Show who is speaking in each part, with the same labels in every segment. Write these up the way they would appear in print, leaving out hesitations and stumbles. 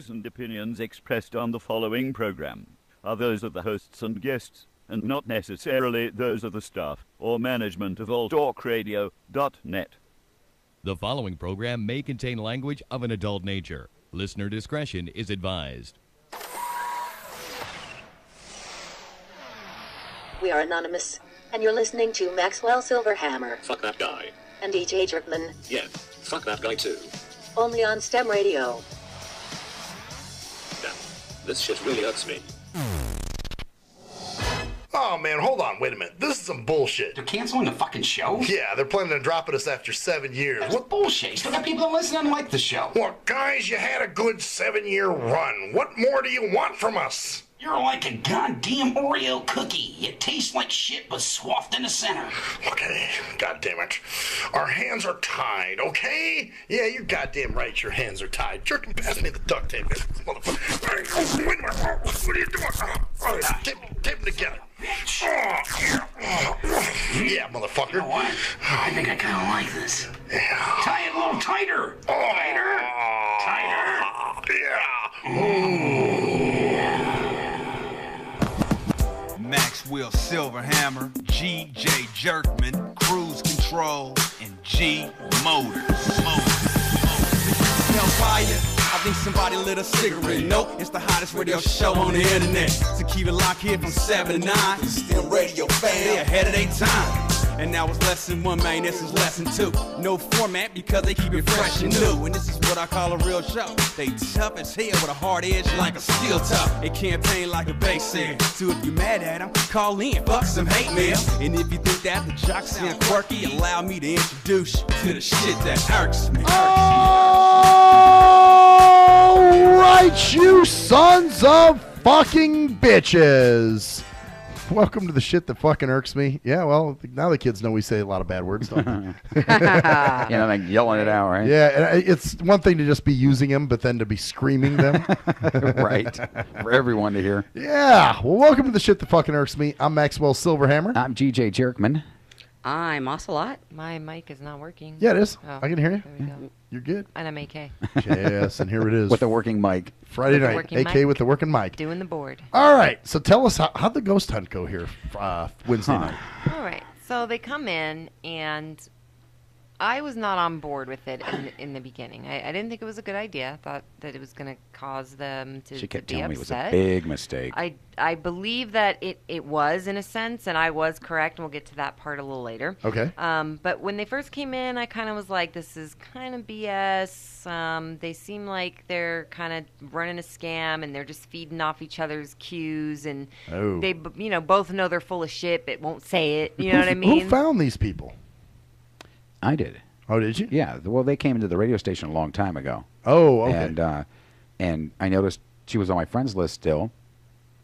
Speaker 1: views and opinions expressed on the following program are those of the hosts and guests, and not necessarily those of the staff or management of alltalkradio.net.
Speaker 2: The following program may contain language of an adult nature. Listener discretion is advised.
Speaker 3: We are anonymous, and you're listening to Maxwell Silverhammer.
Speaker 4: Fuck that guy.
Speaker 3: And DJ Jerkman.
Speaker 4: Yeah, fuck that guy too.
Speaker 3: Only on STIM Radio.
Speaker 4: Damn, this shit really hurts me.
Speaker 5: Oh man, hold on, wait a minute. This is some bullshit.
Speaker 6: They're canceling the fucking show?
Speaker 5: Yeah, they're planning on dropping us after 7 years.
Speaker 6: That's bullshit. You still got people that listen and like the show.
Speaker 5: Look, guys, you had a good 7-year run. What more do you want from us?
Speaker 6: You're like a goddamn Oreo cookie. You taste like shit but swathed in the center.
Speaker 5: Okay, goddamn it. Our hands are tied, okay? Yeah, you're goddamn right, your hands are tied. Jerkin, pass me the duct tape. Motherfucker. Wait a minute. What are you doing? Tape them together. Yeah, motherfucker.
Speaker 6: You know what? I think I kind of like this.
Speaker 5: Yeah.
Speaker 6: Tie it a little tighter. Tighter.
Speaker 7: Maxwell Silverhammer, G.J. Jerkman, Cruise Control, and G Motors. Hellfire, I think somebody lit a cigarette. Nope, it's the hottest radio show on the internet. So keep it locked here from 7 to 9. STIM Radio fam, they ahead of their time. And now it's lesson 1, man, this is lesson 2. No format because they keep it fresh and new. And this is what I call a real show. They tough as hell with a hard edge like a steel toe. They campaign like a bass said. So if you're mad at them, call in, fuck some hate mail. And if you think that the jocks sound quirky, allow me to introduce you to the shit that irks me.
Speaker 8: All right, you sons of fucking bitches. Welcome to the shit that fucking irks me. Yeah, well, now the kids know we say a lot of bad words, don't they?
Speaker 9: Yeah, like yelling it out, right?
Speaker 8: Yeah, and it's one thing to just be using them, but then to be screaming them.
Speaker 9: Right. For everyone to hear.
Speaker 8: Yeah. Well, welcome to the shit that fucking irks me. I'm Maxwell Silverhammer.
Speaker 9: I'm G.J. Jerkman.
Speaker 10: I'm Ocelot.
Speaker 11: My mic is not working.
Speaker 8: Yeah, it is.
Speaker 11: Oh,
Speaker 8: I can hear you.
Speaker 11: there we go.
Speaker 8: You're good.
Speaker 11: And I'm AK.
Speaker 8: Yes, and here it is.
Speaker 9: With the working mic.
Speaker 8: Friday
Speaker 11: With the
Speaker 8: night.
Speaker 11: working
Speaker 8: AK
Speaker 11: mic.
Speaker 8: with the working mic.
Speaker 11: Doing the board.
Speaker 8: All right. So tell us, how'd the ghost hunt go here Wednesday night?
Speaker 11: All right. So they come in, and I was not on board with it in the beginning. I didn't think it was a good idea. I thought that it was going to cause them to be upset.
Speaker 9: She kept telling me it was a big mistake.
Speaker 11: I believe that it was, in a sense, and I was correct, and we'll get to that part a little later.
Speaker 8: Okay.
Speaker 11: But when they first came in, I kind of was like, this is kind of BS. They seem like they're kind of running a scam, and they're just feeding off each other's cues, and they both know they're full of shit, but won't say it. You know what I mean?
Speaker 8: Who found these people?
Speaker 9: I did.
Speaker 8: Oh, did you?
Speaker 9: Yeah. Well, they came into the radio station a long time ago.
Speaker 8: Oh, okay.
Speaker 9: And I noticed she was on my friends list still.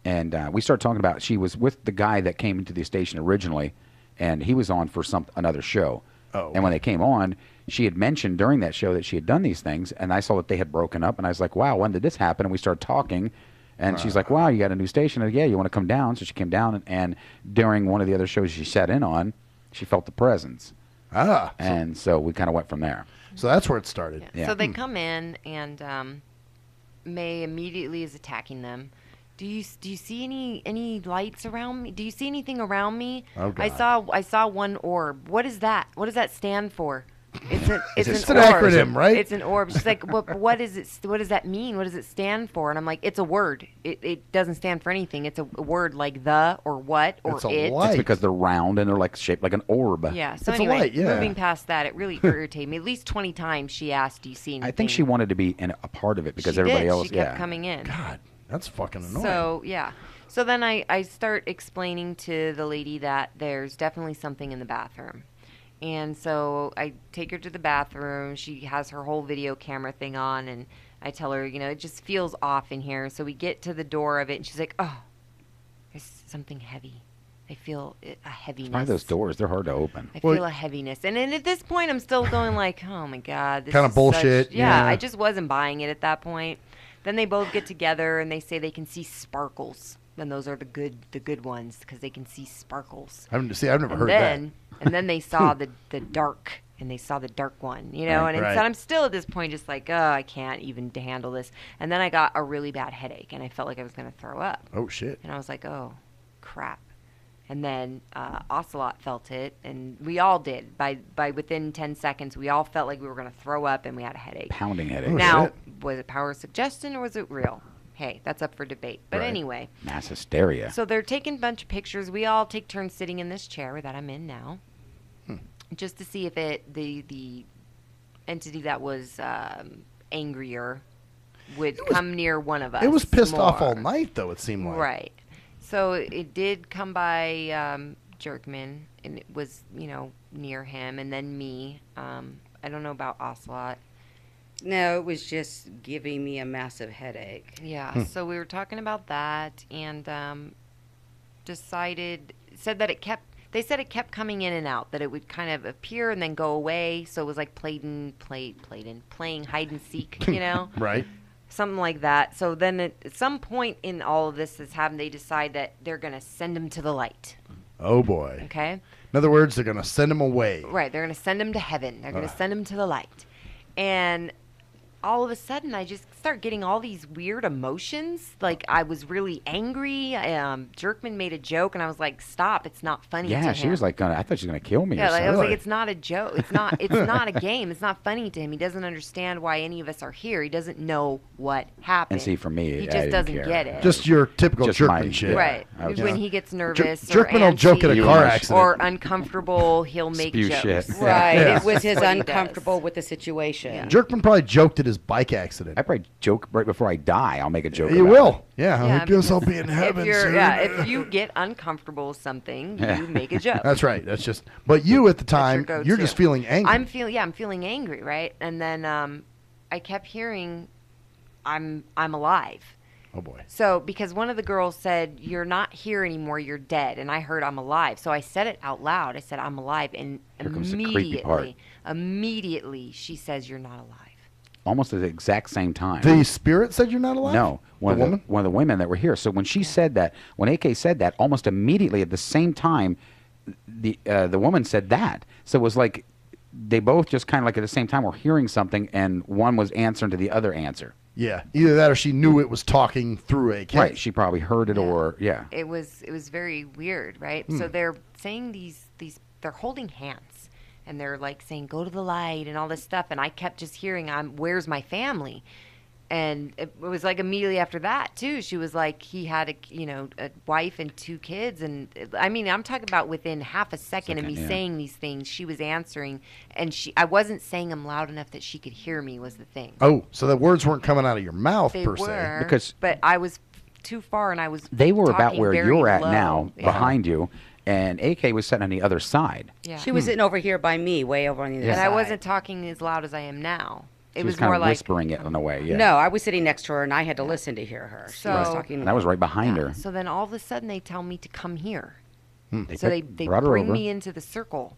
Speaker 9: And we started talking about, she was with the guy that came into the station originally, and he was on for another show.
Speaker 8: Oh.
Speaker 9: And when they came on, she had mentioned during that show that she had done these things, and I saw that they had broken up, and I was like, wow, when did this happen? And we started talking, and she's like, wow, you got a new station? And, yeah, you want to come down? So she came down, and during one of the other shows she sat in on, she felt the presence. And so we kind of went from there.
Speaker 8: So that's where it started.
Speaker 11: Yeah. So they come in, and May immediately is attacking them. Do you see any lights around me? Do you see anything around me?
Speaker 8: Oh, God.
Speaker 11: I saw one orb. What is that? What does that stand for?
Speaker 8: It's an acronym, right?
Speaker 11: It's an orb. She's like, what is it? What does that mean? What does it stand for? And I'm like, it's a word. It doesn't stand for anything. It's a word like the or what or
Speaker 8: It's a
Speaker 11: it.
Speaker 8: light.
Speaker 9: It's because they're round and they're like shaped like an orb.
Speaker 11: Yeah. So
Speaker 8: It's a
Speaker 11: anyway,
Speaker 8: light, yeah.
Speaker 11: moving past that, it really irritated me. At least 20 times she asked, "Do you see anything?"
Speaker 9: I think she wanted to be a part of it because
Speaker 11: She
Speaker 9: everybody
Speaker 11: did.
Speaker 9: else.
Speaker 11: She kept coming in.
Speaker 8: God, that's fucking annoying.
Speaker 11: So, yeah. So then I start explaining to the lady that there's definitely something in the bathroom. And so I take her to the bathroom. She has her whole video camera thing on, and I tell her, it just feels off in here. So we get to the door of it, and she's like, oh, there's something heavy. I feel a heaviness.
Speaker 9: Why those doors? They're hard to open.
Speaker 11: I feel a heaviness. And then at this point, I'm still going like, oh, my God. This
Speaker 8: kind of
Speaker 11: is
Speaker 8: bullshit.
Speaker 11: Yeah, I just wasn't buying it at that point. Then they both get together, and they say they can see sparkles. And those are the good ones because they can see sparkles.
Speaker 8: I've never heard that.
Speaker 11: And then they saw the dark and they saw the dark one, you know, and I'm still at this point just like, oh, I can't even handle this. And then I got a really bad headache, and I felt like I was going to throw up.
Speaker 8: Oh, shit.
Speaker 11: And I was like, oh, crap. And then Ocelot felt it, and we all did. By within 10 seconds, we all felt like we were going to throw up, and we had a headache.
Speaker 9: Pounding headache.
Speaker 11: Now, was it power of suggestion or was it real? Hey, that's up for debate. But anyway.
Speaker 9: Mass hysteria.
Speaker 11: So they're taking a bunch of pictures. We all take turns sitting in this chair that I'm in now, just to see if the entity that was angrier would come near one of us.
Speaker 8: It was pissed off all night, though, it seemed like.
Speaker 11: Right. So it did come by Jerkman, and it was, you know, near him, and then me. I don't know about Ocelot.
Speaker 10: No, it was just giving me a massive headache.
Speaker 11: Yeah, so we were talking about that, and said that they said it kept coming in and out, that it would kind of appear and then go away, so it was like playing hide and seek, you know?
Speaker 8: Right.
Speaker 11: Something like that. So then at some point in all of this they decide that they're going to send him to the light.
Speaker 8: Oh, boy.
Speaker 11: Okay?
Speaker 8: In other words, they're going to send him away.
Speaker 11: Right. They're going to send him to heaven. They're going to send him to the light. And all of a sudden, I just start getting all these weird emotions. Like, I was really angry. Jerkman made a joke, and I was like, stop. It's not funny to him.
Speaker 9: Yeah, she was like, I thought she was going to kill me.
Speaker 11: Yeah, I was like, it's not a joke. It's not a game. It's not funny to him. He doesn't understand why any of us are here. He doesn't know what happened.
Speaker 9: And see, for me,
Speaker 11: he just doesn't get it.
Speaker 8: Just your typical Jerkman shit.
Speaker 11: Yeah, right. When he gets nervous
Speaker 8: Jerkman will joke at a car accident.
Speaker 11: Or uncomfortable, he'll make jokes.
Speaker 9: Shit.
Speaker 10: Right.
Speaker 8: Yeah.
Speaker 10: It was his uncomfortable with the situation.
Speaker 11: Yeah.
Speaker 8: Jerkman probably joked at his bike accident.
Speaker 9: I probably joke right before I die. I'll make a joke.
Speaker 8: You
Speaker 9: about
Speaker 8: will.
Speaker 9: it.
Speaker 8: Yeah. I guess I'll be in heaven soon.
Speaker 11: If you get uncomfortable with something, you make a joke.
Speaker 8: That's right. That's just. But you at the time, you're just feeling angry.
Speaker 11: I'm feeling angry, right? And then I kept hearing, I'm alive.
Speaker 8: Oh boy.
Speaker 11: So because one of the girls said, "You're not here anymore. You're dead," and I heard, "I'm alive." So I said it out loud. I said, "I'm alive," and
Speaker 9: Here comes the creepy part.
Speaker 11: immediately she says, "You're not alive."
Speaker 9: Almost at the exact same time.
Speaker 8: The spirit said you're not alive?
Speaker 9: No, one of the women that were here. So when she said that, when AK said that, almost immediately at the same time, the woman said that. So it was like they both just kind of like at the same time were hearing something, and one was answering to the other answer.
Speaker 8: Yeah, either that or she knew it was talking through AK.
Speaker 9: Right, she probably heard it, or
Speaker 11: It was very weird, right? So they're saying these they're holding hands. And they're like saying, "Go to the light," and all this stuff. And I kept just hearing, "Where's my family?" And it was like immediately after that too. She was like, he had a wife and 2 kids, and I mean, I'm talking about within half a second of me saying these things, she was answering, and I wasn't saying them loud enough that she could hear me. Was the thing.
Speaker 8: Oh, so the words weren't coming out of your mouth per se,
Speaker 11: but I was too far, and I was.
Speaker 9: They were about where you're at
Speaker 11: low.
Speaker 9: now, behind you. And AK was sitting on the other side.
Speaker 11: Yeah.
Speaker 10: She was sitting over here by me, way over on the other side.
Speaker 11: And I wasn't talking as loud as I am now. It
Speaker 9: was
Speaker 11: more
Speaker 9: kind of
Speaker 11: like
Speaker 9: whispering it in a way. Yeah.
Speaker 10: No, I was sitting next to her, and I had to listen to hear her. She was talking.
Speaker 9: And I was right behind her.
Speaker 11: So then all of a sudden they tell me to come here.
Speaker 9: They
Speaker 11: bring me into the circle.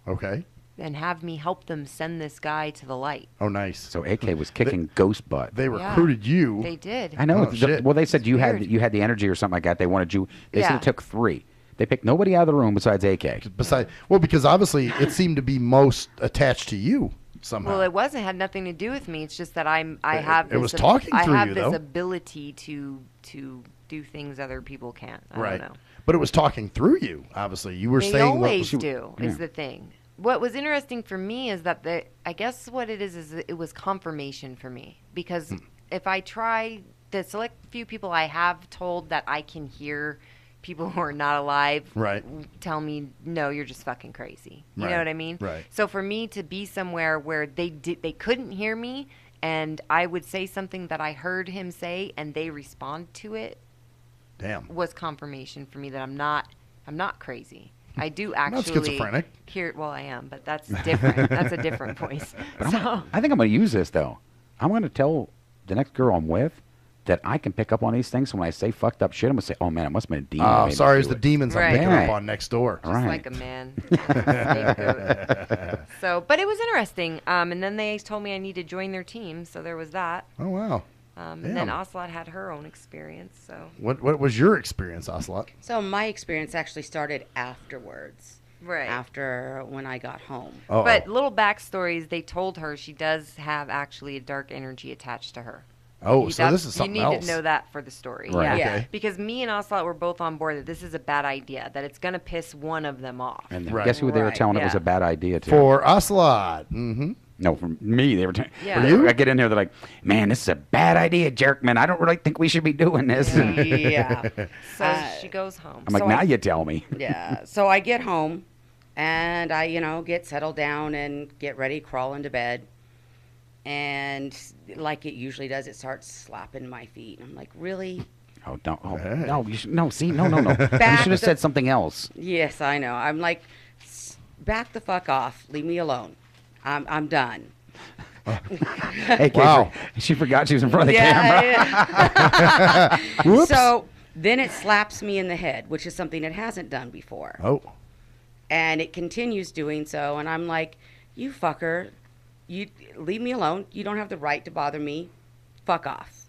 Speaker 8: Okay.
Speaker 11: And have me help them send this guy to the light.
Speaker 8: Oh, nice.
Speaker 9: So AK was kicking ghost butt.
Speaker 8: They recruited you.
Speaker 11: They did.
Speaker 9: I know.
Speaker 8: Oh,
Speaker 9: well, they said you had the energy or something like that. They wanted you. They said it took 3. They picked nobody out of the room besides AK.
Speaker 8: Because obviously it seemed to be most attached to you somehow.
Speaker 11: Well, it wasn't. Had nothing to do with me. It's just that I have this ability to do things other people can't. I don't know.
Speaker 8: But it was talking through you. Obviously, you were
Speaker 11: they
Speaker 8: saying
Speaker 11: always do. Is the thing. What was interesting for me is that I guess what it is it was confirmation for me, because if I try the select few people I have told that I can hear people who are not alive tell me, no, you're just fucking crazy. You know what I mean?
Speaker 8: Right.
Speaker 11: So for me to be somewhere where they couldn't hear me, and I would say something that I heard him say, and they respond to it, was confirmation for me that I'm not crazy. I do actually
Speaker 8: not schizophrenic.
Speaker 11: Hear. Well, I am, but that's different. That's a different voice.
Speaker 9: But I think I'm going to use this though. I'm going to tell the next girl I'm with that I can pick up on these things. So when I say fucked up shit, I'm going to say, oh, man, it must have been a demon.
Speaker 8: Oh, sorry, it's the demons I'm picking up on next door.
Speaker 11: Just like a man. So, but it was interesting. And then they told me I need to join their team, so there was that.
Speaker 8: Oh, wow.
Speaker 11: And then Ocelot had her own experience. So
Speaker 8: what was your experience, Ocelot?
Speaker 10: So my experience actually started afterwards.
Speaker 11: Right.
Speaker 10: after when I got home.
Speaker 8: Uh-oh.
Speaker 11: But little backstories, they told her she does have actually a dark energy attached to her.
Speaker 8: Oh, so this is something
Speaker 11: You need
Speaker 8: else.
Speaker 11: to know that for the story.
Speaker 9: Right.
Speaker 11: Yeah.
Speaker 8: Okay.
Speaker 11: Because me and Ocelot were both on board that this is a bad idea, that it's going to piss one of them off.
Speaker 9: And
Speaker 8: Right.
Speaker 9: guess who they were
Speaker 10: Right.
Speaker 9: telling it was
Speaker 11: Yeah.
Speaker 9: a bad idea to?
Speaker 8: For Ocelot. Mm-hmm.
Speaker 9: No, for me, they were telling.
Speaker 11: Yeah.
Speaker 8: For you?
Speaker 9: I get in there, they're like, "Man, this is a bad idea, Jerkman. I don't really think we should be doing this."
Speaker 10: Yeah.
Speaker 11: So she goes home.
Speaker 9: I'm like,
Speaker 10: So
Speaker 9: now
Speaker 10: I-
Speaker 9: you tell me.
Speaker 10: Yeah. So I get home and I, get settled down and get ready, crawl into bed. And like it usually does, it starts slapping my feet. I'm like, really?
Speaker 9: Oh, no,
Speaker 8: Hey.
Speaker 9: no, you should, no. See, no. You
Speaker 10: Back
Speaker 9: should have
Speaker 10: the-
Speaker 9: said something else.
Speaker 10: Yes, I know. I'm like, back the fuck off. Leave me alone. I'm done.
Speaker 9: Hey, Kate,
Speaker 8: Wow.
Speaker 9: she forgot she was in front of the camera.
Speaker 10: Yeah.
Speaker 8: Whoops.
Speaker 10: So then it slaps me in the head, which is something it hasn't done before.
Speaker 8: Oh.
Speaker 10: And it continues doing so. And I'm like, you fucker, you leave me alone. You don't have the right to bother me. Fuck off.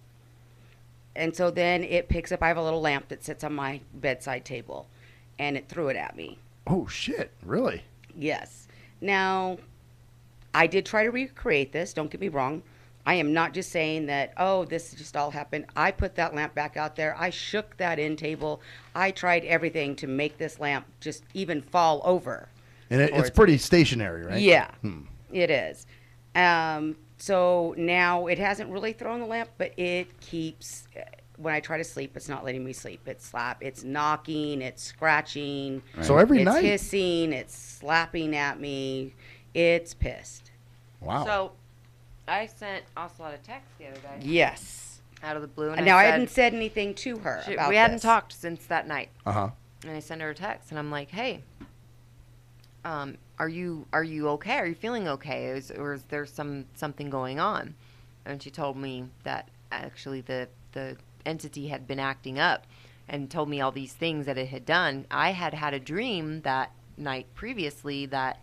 Speaker 10: And so then it picks up, I have a little lamp that sits on my bedside table, and it threw it at me.
Speaker 8: Oh, shit. Really?
Speaker 10: Yes. Now, I did try to recreate this. Don't get me wrong. I am not just saying that, oh, this just all happened. I put that lamp back out there. I shook that end table. I tried everything to make this lamp just even fall over.
Speaker 8: And it's
Speaker 10: towards
Speaker 8: pretty stationary, right?
Speaker 10: Yeah, it is. So now it hasn't really thrown the lamp, but it keeps, when I try to sleep, it's not letting me sleep. It's knocking, it's scratching.
Speaker 8: Right. So every
Speaker 10: it's
Speaker 8: night?
Speaker 10: It's hissing, it's slapping at me. It's pissed.
Speaker 8: Wow.
Speaker 11: So I sent Ocelot a text the other day.
Speaker 10: Yes.
Speaker 11: Out of the blue. And
Speaker 10: Now, I
Speaker 11: said,
Speaker 10: hadn't said anything to her about
Speaker 11: we hadn't
Speaker 10: this.
Speaker 11: talked since that night.
Speaker 8: Uh-huh.
Speaker 11: And I sent her a text, and I'm like, hey, are you okay? Are you feeling okay? Or is there something going on? And she told me that actually the entity had been acting up and told me all these things that it had done. I had a dream that night previously that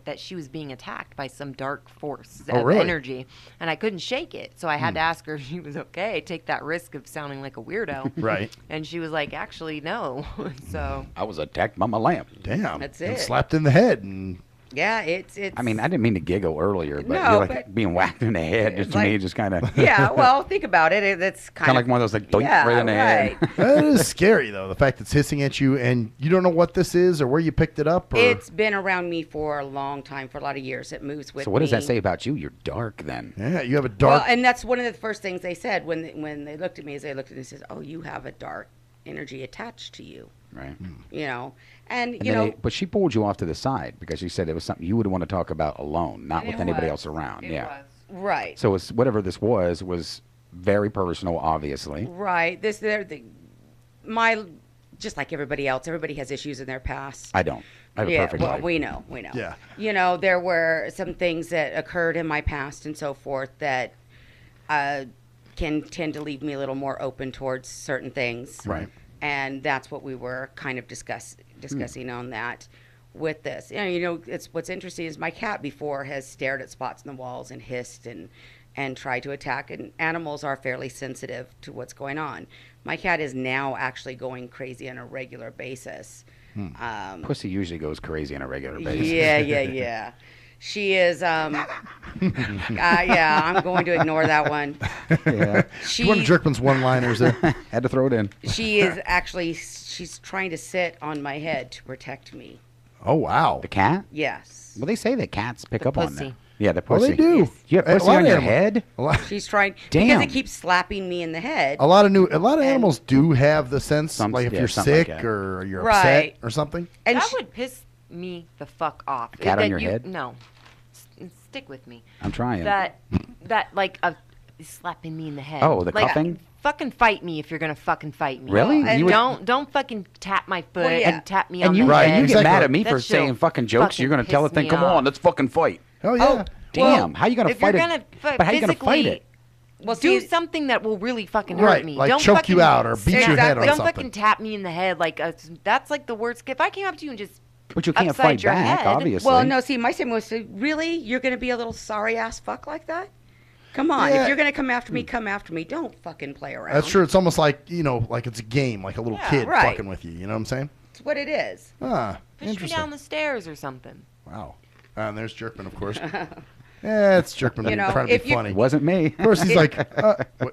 Speaker 11: that she was being attacked by some dark force of
Speaker 8: really?
Speaker 11: energy, and I couldn't shake it. So I had to ask her if she was okay, take that risk of sounding like a weirdo.
Speaker 8: Right.
Speaker 11: And she was like, actually, no. So
Speaker 9: I was attacked by my lamp.
Speaker 8: Damn.
Speaker 10: That's
Speaker 8: And
Speaker 10: it.
Speaker 8: slapped in the head. And
Speaker 10: Yeah, it's.
Speaker 9: I mean, I didn't mean to giggle earlier, but
Speaker 10: No,
Speaker 9: you're like
Speaker 10: but-
Speaker 9: being whacked in the head just to me, just kind of
Speaker 10: Yeah, well, think about it. It's kind
Speaker 9: of like one of those like doink
Speaker 10: yeah,
Speaker 9: right in the head.
Speaker 10: right.
Speaker 8: that is scary, though. The fact it's hissing at you and you don't know what this is or where you picked it up. Or...
Speaker 10: It's been around me for a long time, for a lot of years. It moves with me.
Speaker 9: So what does that say about you? You're dark then.
Speaker 8: Yeah, you have a dark...
Speaker 10: Well, and that's one of the first things they said when they looked at me. Is they looked at me and said, "Oh, you have a dark energy attached to you."
Speaker 9: Right.
Speaker 10: And
Speaker 9: And then but she pulled you off to the side because she said it was something you would want to talk about alone, not
Speaker 11: And
Speaker 9: with
Speaker 11: it
Speaker 9: anybody
Speaker 11: was.
Speaker 9: else around.
Speaker 11: It
Speaker 9: yeah.
Speaker 11: was.
Speaker 10: right,
Speaker 9: So it's whatever this was very personal, obviously.
Speaker 10: right. Just like everybody else, everybody has issues in their past.
Speaker 9: I don't. I have a perfect
Speaker 10: well,
Speaker 9: life.
Speaker 10: we know.
Speaker 8: Yeah.
Speaker 10: There were some things that occurred in my past and so forth that can tend to leave me a little more open towards certain things.
Speaker 8: Right.
Speaker 10: And that's what we were kind of discussing on that with this. It's what's interesting is my cat before has stared at spots in the walls and hissed and tried to attack. And animals are fairly sensitive to what's going on. My cat is now actually going crazy on a regular basis.
Speaker 9: Pussy usually goes crazy on a regular basis.
Speaker 10: Yeah. She is, yeah, I'm going to ignore that one.
Speaker 9: Yeah.
Speaker 8: One of Jerkman's one-liners there.
Speaker 9: Had to throw it in.
Speaker 10: She is actually, she's trying to sit on my head to protect me.
Speaker 8: Oh, wow.
Speaker 9: The cat?
Speaker 10: Yes.
Speaker 9: Well, they say that cats pick
Speaker 11: The
Speaker 9: up on
Speaker 11: pussy.
Speaker 9: that. Yeah, the
Speaker 8: Oh,
Speaker 9: pussy.
Speaker 8: they do.
Speaker 9: You have
Speaker 8: A
Speaker 9: pussy
Speaker 8: lot
Speaker 9: on
Speaker 8: of
Speaker 9: your
Speaker 8: animals-
Speaker 9: head?
Speaker 8: A lot,
Speaker 10: She's trying,
Speaker 9: Damn.
Speaker 10: because it keeps slapping me in the head.
Speaker 8: a lot of animals do have the sense,
Speaker 9: Some-
Speaker 8: like if
Speaker 9: yeah,
Speaker 8: you're
Speaker 9: something
Speaker 8: sick
Speaker 9: like that.
Speaker 8: or you're
Speaker 10: Right.
Speaker 8: upset or something.
Speaker 10: And
Speaker 11: that
Speaker 10: she-
Speaker 11: would piss me the fuck off.
Speaker 9: A cat on
Speaker 11: That
Speaker 9: your
Speaker 11: you-
Speaker 9: head?
Speaker 11: No. Stick with me.
Speaker 9: I'm trying.
Speaker 11: That like slapping me in the head.
Speaker 9: Oh, the
Speaker 11: like,
Speaker 9: cuffing?
Speaker 11: Fucking fight me if you're gonna fucking fight me.
Speaker 9: Really?
Speaker 10: And
Speaker 9: You would-
Speaker 11: don't fucking tap my foot
Speaker 10: Well, yeah.
Speaker 11: and tap me
Speaker 9: and
Speaker 11: on
Speaker 9: you,
Speaker 11: the
Speaker 8: Right,
Speaker 11: head.
Speaker 9: you get
Speaker 8: exactly.
Speaker 9: mad at me
Speaker 11: That
Speaker 9: for
Speaker 11: shit'll
Speaker 9: saying fucking jokes. You're going to
Speaker 11: fucking
Speaker 9: tell the
Speaker 11: piss
Speaker 9: thing,
Speaker 11: me
Speaker 9: come
Speaker 11: off.
Speaker 9: on, let's fucking fight.
Speaker 8: Oh, yeah.
Speaker 9: Damn. How you going to
Speaker 11: if you're
Speaker 9: fight
Speaker 11: gonna
Speaker 9: it? But how you going to fight
Speaker 11: physically
Speaker 9: it?
Speaker 10: well,
Speaker 11: do
Speaker 10: see,
Speaker 11: something that will really fucking
Speaker 8: Right,
Speaker 11: hurt me.
Speaker 8: like
Speaker 11: don't
Speaker 8: choke
Speaker 11: fucking,
Speaker 8: you out or beat your head on
Speaker 11: Don't
Speaker 8: something.
Speaker 11: fucking tap me in the head like that's like the worst. If I came up to you and just
Speaker 9: But you can't
Speaker 11: upside
Speaker 9: fight
Speaker 11: your
Speaker 9: back,
Speaker 11: head.
Speaker 9: obviously.
Speaker 10: well, no, see, my statement was, really? You're going to be a little sorry-ass fuck like that? Come on.
Speaker 8: Yeah.
Speaker 10: If you're going to come after me, come after me. Don't fucking play around.
Speaker 8: That's true. It's almost like, like it's a game, like a little
Speaker 10: Yeah,
Speaker 8: kid
Speaker 10: right.
Speaker 8: fucking with you. You know what I'm saying?
Speaker 10: It's what it is.
Speaker 8: Ah,
Speaker 11: Push me
Speaker 8: interesting.
Speaker 11: down the stairs or something.
Speaker 8: Wow. And there's Jerkman, of course. Yeah, it's Jerkman.
Speaker 10: You know,
Speaker 8: trying to
Speaker 10: if
Speaker 8: be
Speaker 10: you-
Speaker 8: funny.
Speaker 9: It wasn't me.
Speaker 8: Of course, he's like,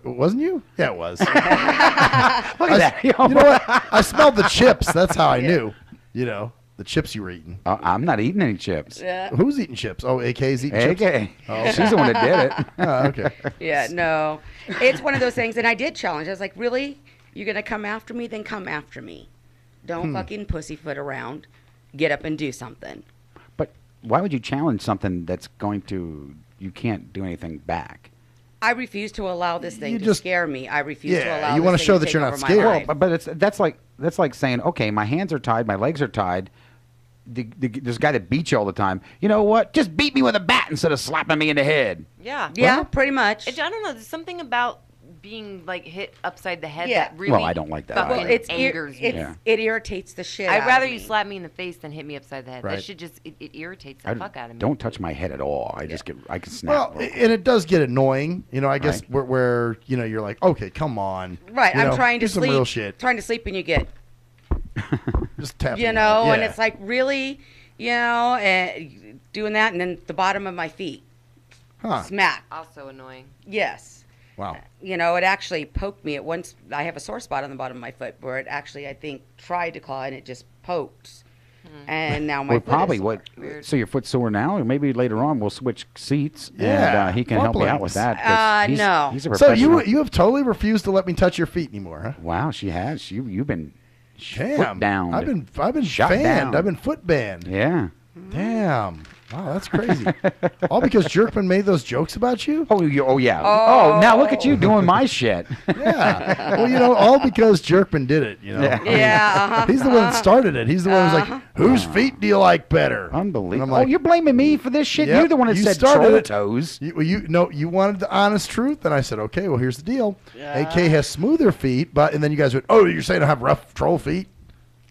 Speaker 8: wasn't you? Yeah, it was.
Speaker 9: Look at that.
Speaker 8: You know what? I smelled the chips. That's how I knew. You know, the chips you were eating.
Speaker 9: I'm not eating any chips.
Speaker 10: Yeah.
Speaker 8: Who's eating chips? Oh, AK's eating chips?
Speaker 9: AK.
Speaker 8: Oh.
Speaker 9: She's the one that did it.
Speaker 8: Oh, okay.
Speaker 10: Yeah, no. It's one of those things, and I did challenge. I was like, really? You're going to come after me? Then come after me. Don't fucking pussyfoot around. Get up and do something.
Speaker 9: But why would you challenge something that's going to, you can't do anything back?
Speaker 10: I refuse to allow this thing
Speaker 8: You
Speaker 10: to
Speaker 8: just-
Speaker 10: scare me. I refuse to
Speaker 8: Yeah,
Speaker 10: allow
Speaker 8: you
Speaker 10: this
Speaker 8: wanna
Speaker 10: thing
Speaker 8: show
Speaker 10: to
Speaker 8: that
Speaker 10: take
Speaker 8: you're not
Speaker 10: over my
Speaker 8: scared.
Speaker 10: life.
Speaker 9: But that's like saying, okay, my hands are tied, my legs are tied. This guy that beats you all the time. You know what? Just beat me with a bat instead of slapping me in the head.
Speaker 11: Yeah.
Speaker 10: Yeah, pretty much.
Speaker 11: I don't know. There's something about being like hit upside the head
Speaker 10: Yeah.
Speaker 11: that really
Speaker 9: Well, I don't like that
Speaker 11: fucking
Speaker 9: either.
Speaker 10: Well, it's
Speaker 11: angers me.
Speaker 9: Yeah.
Speaker 10: it irritates the shit
Speaker 11: I'd
Speaker 10: out
Speaker 11: rather
Speaker 10: of
Speaker 11: you
Speaker 10: me.
Speaker 11: slap me in the face than hit me upside the head.
Speaker 8: Right.
Speaker 11: That should just it irritates the fuck out of me.
Speaker 9: Don't touch my head at all. I just I can snap.
Speaker 8: Well, and it does get annoying. You know, I guess
Speaker 9: Right.
Speaker 8: where you know, you're like, okay, come on.
Speaker 10: Right,
Speaker 8: You
Speaker 10: I'm
Speaker 8: know,
Speaker 10: trying to
Speaker 8: do some
Speaker 10: sleep.
Speaker 8: real shit.
Speaker 10: Trying to sleep and you get,
Speaker 8: Just tap.
Speaker 10: you know, and it's like, really, you know, doing that, and then the bottom of my feet.
Speaker 8: Huh.
Speaker 10: Smack.
Speaker 11: Also annoying.
Speaker 10: Yes.
Speaker 8: Wow.
Speaker 10: You know, it actually poked me at once. I have a sore spot on the bottom of my foot where it actually, I think, tried to claw and it just poked. And now my
Speaker 9: Well,
Speaker 10: foot
Speaker 9: probably
Speaker 10: is
Speaker 9: what.
Speaker 11: Weird.
Speaker 9: So your foot's sore now, or maybe later on we'll switch seats
Speaker 8: Yeah,
Speaker 9: and he can help me out with that. 'cause he's,
Speaker 10: no.
Speaker 9: He's a
Speaker 8: So
Speaker 9: professional.
Speaker 8: you have totally refused to let me touch your feet anymore, huh?
Speaker 9: Wow, she has. You've been
Speaker 8: Damn.
Speaker 9: foot down.
Speaker 8: I've been
Speaker 9: Shot
Speaker 8: fanned.
Speaker 9: down.
Speaker 8: I've been foot banned.
Speaker 9: Yeah.
Speaker 8: Damn. Wow, that's crazy. All because Jerkman made those jokes about you?
Speaker 9: Oh, yeah. Oh, now look at you doing my shit.
Speaker 8: Yeah. Well, you know, all because Jerkman did it, you know.
Speaker 9: Yeah.
Speaker 8: I mean,
Speaker 10: Yeah, uh-huh.
Speaker 8: He's the one that started it. He's the one who's like, whose feet do you like better? And
Speaker 9: Unbelievable.
Speaker 8: I'm like,
Speaker 9: oh, you're blaming me for this shit?
Speaker 8: Yep,
Speaker 9: You're the one that
Speaker 8: you
Speaker 9: said
Speaker 8: started
Speaker 9: troll
Speaker 8: it.
Speaker 9: toes.
Speaker 8: You wanted the honest truth, and I said, okay, well, here's the deal. AK has smoother feet, and then you guys went, oh, you're saying I have rough troll feet?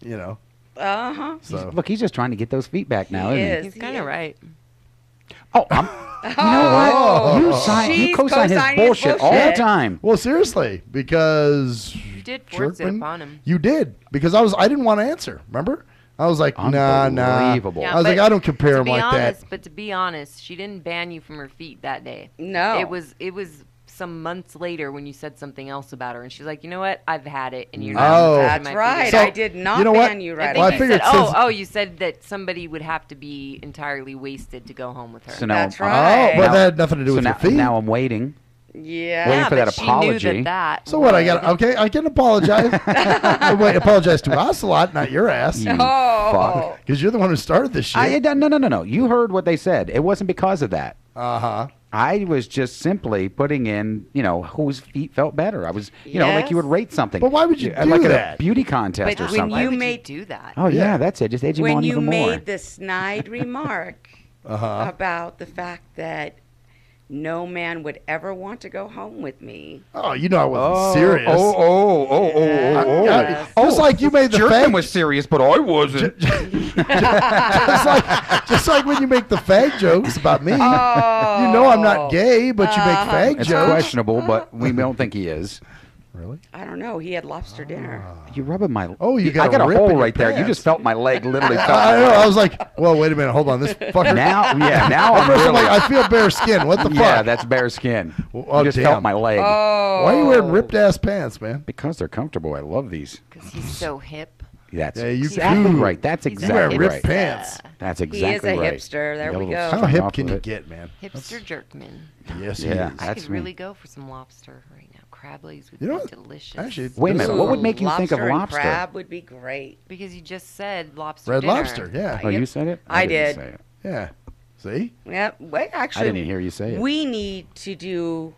Speaker 8: You know.
Speaker 10: Uh-huh.
Speaker 8: So
Speaker 9: Look, he's just trying to get those feet back now,
Speaker 10: He
Speaker 9: isn't
Speaker 10: is.
Speaker 11: He's kind of right.
Speaker 9: he? Oh, you know what? You
Speaker 10: She's
Speaker 9: co-sign his
Speaker 10: co-signing his
Speaker 9: bullshit all the
Speaker 10: bullshit.
Speaker 9: time.
Speaker 8: Well, seriously, because
Speaker 11: You did force it
Speaker 8: Jerkman,
Speaker 11: upon him.
Speaker 8: you did, because I didn't want to answer. Remember, I was like, nah.
Speaker 9: Unbelievable.
Speaker 8: I was like, I don't compare him
Speaker 11: to be
Speaker 8: like
Speaker 11: honest,
Speaker 8: that.
Speaker 11: But to be honest, she didn't ban you from her feet that day.
Speaker 10: No.
Speaker 11: It was some months later when you said something else about her, and she's like, you know what? I've had it, and you're not
Speaker 8: Oh.
Speaker 11: touching
Speaker 10: That's
Speaker 11: my
Speaker 10: right.
Speaker 11: feet.
Speaker 8: So,
Speaker 10: I did not
Speaker 8: you know what?
Speaker 10: ban you
Speaker 11: I
Speaker 10: right
Speaker 11: think
Speaker 8: Well, I
Speaker 11: you
Speaker 10: away.
Speaker 8: figured
Speaker 11: said,
Speaker 8: since-
Speaker 11: you said that somebody would have to be entirely wasted to go home with her.
Speaker 9: So now,
Speaker 10: That's
Speaker 8: Oh,
Speaker 10: right.
Speaker 8: but
Speaker 9: Now-
Speaker 8: that had nothing to do
Speaker 9: so
Speaker 8: with
Speaker 9: now,
Speaker 8: your feet.
Speaker 9: now I'm waiting.
Speaker 10: Yeah.
Speaker 9: Waiting for that
Speaker 11: but
Speaker 9: apology.
Speaker 11: She knew that
Speaker 8: So what? I
Speaker 11: would.
Speaker 8: got okay. I can apologize. Wait, apologize to us a lot, not your ass,
Speaker 9: You
Speaker 10: Oh.
Speaker 9: fuck.
Speaker 8: because you're the one who started this shit.
Speaker 9: No. You heard what they said. It wasn't because of that.
Speaker 8: Uh-huh.
Speaker 9: I was just simply putting in, whose feet felt better. I was, like you would rate something.
Speaker 8: But why would you do
Speaker 9: like
Speaker 8: that?
Speaker 9: a beauty contest
Speaker 10: But
Speaker 9: or
Speaker 10: when
Speaker 9: something.
Speaker 11: Why
Speaker 10: you
Speaker 11: would
Speaker 10: made-
Speaker 11: you do that?
Speaker 9: Oh
Speaker 8: Yeah.
Speaker 9: yeah, that's it. Just edge him
Speaker 10: When
Speaker 9: on
Speaker 10: you
Speaker 9: even more.
Speaker 10: made the snide remark about the fact that no man would ever want to go home with me.
Speaker 8: Oh, you know I wasn't serious.
Speaker 10: Yes.
Speaker 8: Just like you made the
Speaker 9: Jerkman
Speaker 8: fag.
Speaker 9: was serious, but I wasn't.
Speaker 8: just like when you make the fag jokes about me. You know I'm not gay, but you make fag
Speaker 9: It's
Speaker 8: jokes.
Speaker 9: questionable, but we don't think he is.
Speaker 8: Really?
Speaker 10: I don't know. He had lobster dinner.
Speaker 9: You rubbing my?
Speaker 8: Oh, you got
Speaker 9: I got
Speaker 8: a
Speaker 9: a
Speaker 8: rip in
Speaker 9: hole
Speaker 8: your
Speaker 9: right there. You
Speaker 8: pants.
Speaker 9: just felt my leg literally. felt
Speaker 8: I
Speaker 9: my
Speaker 8: know.
Speaker 9: leg.
Speaker 8: I was like, well, wait a minute. Hold on. This fucker.
Speaker 9: Now I'm
Speaker 8: At first I'm
Speaker 9: really.
Speaker 8: like, I feel bare skin. What the fuck?
Speaker 9: Yeah, that's bare skin.
Speaker 8: Oh,
Speaker 9: You just
Speaker 8: damn.
Speaker 9: felt my leg.
Speaker 10: Oh.
Speaker 8: Why are you wearing ripped ass pants, man?
Speaker 9: Because they're comfortable. I love these.
Speaker 11: Because he's so hip.
Speaker 9: That's
Speaker 8: Yeah, you
Speaker 9: exactly
Speaker 8: do.
Speaker 9: right. That's
Speaker 11: He's a
Speaker 8: You wear
Speaker 9: exactly
Speaker 8: ripped
Speaker 9: right.
Speaker 8: pants.
Speaker 9: That's
Speaker 10: He
Speaker 9: exactly
Speaker 10: is a
Speaker 9: right.
Speaker 10: hipster. There
Speaker 9: You
Speaker 10: we
Speaker 9: got a little
Speaker 10: go.
Speaker 8: How
Speaker 9: string
Speaker 8: hip
Speaker 9: off
Speaker 8: can
Speaker 9: of
Speaker 8: you
Speaker 9: it.
Speaker 8: get, man?
Speaker 11: Hipster Jerkman.
Speaker 8: Yes, he
Speaker 9: Yeah.
Speaker 8: is.
Speaker 11: I
Speaker 9: That's
Speaker 11: could
Speaker 9: me.
Speaker 11: really go for some lobster right now. Crab legs would
Speaker 8: You know
Speaker 11: be
Speaker 8: what?
Speaker 11: delicious.
Speaker 8: Actually,
Speaker 9: Wait a minute. What would
Speaker 10: Ooh,
Speaker 9: make you think of
Speaker 10: lobster and
Speaker 9: lobster?
Speaker 10: crab would be great.
Speaker 11: Because you just said lobster
Speaker 8: Red
Speaker 11: dinner.
Speaker 8: lobster, yeah.
Speaker 9: Oh, you said it?
Speaker 10: I
Speaker 9: didn't
Speaker 10: did.
Speaker 9: say it.
Speaker 8: Yeah. See?
Speaker 10: Yeah. Wait, actually,
Speaker 9: I didn't even hear you say it.
Speaker 10: we need to do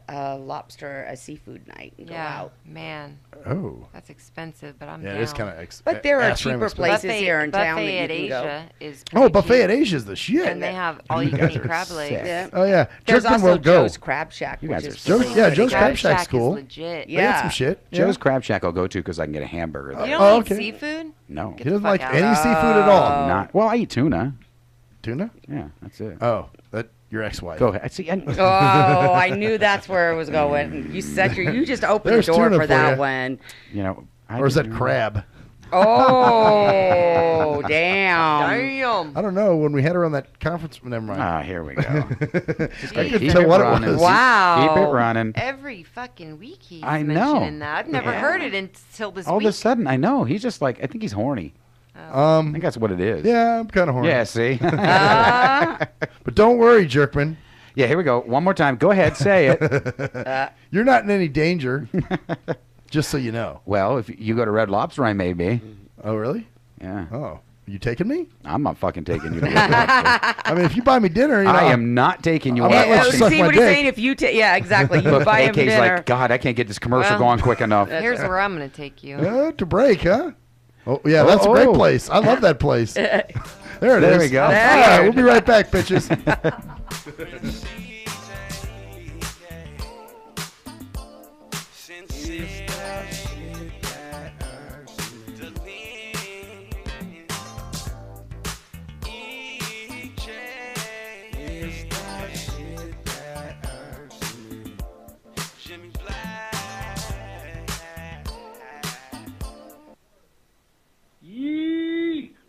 Speaker 10: a lobster, a seafood night and go
Speaker 11: Yeah,
Speaker 10: out.
Speaker 11: man,
Speaker 8: Oh.
Speaker 11: that's expensive, but I'm
Speaker 8: Yeah,
Speaker 11: down.
Speaker 8: it is kind of
Speaker 10: But there are cheaper places here in town that
Speaker 11: Buffet
Speaker 10: you
Speaker 11: at
Speaker 10: can go.
Speaker 11: Asia is
Speaker 8: Oh,
Speaker 11: pretty
Speaker 8: buffet
Speaker 11: cheap.
Speaker 8: at Asia's the shit.
Speaker 11: and they have all you can eat crab legs.
Speaker 10: Yeah.
Speaker 8: Oh yeah.
Speaker 10: There's
Speaker 8: Jerkman
Speaker 10: also
Speaker 8: won't go.
Speaker 10: Joe's Crab Shack,
Speaker 9: You
Speaker 10: which
Speaker 9: guys
Speaker 10: is
Speaker 9: are
Speaker 10: really
Speaker 8: yeah,
Speaker 10: pretty
Speaker 8: Joe's
Speaker 10: good.
Speaker 8: Crab Shack's
Speaker 11: Shack
Speaker 8: cool.
Speaker 11: is legit.
Speaker 8: They got
Speaker 10: Yeah.
Speaker 8: some shit.
Speaker 9: Joe's Crab Shack I'll go to because I can get a hamburger.
Speaker 11: You
Speaker 9: There.
Speaker 11: don't
Speaker 8: Oh,
Speaker 11: eat
Speaker 8: okay.
Speaker 11: seafood?
Speaker 9: No.
Speaker 11: Get
Speaker 8: He
Speaker 11: the
Speaker 8: doesn't
Speaker 11: fuck
Speaker 8: like
Speaker 11: out.
Speaker 8: any seafood at all.
Speaker 9: Not. Well, I eat tuna.
Speaker 8: Tuna?
Speaker 9: Yeah, that's it.
Speaker 8: Oh, that your ex-wife.
Speaker 9: Go ahead. I see.
Speaker 10: Oh, I knew that's where it was going. You just opened
Speaker 8: There's
Speaker 10: the door
Speaker 8: tuna
Speaker 10: for
Speaker 8: for
Speaker 10: that
Speaker 8: ya.
Speaker 10: one.
Speaker 9: I
Speaker 8: Or is that
Speaker 9: didn't-
Speaker 8: crab?
Speaker 10: Oh, damn.
Speaker 8: I don't know. When we had her on that conference, never mind.
Speaker 9: Ah, here we go.
Speaker 8: I couldn't tell what it was.
Speaker 10: Wow.
Speaker 9: Keep it running.
Speaker 11: Every fucking week he's
Speaker 9: I know.
Speaker 11: mentioning that. I've never heard it until this
Speaker 9: All
Speaker 11: week.
Speaker 9: of a sudden, I know. He's just like, I think he's horny. I think that's what it is.
Speaker 8: Yeah, I'm kind of horny.
Speaker 9: Yeah, see?
Speaker 8: But don't worry, Jerkman.
Speaker 9: Yeah, here we go. One more time. Go ahead, say it.
Speaker 8: You're not in any danger, just so you know.
Speaker 9: Well, if you go to Red Lobster, I may be.
Speaker 8: Oh, really?
Speaker 9: Yeah.
Speaker 8: Oh, you taking me?
Speaker 9: I'm not fucking taking you to Red Lobster.
Speaker 8: I mean, if you buy me dinner, you know,
Speaker 9: I am not taking you.
Speaker 8: I'm not let you suck
Speaker 10: See
Speaker 8: my
Speaker 10: what he's
Speaker 8: dick.
Speaker 10: saying? If you yeah, exactly. You
Speaker 9: Look,
Speaker 10: buy him
Speaker 9: AK's
Speaker 10: dinner.
Speaker 9: like, God, I can't get this commercial
Speaker 11: Well,
Speaker 9: going quick enough.
Speaker 11: Here's where I'm going to take you.
Speaker 8: To break, huh? Oh, yeah, that's a great place. I love that place. There it is.
Speaker 9: There we go.
Speaker 8: All right, we'll be right back, bitches.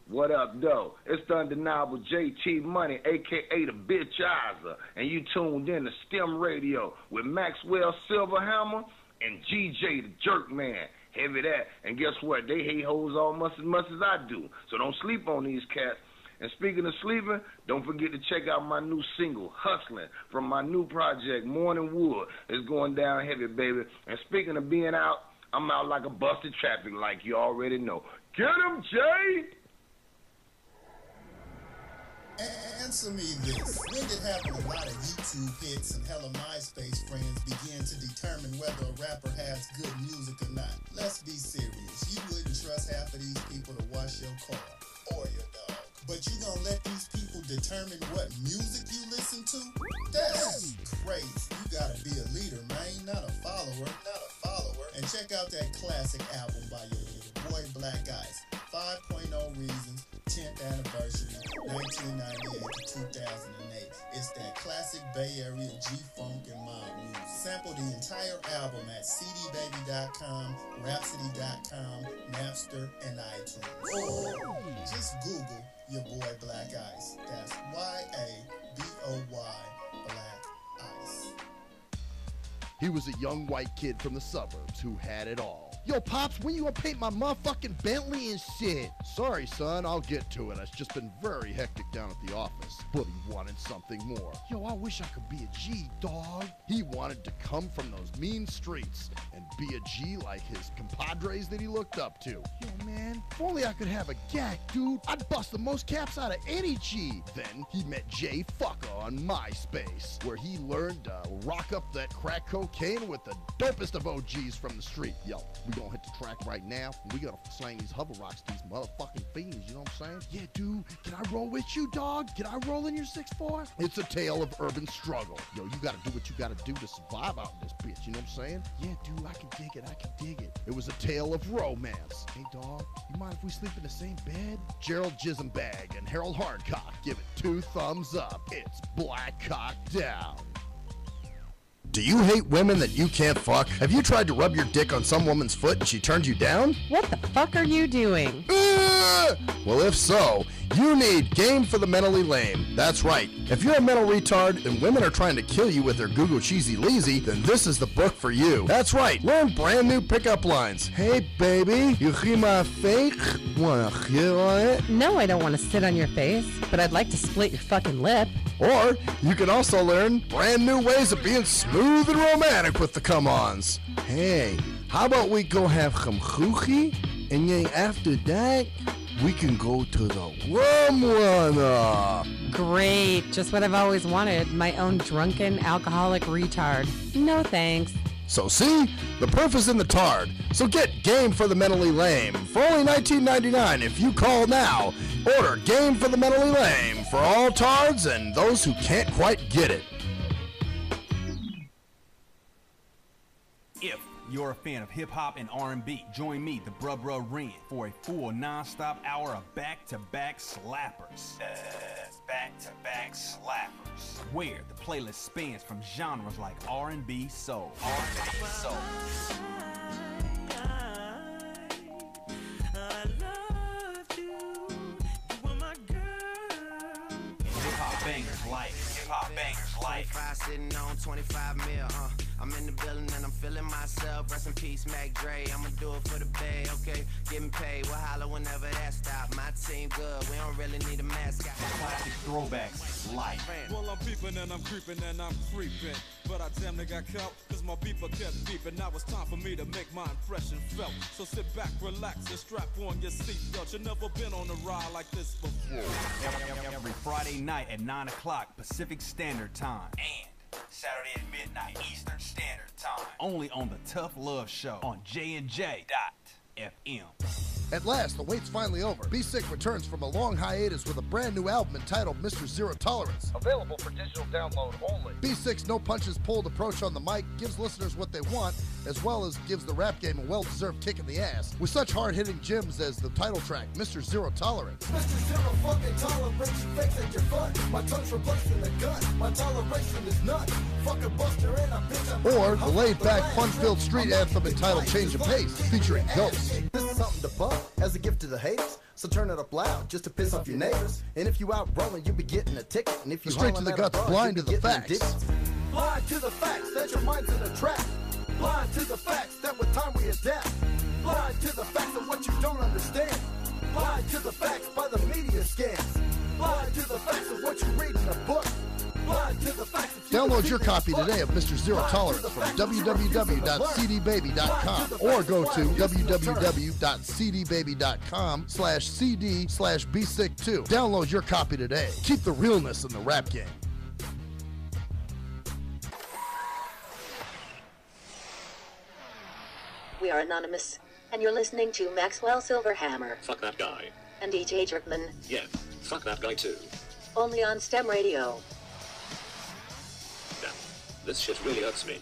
Speaker 12: What up, though? It's the undeniable JT Money, a.k.a. the Bitchizer, and you tuned in to STIM Radio with Maxwell Silverhammer and GJ the Jerk Man. Heavy that. And guess what? They hate hoes almost as much as I do, so don't sleep on these cats. And speaking of sleeping, don't forget to check out my new single, Hustling, from my new project, Morning Wood. It's going down heavy, baby. And speaking of being out, I'm out like a busted traffic like you already know. Get him, Jay!
Speaker 13: Answer me this. When did having a lot of YouTube hits and hella MySpace friends begin to determine whether a rapper has good music or not? Let's be serious. You wouldn't trust half of these people to wash your car or your dog. But you gonna let these people determine what music you listen to? That's crazy. You gotta be a leader, man, not a follower. And check out that classic album by your boy Black Ice, 5.0 Reasons, 10th anniversary, 1998 to 2008. It's that classic Bay Area G-Funk and mob music. Sample the entire album at cdbaby.com, rhapsody.com, Napster, and iTunes. Or just Google your boy Black Ice. That's Y-A-B-O-Y, Black Ice.
Speaker 8: He was a young white kid from the suburbs who had it all. Yo, Pops, when you gonna paint my motherfucking Bentley and shit? Sorry, son, I'll get to it. It's just been very hectic down at the office. But he wanted something more. Yo, I wish I could be a G, dog. He wanted to come from those mean streets and be a G like his compadres that he looked up to. Yo, man, if only I could have a gag, dude. I'd bust the most caps out of any G. Then he met Jay Fucker on MySpace, where he learned to rock up that crack cocaine with the dopest of OGs from the street. Yo, we gonna hit the track right now, and we gonna slang these hover rocks to these motherfucking fiends, you know what I'm saying? Yeah, dude, can I roll with you, dog? Can I roll in your 6'4"? It's a tale of urban struggle. Yo, you gotta do what you gotta do to survive out in this bitch, you know what I'm saying? Yeah, dude, I can dig it. It was a tale of romance. Hey, dog, you mind if we sleep in the same bed? Gerald Jisenbag and Harold Hardcock give it 2 thumbs up. It's Black Cock Down. Do you hate women that you can't fuck? Have you tried to rub your dick on some woman's foot and she turned you down?
Speaker 14: What the fuck are you doing?
Speaker 8: Well, if so, you need Game for the Mentally Lame. That's right. If you're a mental retard and women are trying to kill you with their Google Cheesy Leezy, then this is the book for you. That's right. Learn brand new pickup lines. Hey, baby, you hear my fake? Wanna hit on it?
Speaker 14: No, I don't want to sit on your face, but I'd like to split your fucking lip.
Speaker 8: Or you can also learn brand new ways of being smooth and romantic with the come-ons. Hey, how about we go have some choochie, and then after that, we can go to the rum runner.
Speaker 14: Great, just what I've always wanted, my own drunken alcoholic retard. No thanks.
Speaker 8: So see, the proof is in the tard. So get Game for the Mentally Lame for only $19.99 if you call now. Order Game for the Mentally Lame for all tards and those who can't quite get it.
Speaker 7: If you're a fan of hip-hop and R&B, join me, the Bruh Ren, for a full non-stop hour of back-to-back slappers. Back-to-back slappers. Where the playlist spans from genres like R&B, soul. R&B, soul. bangers life. Hip hop bangers life.
Speaker 15: 25 sitting on 25 mil. I'm in the building and I'm feeling myself. Rest in peace, Mac Dre. I'ma do it for the bay. Okay, getting paid. We'll holler whenever that stop. My team good. We don't really need a mascot.
Speaker 7: Classic throwbacks life.
Speaker 16: Well, I'm peeping and I'm creeping and I'm creeping. But I damn near got caught, cause my beeper kept beeping. Now it's time for me to make my impression felt. So sit back, relax, and strap on your seatbelt. You've never been on a ride like this before.
Speaker 7: Every Friday night at 9 o'clock Pacific Standard Time. And Saturday at midnight Eastern Standard Time. Only on the Tough Love Show on JNJ.FM.
Speaker 8: At last, the wait's finally over. Be Sick returns from a long hiatus with a brand new album entitled Mr. Zero Tolerance.
Speaker 17: Available for digital download only.
Speaker 8: Be Sick's no punches pulled approach on the mic gives listeners what they want, as well as gives the rap game a well-deserved kick in the ass. With such hard-hitting gems as the title track, Mr. Zero Tolerance.
Speaker 18: Mr. Zero fucking tolerance, you fake that you're fun. My tongue's replacing the gun. My toleration is none. Fucking Buster and a bitch.
Speaker 8: Or the laid-back, fun-filled street anthem entitled Change of Pace, featuring Ghost.
Speaker 18: This is something to bump as a gift to the haters. So turn it up loud just to piss off your neighbors. And if you out rolling, you'll be getting a ticket. And if you
Speaker 8: Straight to the guts, blind to the facts.
Speaker 18: Blind to the facts that your mind's in a trap. Blind to the facts that with time we adapt. Blind to the facts of what you don't understand. Blind to the facts by the media scans. Blind to the facts of what you read in a book. Blind to the facts of
Speaker 8: Download your copy today of Mr. Zero Tolerance from www.cdbaby.com or go to www.cdbaby.com/cd/bsick2. Download your copy today. Keep the realness in the rap game.
Speaker 3: We are anonymous, and you're listening to Maxwell Silverhammer
Speaker 4: Fuck that guy.
Speaker 3: and DJ Jerkman,
Speaker 4: Yeah, fuck that guy too.
Speaker 3: only on STEM Radio.
Speaker 4: Damn, this shit really hurts me.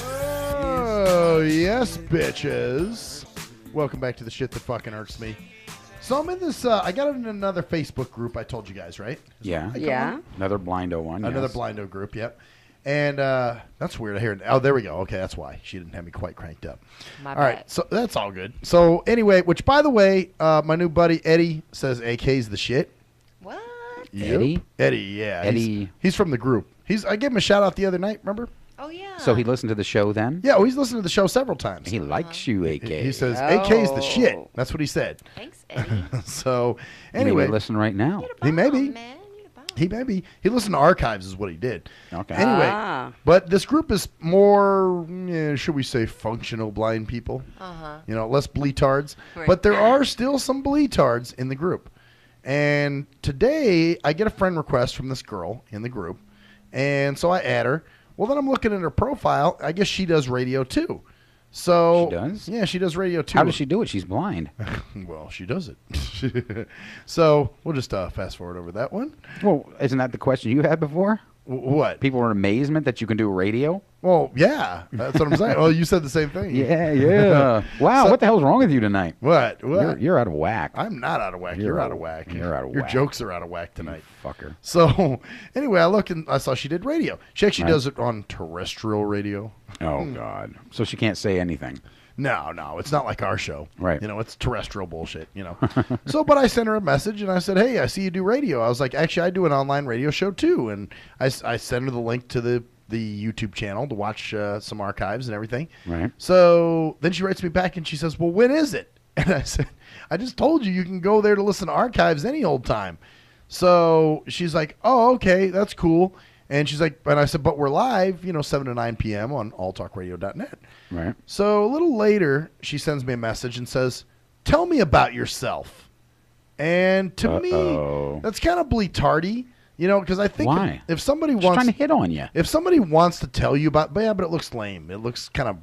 Speaker 8: Oh, yes, bitches. Welcome back to the shit that fucking hurts me. So I'm in this, I got in another Facebook group, I told you guys, right?
Speaker 9: Yeah.
Speaker 10: Yeah.
Speaker 9: Another Blindo one.
Speaker 8: Another
Speaker 9: yes.
Speaker 8: Blindo group, yep. And that's weird. I hear it. Oh, there we go. Okay, that's why. She didn't have me quite cranked up.
Speaker 11: My
Speaker 8: all
Speaker 11: bad.
Speaker 8: right, so that's all good. So anyway, which, by the way, my new buddy Eddie says AK's the shit.
Speaker 11: What?
Speaker 8: Yep.
Speaker 9: Eddie?
Speaker 8: Eddie, yeah.
Speaker 9: Eddie.
Speaker 8: He's from the group. I gave him a shout out the other night, remember?
Speaker 11: Oh, yeah.
Speaker 9: So he listened to the show then?
Speaker 8: Yeah, well, he's listened to the show several times.
Speaker 9: He likes you, AK.
Speaker 8: He says, AK's the shit. That's what he said.
Speaker 11: Thanks, Eddie.
Speaker 8: So,
Speaker 9: He
Speaker 8: anyway.
Speaker 9: may listen right now.
Speaker 8: He may be. He may be. He listened to archives is what he did.
Speaker 9: Okay.
Speaker 8: Anyway, but this group is more, should we say, functional blind people.
Speaker 11: Uh-huh.
Speaker 8: You know, less bleetards.
Speaker 11: Right.
Speaker 8: But there are still some bleetards in the group. And today, I get a friend request from this girl in the group. And so I add her. Well, then I'm looking at her profile. I guess she does radio, too. So
Speaker 9: She does?
Speaker 8: Yeah, she does radio, too.
Speaker 9: How does she do it? She's blind.
Speaker 8: Well, she does it. So we'll just fast forward over that one.
Speaker 9: Well, isn't that the question you had before?
Speaker 8: What?
Speaker 9: People were in amazement that you can do radio?
Speaker 8: Well, yeah. That's what I'm saying. Well, you said the same thing.
Speaker 9: Yeah. Wow,
Speaker 8: So-
Speaker 9: what the hell's wrong with you tonight?
Speaker 8: What?
Speaker 9: You're out of whack.
Speaker 8: I'm not out of whack. You're out of whack.
Speaker 9: You're out of
Speaker 8: Your
Speaker 9: whack.
Speaker 8: jokes are out of whack tonight.
Speaker 9: Fucker.
Speaker 8: So, anyway, I looked and I saw she did radio. She actually
Speaker 9: Right.
Speaker 8: does it on terrestrial radio.
Speaker 9: Oh, God. So she can't say anything.
Speaker 8: No, it's not like our show.
Speaker 9: Right.
Speaker 8: You know, it's terrestrial bullshit, you know. So, but I sent her a message and I said, hey, I see you do radio. I was like, actually, I do an online radio show too. And I sent her the link to the YouTube channel to watch some archives and everything.
Speaker 9: Right.
Speaker 8: So then she writes me back and she says, well, when is it? And I said, I just told you can go there to listen to archives any old time. So she's like, oh, okay, that's cool. And she's like, and I said, but we're live, 7 to 9 p.m. on alltalkradio.net.
Speaker 9: Right.
Speaker 8: So a little later, she sends me a message and says, tell me about yourself. And to me, that's kind of bleetardy, because I think
Speaker 9: Why?
Speaker 8: if somebody
Speaker 9: She's
Speaker 8: wants
Speaker 9: trying to hit on you.
Speaker 8: If somebody wants to tell you about, but it looks lame. It looks kind of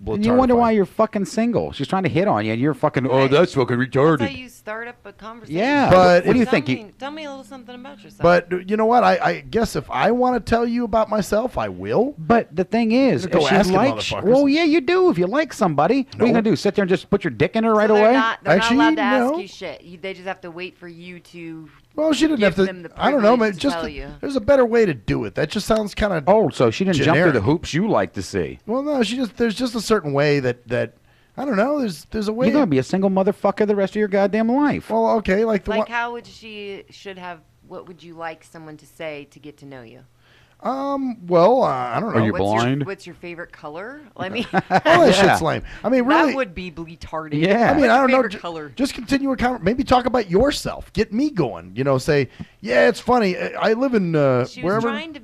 Speaker 9: And you wonder why you're fucking single. She's trying to hit on you, and you're fucking, oh, that's fucking retarded.
Speaker 11: That's how you start up a conversation.
Speaker 9: Yeah.
Speaker 8: But
Speaker 9: what do you
Speaker 11: Tell
Speaker 9: think?
Speaker 11: me- Tell me a little something about yourself.
Speaker 8: But you know what? I guess if I want to tell you about myself, I will.
Speaker 9: But the thing is,
Speaker 8: Go
Speaker 9: if she
Speaker 8: ask him,
Speaker 9: likes,
Speaker 8: motherfuckers.
Speaker 9: well, yeah, you do. If you like somebody, what are you
Speaker 8: No.
Speaker 9: gonna do? Sit there and just put your dick in her right
Speaker 11: So
Speaker 9: away?
Speaker 11: They're not
Speaker 8: Actually,
Speaker 11: allowed to ask
Speaker 8: no.
Speaker 11: you shit. They just have to wait for you to
Speaker 8: Well, she didn't have
Speaker 11: them
Speaker 8: to.
Speaker 11: the
Speaker 8: I don't know.
Speaker 11: privilege to
Speaker 8: Just
Speaker 11: tell you.
Speaker 8: there's a better way to do it. That just sounds kind of.
Speaker 9: Oh, so she didn't jump
Speaker 8: generic.
Speaker 9: through the hoops you like to see.
Speaker 8: Well, no, there's just a certain way that I don't know. There's a way.
Speaker 9: You're gonna be a single motherfucker the rest of your goddamn life.
Speaker 8: Well, okay, like
Speaker 11: how would what would you like someone to say to get to know you?
Speaker 8: Well, I don't know.
Speaker 9: Are you blind?
Speaker 11: What's your favorite color? I mean,
Speaker 8: all that shit's lame. I mean, really.
Speaker 11: That would be bleatarded.
Speaker 9: Yeah.
Speaker 8: I mean, I don't know.
Speaker 11: Color?
Speaker 8: Just continue a conversation. Maybe talk about yourself. Get me going. You know, say, yeah, it's funny. I live in
Speaker 11: She
Speaker 8: wherever.
Speaker 11: was trying to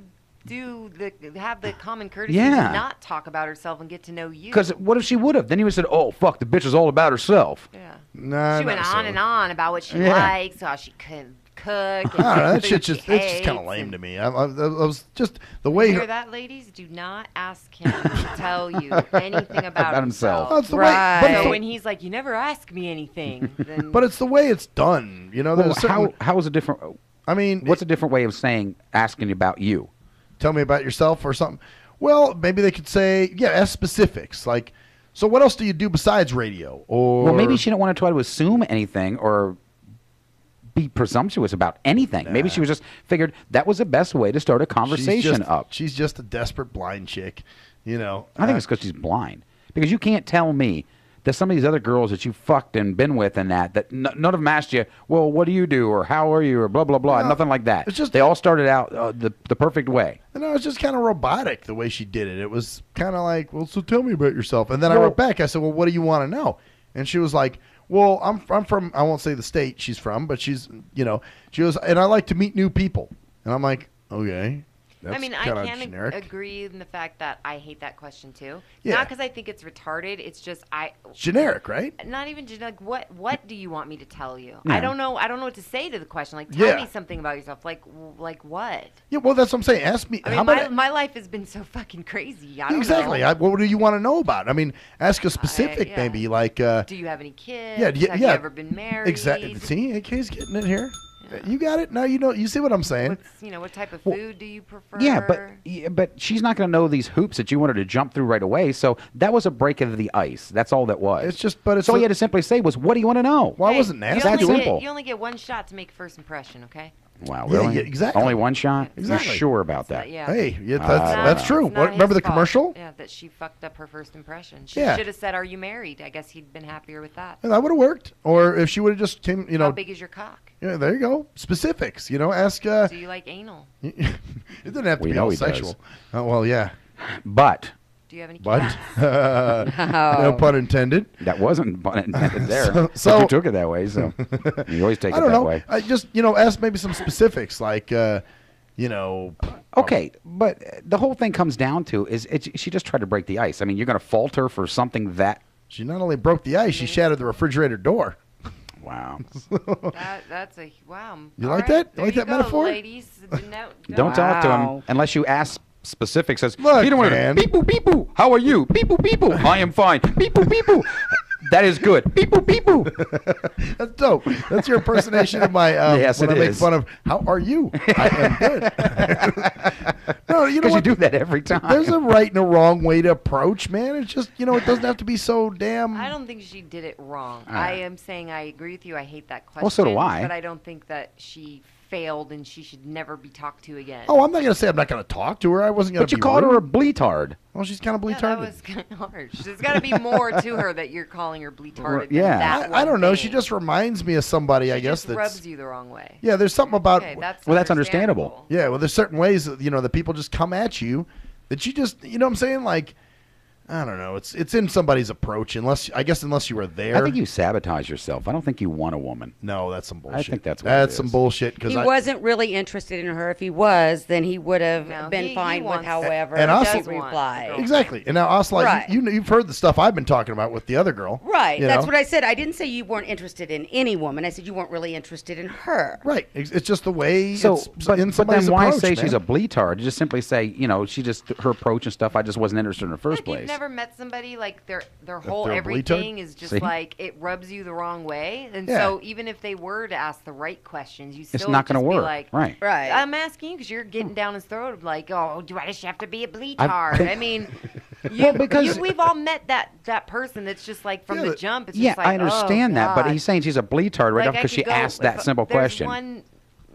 Speaker 11: have the common courtesy
Speaker 9: Yeah.
Speaker 11: to not talk about herself and get to know you.
Speaker 9: Because what if she would have? Then you would have said, "Oh, fuck, the bitch is all about herself."
Speaker 11: Yeah.
Speaker 8: Nah,
Speaker 11: She went on and on about what she likes, how she couldn't cook.
Speaker 8: I don't know. That shit's just kind of lame to me. I was just the way.
Speaker 11: You hear that, ladies? Do not ask him to tell you anything about
Speaker 9: himself.
Speaker 8: Oh, it's the way-
Speaker 11: Right.
Speaker 8: but
Speaker 11: So when he's like, "You never ask me anything," then
Speaker 8: But it's the way it's done. You know,
Speaker 9: Well,
Speaker 8: there's certain,
Speaker 9: how is a different?
Speaker 8: I mean,
Speaker 9: what's a different way of asking about you?
Speaker 8: Tell me about yourself or something. Well, maybe they could say, yeah, ask specifics. Like, so what else do you do besides radio? Or
Speaker 9: Well, maybe she didn't want to try to assume anything or be presumptuous about anything. Maybe she was just figured that was the best way to start a conversation up.
Speaker 8: She's just a desperate blind chick, you know.
Speaker 9: I think it's because she's blind. Because you can't tell me that some of these other girls that you fucked and been with and that none of them asked you, well, what do you do, or how are you, or blah, blah, blah,
Speaker 8: No,
Speaker 9: nothing like that.
Speaker 8: it's just-
Speaker 9: they all started out the perfect way.
Speaker 8: And it was just kind of robotic the way she did it. It was kind of like, well, so tell me about yourself. And then I wrote back. I said, well, what do you want to know? And she was like, well, I'm from, I won't say the state she's from, but she's, you know, she goes, and I like to meet new people. And I'm like, okay. That's
Speaker 11: I mean, I
Speaker 8: kinda
Speaker 11: can
Speaker 8: generic.
Speaker 11: agree in the fact that I hate that question too.
Speaker 8: Yeah.
Speaker 11: Not because I think it's retarded. It's just
Speaker 8: Generic, right?
Speaker 11: Not even generic. What do you want me to tell you?
Speaker 8: Yeah.
Speaker 11: I don't know. I don't know what to say to the question. Like, tell
Speaker 8: Yeah.
Speaker 11: me something about yourself. Like what?
Speaker 8: Yeah, well, that's what I'm saying. Ask me.
Speaker 11: I
Speaker 8: how
Speaker 11: mean,
Speaker 8: about
Speaker 11: my life has been so fucking crazy. I don't
Speaker 8: exactly.
Speaker 11: know.
Speaker 8: What do you want to know about? I mean, ask a specific,
Speaker 11: yeah.
Speaker 8: maybe like.
Speaker 11: Do you have any kids?
Speaker 8: Yeah,
Speaker 11: Have you ever been married?
Speaker 8: Exactly. See, AK's getting it here. You got it. Now you know. You see what I'm saying?
Speaker 11: What type of food do you prefer?
Speaker 9: Yeah, but she's not going to know these hoops that you wanted to jump through right away. So that was a break of the ice. That's all that was.
Speaker 8: It's just, but it's
Speaker 9: all you had to simply say was, "What do you want to know?"
Speaker 8: Well, I wasn't nasty.
Speaker 9: That's simple.
Speaker 11: You only get one shot to make a first impression. Okay.
Speaker 9: Wow,
Speaker 8: Yeah,
Speaker 9: really?
Speaker 8: yeah, exactly.
Speaker 9: Only one shot?
Speaker 8: Exactly.
Speaker 9: You're sure about that?
Speaker 11: Yeah.
Speaker 8: Hey, yeah, that's true.
Speaker 11: It's not
Speaker 8: Remember
Speaker 11: his
Speaker 8: the commercial?
Speaker 11: fault. Yeah, that she fucked up her first impression. She
Speaker 8: Yeah.
Speaker 11: should have said, "Are you married?" I guess he'd been happier with that.
Speaker 8: And that would have worked. Or if she would have just came, you know.
Speaker 11: How big is your cock?
Speaker 8: Yeah, there you go. Specifics. You know, ask.
Speaker 11: Do you like anal?
Speaker 8: It doesn't have to
Speaker 9: We
Speaker 8: be
Speaker 9: know
Speaker 8: all
Speaker 9: he does.
Speaker 8: sexual. Oh well, yeah.
Speaker 9: But.
Speaker 11: Do you have any
Speaker 8: But
Speaker 11: kids?
Speaker 8: no pun intended.
Speaker 9: That wasn't pun intended there.
Speaker 8: So
Speaker 9: But you took it that way, so you always take
Speaker 8: I
Speaker 9: it
Speaker 8: don't
Speaker 9: that
Speaker 8: know.
Speaker 9: way.
Speaker 8: I just ask maybe some specifics like you know.
Speaker 9: Okay, but the whole thing comes down to is she just tried to break the ice. I mean, you're going to fault her for something that
Speaker 8: She not only broke the ice, she shattered the refrigerator door.
Speaker 9: Wow.
Speaker 11: That's a wow.
Speaker 8: You
Speaker 11: All
Speaker 8: like
Speaker 11: right,
Speaker 8: that?
Speaker 11: there
Speaker 8: Like
Speaker 11: you
Speaker 8: that
Speaker 11: go,
Speaker 8: metaphor?
Speaker 11: Ladies.
Speaker 9: Don't talk to him unless you ask specifics. Says,
Speaker 8: Look,
Speaker 9: you don't want to
Speaker 8: man.
Speaker 9: beep boop beep boop. How are you? Beep boop beep boop. I am fine. Beep boop beep boop. That is good. Beep boop beep boop.
Speaker 8: That's dope. That's your impersonation of my
Speaker 9: Yes,
Speaker 8: when
Speaker 9: it
Speaker 8: I make
Speaker 9: is.
Speaker 8: fun of how are you? I am good. No, you know
Speaker 9: Because you
Speaker 8: what?
Speaker 9: do that every time.
Speaker 8: There's a right and a wrong way to approach, man. It's just it doesn't have to be so damn.
Speaker 11: I don't think she did it wrong.
Speaker 9: Ah.
Speaker 11: I am saying I agree with you. I hate that question.
Speaker 9: Well, so do I.
Speaker 11: But I don't think that she failed and she should never be talked to again.
Speaker 8: Oh, I'm not gonna say I'm not gonna talk to her. I wasn't gonna.
Speaker 9: But you
Speaker 8: be
Speaker 9: called
Speaker 8: rude.
Speaker 9: her a bleatard.
Speaker 8: Well, she's kind of
Speaker 11: Yeah, that
Speaker 8: bleatarded.
Speaker 11: was kind of harsh. There's got to be more to her that you're calling her bleatarded. than
Speaker 9: yeah.
Speaker 11: that
Speaker 8: I don't know.
Speaker 11: one
Speaker 8: She
Speaker 11: thing.
Speaker 8: just reminds me of somebody. I guess
Speaker 11: Just
Speaker 8: that's.
Speaker 11: rubs you the wrong way.
Speaker 8: Yeah, there's something about.
Speaker 11: Okay, that's
Speaker 9: Well, that's understandable.
Speaker 8: Yeah, well, there's certain ways that that people just come at you that you just what I'm saying, like I don't know. It's in somebody's approach unless you were there.
Speaker 9: I think you sabotage yourself. I don't think you want a woman.
Speaker 8: No, that's some bullshit.
Speaker 9: I think that's what
Speaker 8: that's
Speaker 9: it
Speaker 8: some
Speaker 9: is.
Speaker 8: bullshit.
Speaker 10: He wasn't really interested in her. If he was, then he would have
Speaker 11: No,
Speaker 10: been
Speaker 11: he
Speaker 10: fine with
Speaker 11: wants-
Speaker 10: however
Speaker 8: And
Speaker 10: he
Speaker 8: also-
Speaker 10: replied.
Speaker 8: Exactly. And now Asla,
Speaker 10: Right.
Speaker 8: you've heard the stuff I've been talking about with the other girl.
Speaker 10: Right.
Speaker 8: you
Speaker 10: That's
Speaker 8: know?
Speaker 10: what I said. I didn't say you weren't interested in any woman. I said you weren't really interested in her.
Speaker 8: Right. It's just the way.
Speaker 9: So,
Speaker 8: it's
Speaker 9: but,
Speaker 8: in
Speaker 9: but
Speaker 8: somebody's
Speaker 9: then why
Speaker 8: approach,
Speaker 9: say
Speaker 8: man.
Speaker 9: she's a bleatard? Just simply say, she just her approach and stuff. I just wasn't interested in the first
Speaker 11: Like
Speaker 9: place.
Speaker 11: you've never met somebody like their whole
Speaker 8: they're a
Speaker 11: everything
Speaker 8: bleatard?
Speaker 11: is just
Speaker 9: See?
Speaker 11: like it rubs you the wrong way, and
Speaker 8: Yeah.
Speaker 11: so even if they were to ask the right questions, you still
Speaker 9: not gonna
Speaker 11: just be
Speaker 9: work.
Speaker 11: like,
Speaker 9: Right.
Speaker 10: Right.
Speaker 11: I'm asking you because you're getting down his throat of like, oh, do I just have to be a bleatard? I mean, we've all met that person that's just like from the jump. It's
Speaker 9: Yeah,
Speaker 11: just like,
Speaker 9: I understand
Speaker 11: oh,
Speaker 9: that, but
Speaker 11: God.
Speaker 9: he's saying she's a bleatard right
Speaker 11: Like,
Speaker 9: off
Speaker 11: I
Speaker 9: because she
Speaker 11: could go-
Speaker 9: asked that
Speaker 11: if
Speaker 9: simple
Speaker 11: there's
Speaker 9: question.
Speaker 11: One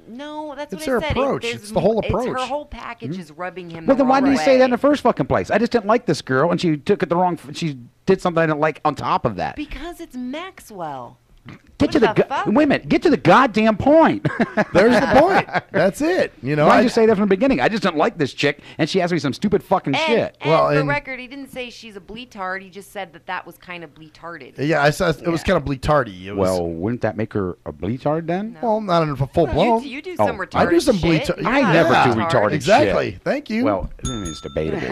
Speaker 11: No, that's
Speaker 8: It's
Speaker 11: what
Speaker 8: her
Speaker 11: I said.
Speaker 8: approach.
Speaker 11: There's
Speaker 8: It's the whole
Speaker 11: It's
Speaker 8: approach.
Speaker 11: her whole package is rubbing him.
Speaker 9: Well,
Speaker 11: the
Speaker 9: then why
Speaker 11: wrong
Speaker 9: didn't you say that in
Speaker 11: way.
Speaker 9: the first fucking place? I just didn't like this girl, and she took it the wrong. She did something I didn't like on top of that.
Speaker 11: Because it's Maxwell.
Speaker 9: Get to the
Speaker 11: fuck?
Speaker 9: wait a minute. Get to the goddamn point.
Speaker 8: There's the point. That's it. You know,
Speaker 9: Why did you say that from the beginning? I just don't like this chick, and she asked me some stupid fucking shit.
Speaker 11: And for the record, he didn't say she's a bleatard. He just said that was kind of bleatarded.
Speaker 8: Yeah, I saw it was kind of bleatardy. It was,
Speaker 9: Well, wouldn't that make her a bleatard then?
Speaker 8: well, not in a full blown.
Speaker 11: You do some retarded
Speaker 8: I do some
Speaker 11: shit.
Speaker 8: bleatard.
Speaker 11: You're
Speaker 9: I
Speaker 11: not
Speaker 9: never
Speaker 11: a
Speaker 9: do retarded
Speaker 8: Exactly.
Speaker 9: shit.
Speaker 8: Thank you.
Speaker 9: Well, it's debatable.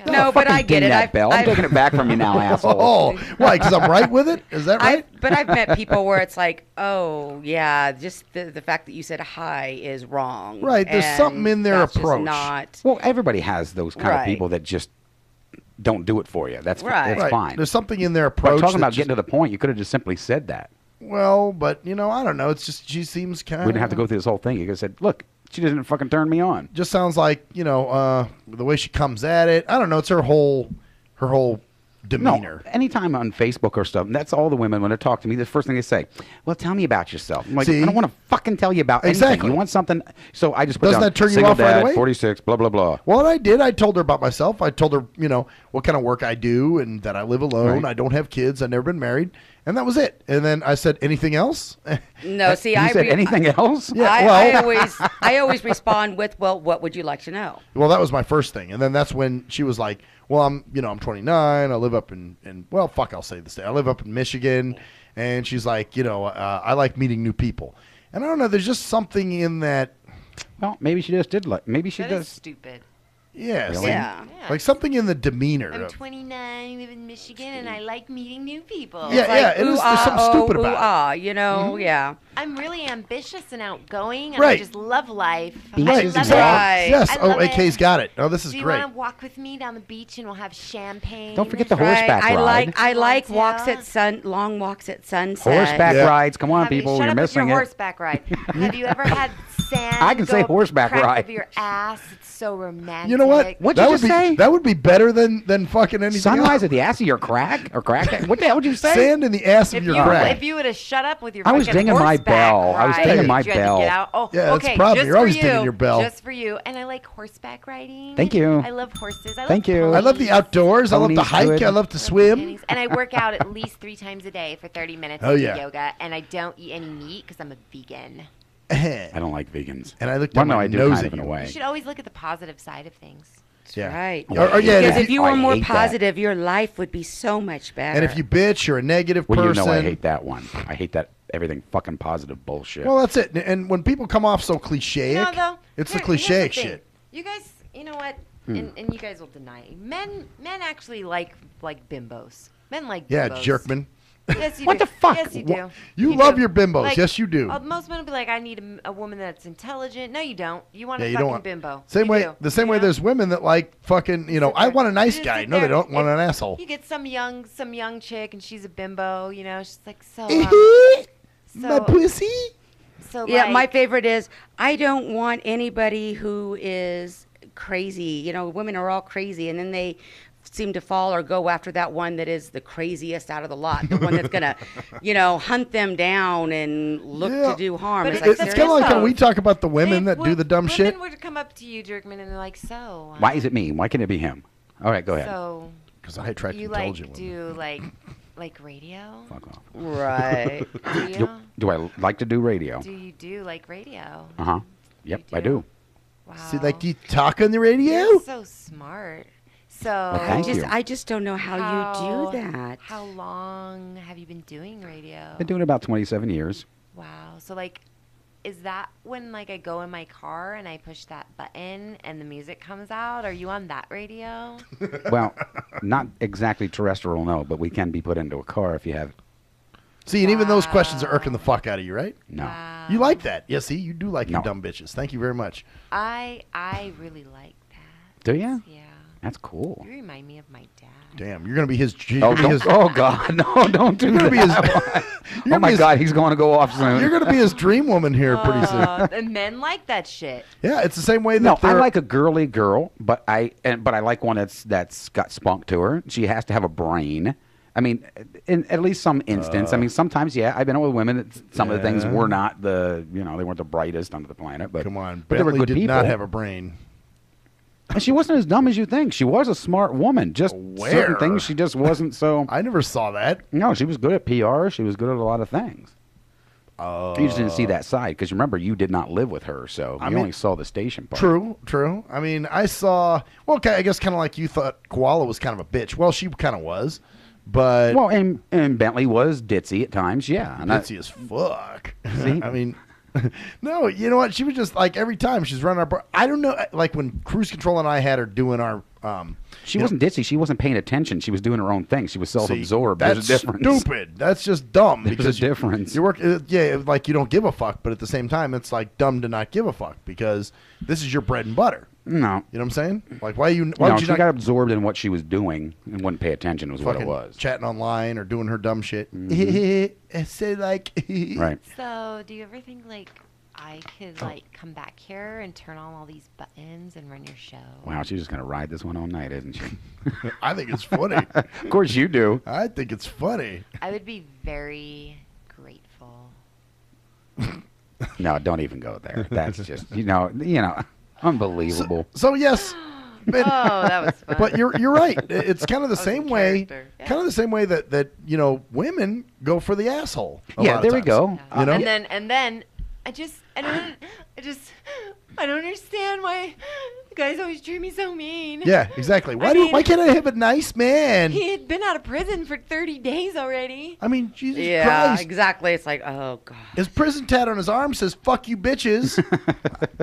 Speaker 10: No, but I get it.
Speaker 9: That bell. I'm taking it back from you now, asshole.
Speaker 8: Oh, why? Because I'm right with it? Is that right?
Speaker 10: But I've met people where it's like, oh yeah, just the fact that you said hi is wrong.
Speaker 8: Right, there's
Speaker 10: and
Speaker 8: something in their
Speaker 10: that's just
Speaker 8: approach.
Speaker 10: Not
Speaker 9: Well, everybody has those kind of
Speaker 10: Right.
Speaker 9: people that just don't do it for you. That's
Speaker 10: Right.
Speaker 9: that's
Speaker 8: Right.
Speaker 9: fine.
Speaker 8: There's something in their
Speaker 9: But
Speaker 8: approach.
Speaker 9: talking
Speaker 8: that
Speaker 9: about getting to the point, you could have just simply said that.
Speaker 8: well, but you know, I don't know. It's just she seems kind
Speaker 9: We
Speaker 8: of.
Speaker 9: didn't have to go through this whole thing. You could have said, "Look, she doesn't fucking turn me on."
Speaker 8: Just sounds like the way she comes at it. I don't know. It's her whole demeanor.
Speaker 9: No, anytime on Facebook or stuff, that's all the women when they talk to me. The first thing they say, "Well, tell me about yourself." I'm like,
Speaker 8: See?
Speaker 9: I don't want to fucking tell you about anything.
Speaker 8: Exactly.
Speaker 9: You want something? So I just put
Speaker 8: Doesn't
Speaker 9: down,
Speaker 8: that turn you
Speaker 9: single
Speaker 8: off right
Speaker 9: dad,
Speaker 8: away?
Speaker 9: 46, blah blah blah.
Speaker 8: Well, I did. I told her about myself. I told her, what kind of work I do and that I live alone.
Speaker 9: Right.
Speaker 8: I don't have kids. I've never been married. And that was it. And then I said, anything else?
Speaker 10: no. See,
Speaker 9: You said anything else?
Speaker 8: Yeah,
Speaker 10: I always respond with, well, what would you like to know?
Speaker 8: Well, that was my first thing. And then that's when she was like, well, I'm 29. I live up in well, fuck, I'll say this day. I live up in Michigan. And she's like, I like meeting new people. And I don't know, there's just something in that.
Speaker 9: Well, maybe she just did like. Maybe she
Speaker 11: That
Speaker 9: does.
Speaker 11: is stupid.
Speaker 8: Yes.
Speaker 9: Really?
Speaker 10: Yeah.
Speaker 8: Like something in the demeanor.
Speaker 11: I'm
Speaker 8: of,
Speaker 11: 29, live in Michigan, and I like meeting new people.
Speaker 8: Yeah,
Speaker 10: It's like,
Speaker 8: yeah, it is. There's something stupid
Speaker 10: ooh,
Speaker 8: about it.
Speaker 10: Yeah.
Speaker 11: I'm really ambitious and outgoing, and
Speaker 8: Right.
Speaker 11: I just love life.
Speaker 9: Beaches
Speaker 11: I
Speaker 9: and
Speaker 11: love
Speaker 9: dogs.
Speaker 11: it.
Speaker 8: Yes.
Speaker 11: I love
Speaker 8: AK's
Speaker 11: it.
Speaker 8: got it. Oh, this is
Speaker 11: Do you
Speaker 8: great.
Speaker 11: want to walk with me down the beach and we'll have champagne?
Speaker 9: Don't forget the
Speaker 10: Right.
Speaker 9: horseback ride.
Speaker 10: I like
Speaker 11: Want
Speaker 10: walks
Speaker 11: to?
Speaker 10: at long walks at sunset.
Speaker 9: Horseback
Speaker 8: Yeah.
Speaker 9: rides. Come on,
Speaker 11: Have you-
Speaker 9: people.
Speaker 11: shut
Speaker 9: You're
Speaker 11: up with
Speaker 9: missing
Speaker 11: your
Speaker 9: it.
Speaker 11: horseback ride. Have you ever had sand?
Speaker 9: I can say
Speaker 11: go
Speaker 9: horseback
Speaker 11: crack
Speaker 9: ride.
Speaker 11: Of your ass. It's so romantic.
Speaker 8: You know what?
Speaker 9: What'd
Speaker 8: that
Speaker 9: you
Speaker 8: would
Speaker 9: just
Speaker 8: be
Speaker 9: say?
Speaker 8: that would be better than fucking anything
Speaker 9: Sunrise
Speaker 8: else.
Speaker 9: at the ass of your crack or crack? What the hell would you say?
Speaker 8: Sand in the ass of
Speaker 11: If
Speaker 8: your
Speaker 11: you
Speaker 8: crack.
Speaker 11: if you would have shut up with your
Speaker 9: I was
Speaker 11: fucking
Speaker 9: dinging my
Speaker 11: horseback
Speaker 9: bell. I was
Speaker 11: ride,
Speaker 8: dinging
Speaker 9: my
Speaker 11: you had to
Speaker 9: bell.
Speaker 11: get out. Oh,
Speaker 8: Yeah, that's
Speaker 11: okay.
Speaker 8: the problem.
Speaker 11: Just
Speaker 8: You're
Speaker 11: for
Speaker 8: always
Speaker 11: you,
Speaker 8: dinging your bell.
Speaker 11: Just for you. And I like horseback riding.
Speaker 9: Thank you.
Speaker 11: I love horses. I
Speaker 9: Thank
Speaker 11: love
Speaker 9: you.
Speaker 8: I love the outdoors. I love to
Speaker 9: Ponies,
Speaker 8: hike.
Speaker 9: good.
Speaker 8: I love to swim.
Speaker 11: pennies. And I work out at least 3 times a day for 30 minutes.
Speaker 8: Oh,
Speaker 11: and do
Speaker 8: yeah.
Speaker 11: yoga. And I don't eat any meat because I'm a vegan.
Speaker 9: I don't like vegans.
Speaker 8: And I looked
Speaker 9: Well,
Speaker 8: at
Speaker 9: no,
Speaker 8: my
Speaker 9: I do
Speaker 8: nose
Speaker 9: kind
Speaker 8: at
Speaker 9: of in a
Speaker 8: you.
Speaker 9: way.
Speaker 11: You should always look at the positive side of things.
Speaker 8: Yeah.
Speaker 10: Right.
Speaker 8: Or, yeah,
Speaker 10: Because
Speaker 8: and
Speaker 10: if you were more
Speaker 9: hate that.
Speaker 10: positive, your life would be so much better.
Speaker 8: And if you bitch, you're a negative
Speaker 9: Well,
Speaker 8: person.
Speaker 9: you know I hate that one. I hate that everything fucking positive bullshit.
Speaker 8: Well, that's it. And when people come off so cliche,
Speaker 11: You know, though,
Speaker 8: it's
Speaker 11: here-
Speaker 8: the
Speaker 11: here's
Speaker 8: cliche
Speaker 11: thing.
Speaker 8: shit.
Speaker 11: You guys, you know what?
Speaker 8: Hmm.
Speaker 11: And you guys will deny it. Men actually like bimbos. Men like
Speaker 8: Yeah,
Speaker 11: bimbos.
Speaker 8: Jerkman.
Speaker 11: Yes, you
Speaker 9: What
Speaker 11: do.
Speaker 9: the fuck?
Speaker 11: Yes, you do.
Speaker 8: You love
Speaker 11: do.
Speaker 8: your bimbos.
Speaker 11: Like,
Speaker 8: Yes, you do.
Speaker 11: Most men will be like, I need a woman that's intelligent. No, you don't. You want
Speaker 8: Yeah,
Speaker 11: a
Speaker 8: you
Speaker 11: fucking
Speaker 8: don't want
Speaker 11: bimbo.
Speaker 8: Same
Speaker 11: You
Speaker 8: way.
Speaker 11: do.
Speaker 8: The same way. There's women that like fucking. I want a nice
Speaker 11: Just
Speaker 8: guy.
Speaker 11: sit
Speaker 8: No, they
Speaker 11: there.
Speaker 8: don't want
Speaker 11: If
Speaker 8: an asshole.
Speaker 11: You get some young chick and she's a bimbo. She's like so.
Speaker 8: My pussy.
Speaker 11: So
Speaker 10: yeah,
Speaker 11: like,
Speaker 10: my favorite is I don't want anybody who is crazy. Women are all crazy, and then they seem to fall or go after that one that is the craziest out of the lot, the one that's gonna, hunt them down and look
Speaker 8: Yeah.
Speaker 10: to do harm.
Speaker 11: But
Speaker 10: It's
Speaker 11: it's
Speaker 10: like,
Speaker 8: It's kind of like how we
Speaker 10: seriously?
Speaker 8: talk about the women
Speaker 11: if
Speaker 8: that do the dumb
Speaker 11: women
Speaker 8: shit.
Speaker 11: were to come up to you, Jerkman, and they're like, so.
Speaker 9: Why is it me? Why can't it be him? All right, go ahead.
Speaker 11: So.
Speaker 8: Because I attract
Speaker 11: you
Speaker 8: intelligent
Speaker 11: like
Speaker 8: women.
Speaker 11: do like radio?
Speaker 9: Fuck off.
Speaker 10: Right.
Speaker 11: Do you?
Speaker 9: Do I like to do radio?
Speaker 11: Do you do like radio?
Speaker 9: Uh huh. Yep, I do.
Speaker 11: Wow.
Speaker 8: See, like, do you talk on the radio?
Speaker 11: You're so smart. So
Speaker 9: thank you.
Speaker 10: I just don't know how you do that.
Speaker 11: How long have you been doing radio?
Speaker 9: Been doing it about 27 years.
Speaker 11: Wow. So like, is that when like I go in my car and I push that button and the music comes out? Are you on that radio?
Speaker 9: Well, not exactly terrestrial, no, but we can be put into a car if you have.
Speaker 8: See, and even those questions are irking the fuck out of you, right?
Speaker 9: No.
Speaker 8: You like that? Yeah. See, you do like your
Speaker 9: No.
Speaker 8: dumb bitches. Thank you very much.
Speaker 11: I really like that.
Speaker 9: Do you?
Speaker 11: Yeah.
Speaker 9: That's cool.
Speaker 11: You remind me of my dad.
Speaker 8: Damn, you're gonna be his.
Speaker 9: Oh, God, no, don't do
Speaker 8: You're gonna be his.
Speaker 9: that.
Speaker 8: you're
Speaker 9: Oh, my
Speaker 8: gonna be
Speaker 9: God, he's going to go off
Speaker 8: his,
Speaker 9: soon.
Speaker 8: You're gonna be his dream woman here pretty soon.
Speaker 11: And men like that shit.
Speaker 8: Yeah, it's the same way that
Speaker 9: No, I
Speaker 8: they're-
Speaker 9: like a girly girl, but I like one that's got spunk to her. She has to have a brain, I mean, in at least some instance. I mean, sometimes, yeah, I've been out with women that some of the things were not they weren't the brightest on the planet. But
Speaker 8: Come on,
Speaker 9: but they were
Speaker 8: Bentley
Speaker 9: good
Speaker 8: did
Speaker 9: people.
Speaker 8: not have a brain.
Speaker 9: And she wasn't as dumb as you think. She was a smart woman. Just certain things she just wasn't so.
Speaker 8: I never saw that.
Speaker 9: No, she was good at PR. She was good at a lot of things. You just didn't see that side because remember, you did not live with her, so you only saw the station part.
Speaker 8: True. I mean, I saw. Well, okay, I guess kind of like you thought Koala was kind of a bitch. Well, she kind of was, but
Speaker 9: and Bentley was ditzy at times. Yeah, and
Speaker 8: ditzy as fuck.
Speaker 9: See?
Speaker 8: I mean. No, you know what? She was just like every time she's running our. I don't know. Like when Cruise Control and I had her doing our.
Speaker 9: She wasn't ditzy. She wasn't paying attention. She was doing her own thing. She was self-absorbed. There's a difference.
Speaker 8: Stupid. That's just dumb.
Speaker 9: There's
Speaker 8: because
Speaker 9: a difference.
Speaker 8: You work. Like you don't give a fuck, but at the same time, it's like dumb to not give a fuck because this is your bread and butter.
Speaker 9: No,
Speaker 8: you know what I'm saying? Like why would you
Speaker 9: she
Speaker 8: not
Speaker 9: got absorbed in what she was doing and wouldn't pay attention was what it was.
Speaker 8: Chatting online or doing her dumb shit. Say like.
Speaker 9: Right.
Speaker 11: So, do you ever think like I could like come back here and turn on all these buttons and run your show?
Speaker 9: Wow, she's just gonna ride this one all night, isn't she?
Speaker 8: I think it's funny.
Speaker 9: Of course you do.
Speaker 8: I think it's funny.
Speaker 11: I would be very grateful.
Speaker 9: No, don't even go there. That's just unbelievable.
Speaker 8: So yes. But,
Speaker 11: that was fun.
Speaker 8: But you're right. It's kind of the same way.
Speaker 11: Yeah.
Speaker 8: Kind of the same way that women go for the asshole.
Speaker 9: Yeah, there we go.
Speaker 8: You know?
Speaker 11: And then I don't understand why the guys always treat me so mean.
Speaker 8: Yeah, exactly. Why can't I have a nice man?
Speaker 11: He had been out of prison for 30 days already.
Speaker 8: I mean, Jesus Christ.
Speaker 10: Yeah, exactly. It's like, oh, God.
Speaker 8: His prison tat on his arm says, fuck you, bitches.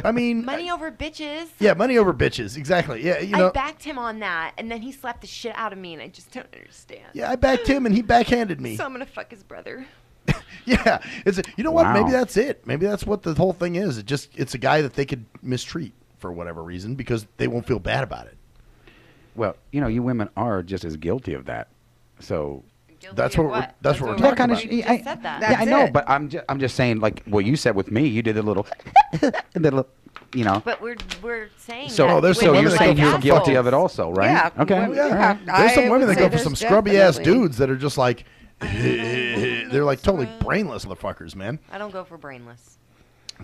Speaker 8: I mean.
Speaker 11: Money over bitches.
Speaker 8: Yeah, money over bitches. Exactly. Yeah,
Speaker 11: I backed him on that, and then he slapped the shit out of me, and I just don't understand.
Speaker 8: Yeah, I backed him, and he backhanded me.
Speaker 11: So I'm going to fuck his brother.
Speaker 8: Yeah, you know what?
Speaker 9: Wow.
Speaker 8: Maybe that's it. Maybe that's what the whole thing is. It's a guy that they could mistreat for whatever reason because they won't feel bad about it.
Speaker 9: Well, you women are just as guilty of that. So
Speaker 8: that's what we're talking
Speaker 9: kind
Speaker 8: about.
Speaker 9: of. I know, but I'm just saying, like what you said with me. You did a little,
Speaker 11: But we're saying.
Speaker 9: So
Speaker 11: that
Speaker 9: so you're saying you're
Speaker 11: assholes.
Speaker 9: guilty of it also, right?
Speaker 10: Yeah.
Speaker 9: Okay.
Speaker 8: Yeah. There's some women that go for some scrubby ass dudes that are just like. They're like totally brainless motherfuckers, man.
Speaker 11: I don't go for brainless.